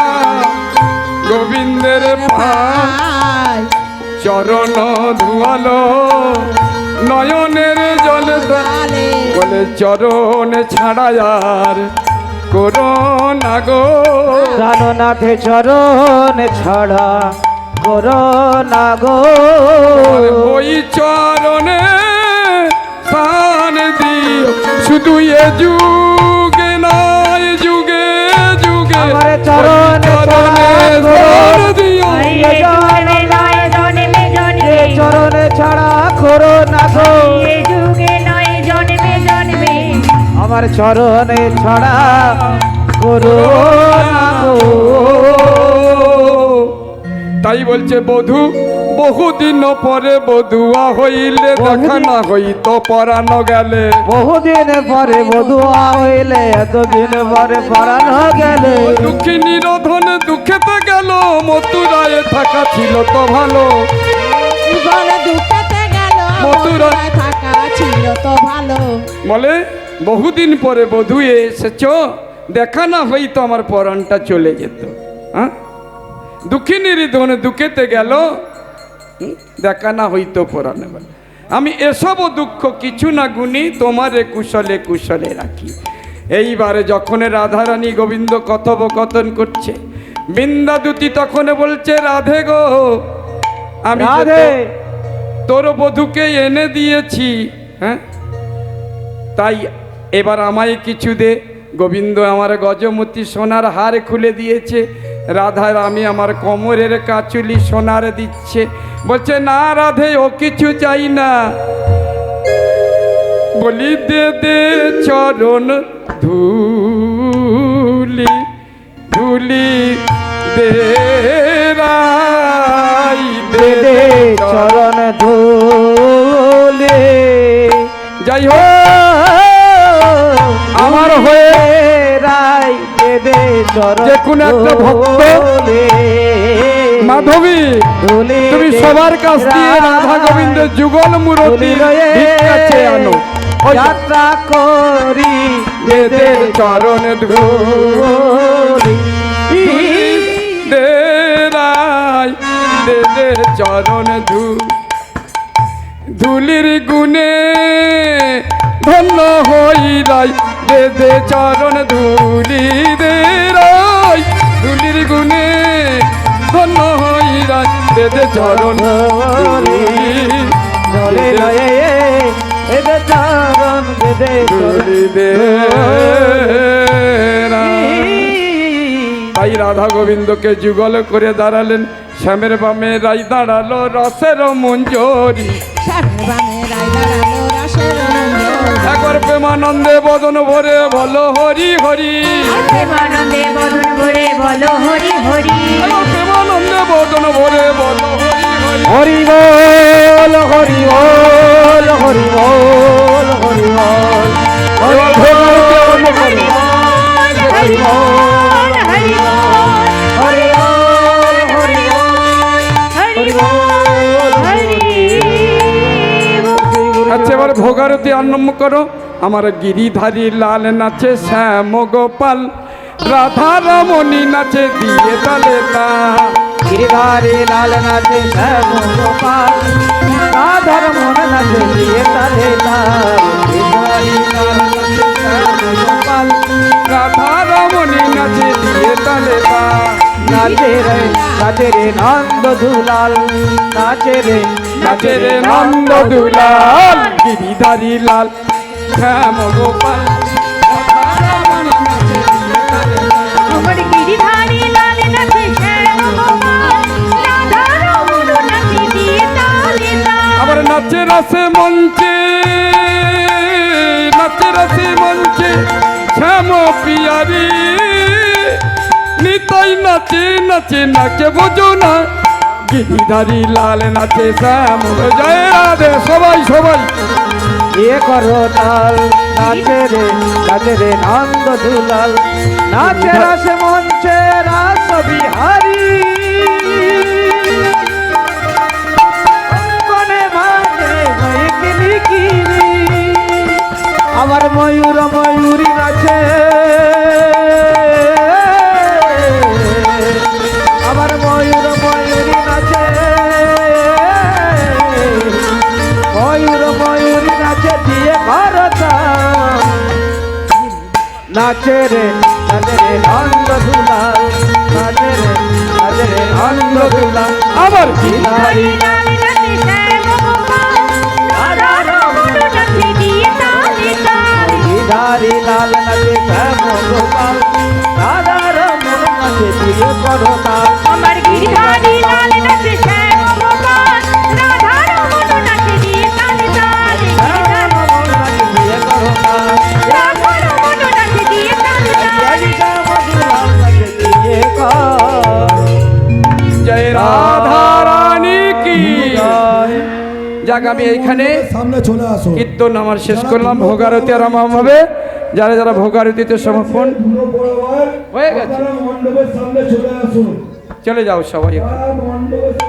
Speaker 1: গোবিন্দের পায়, চরণ ধুয়ালো নয়নের জলে তাই। বলে চরণ ছাড়ায়ার করোনা গো,
Speaker 2: প্রাণনাথে চরণ ছাড়া করোনা গো।
Speaker 1: ওই চরণে স্থান দিও, শুধু এ যুগে নয় যুগে যুগে।
Speaker 2: আমার চরণে
Speaker 1: স্থান দিও,
Speaker 2: চরণে ছাড়া করোনা গো। তোমার চরণে ছড়া করো না গো।
Speaker 1: তাই বলছে বধূ বহুদিন পরে বধুয়া হইলে দেখা না হইত পরানো গেলে।
Speaker 2: বহুদিন পরে বধুয়া হইলে এতদিন পরে পরানো গেলে।
Speaker 1: দুঃখী নিরোধন দুঃখেতে গেল মথুরায় থাকা ছিল তো ভালো।
Speaker 4: জীবনে দুঃখেতে গেল মথুরায় থাকা ছিল তো ভালো।
Speaker 1: বলে বহুদিন পরে বধূ এসেছ, দেখা না হইতো আমার পরাণটা চলে যেত। হ্যাঁ, দুঃখী নিরোধন দুঃখেতে গেল, দেখা না হইতো পরাণে বলে আমি এসব দুঃখ কিছু না গুনি, তোমারে কুশলে কুশলে রাখি। এইবারে যখন রাধারানী গোবিন্দ কথোপকথন করছে, বৃন্দাদূতি তখন বলছে রাধে গো, আমি যে
Speaker 2: রাধে।
Speaker 1: তোর বধূকে এনে দিয়েছি, হ্যাঁ তাই এবার আমায় কিছু দে। গোবিন্দ আমার গজমতি সোনার হার খুলে দিয়েছে, রাধার আমি আমার কোমরের কাচুলি সোনার দিচ্ছে। বলছে না রাধে, ও কিছু চাই না। বলি দে দে চরণ ধুলি ধুলি দে রাই দে
Speaker 2: দে
Speaker 1: দে
Speaker 2: চরণ ধুলি।
Speaker 1: যাই হোক
Speaker 2: আমার হয়ে রাই দে দে চরণ
Speaker 1: যে কোনো একটা ভক্ত
Speaker 2: ধুলি।
Speaker 1: মাধবী,
Speaker 2: ধুলি
Speaker 1: তুমি
Speaker 2: দে
Speaker 1: সবার কাছ দিয়ে রাধা গোবিন্দের যুগল মূরতি ভিক্ষা চেয়ে আনো। ওই যে,
Speaker 2: যাত্রা করি
Speaker 1: দে দে চরণ ধুলি দে রাই দে দে চরণ ধুলির গুণে ধন্য হই রাই দে দে চরণ ধুলি দে রাই ধুলির গুণে ধন্য হই রাই দে দে চরণ ধুলি
Speaker 2: ধুলি লয়ে এদে চরণ দে দে
Speaker 1: ধুলি দে রাই। তাই রাধা গোবিন্দকে যুগল করে দাঁড়ালেন, শ্যামের বামে রাই দাঁড়ালো রসের মঞ্জরি।
Speaker 4: শ্যামের বামে রাই দাঁড়ালো রসের মঞ্জরি।
Speaker 1: একবার প্রেমানন্দে বদন ভরে বলো হরি হরি।
Speaker 3: প্রেমানন্দে বদন ভরে বলো হরি হরি।
Speaker 1: একবার প্রেমানন্দে বদন ভরে বলো হরি হরি।
Speaker 2: হরি বল হরি বল হরি বল হরি বল হরি বল
Speaker 3: হরি বল হরি বল
Speaker 2: হরি বল হরি
Speaker 3: হরি বল হরি বল।
Speaker 1: আচ্ছা এবার ভোগারতি আরম্ভ করো। আমার গিরিধারী লাল নাচে শ্যাম গোপাল, রাধা রমণী নাচে দিয়ে তালে তা।
Speaker 2: গিরিধারী লাল নাচে শ্যাম গোপাল, রাধার মন নাচে দিয়ে তালে তাল। গিরিধারী লাল নাচে শ্যাম গোপাল,
Speaker 1: রাধা রমণী নাচে দিয়ে তালে তা।
Speaker 2: নাচে রে নন্দ দুলাল, নাচে রে
Speaker 1: নাচে রে নন্দ দুলাল, গিরিধারী লাল শ্যাম গোপাল, রাধা রমণী নাচে দিয়ে তালে তা।
Speaker 3: আমার গিরিধারী লাল নাচে শ্যাম গোপাল, রাধা রমণ নাচে দিয়ে তালে তাল।
Speaker 1: আবার নাচে রসে মঞ্চে, নাচে রসে মঞ্চে শ্যাম পিয়ারি, নিতাই নাচে নাচে নাচে বোঝো না, গিরিধারী লাল নাচে শ্যাম। জয় রাধে সবাই সবাই।
Speaker 2: এ করো তাল, নাচে রে নন্দ দুলাল, নাচে রস মঞ্চে রাস বিহারী। অঙ্গনে মাঝে ময়ূরী কিরি, আমার ময়ূর ময়ূরী নাচে, আমার ময়ূর ময়ূরী নাচে, ময়ূর ময়ূরী নাচে দিয়ে করতা। নাচে রে নন্দ দুলাল, নাচে রে নন্দ দুলাল।
Speaker 1: আবার
Speaker 3: গিরিধারী লাল নাচে শ্যাম গোপাল, রাধা রমণ নাচে দিয়ে তালে তাল।
Speaker 2: গিরিধারী লাল নাচে শ্যাম গোপাল, রাধা রমণ নাচে দিয়ে করতা।
Speaker 3: আমার গিরিধারী লাল নাচে শ্যাম গোপাল, রাধা রমণ নাচে দিয়ে তালে তাল।
Speaker 2: শ্যাম রমণ নাচে দিয়ে করতা।
Speaker 3: রাধা রমণ
Speaker 1: যাক আমি এইখানে
Speaker 5: সামনে চলে আসো।
Speaker 1: কীর্তন আমার শেষ করলাম। ভোগারতি আরম্ভ হবে। যারা যারা ভোগারতিতে সমর্পণ হয়ে গেছে
Speaker 5: মণ্ডপের সামনে চলে আসুন।
Speaker 1: চলে যাও সবাই।
Speaker 5: মণ্ডপের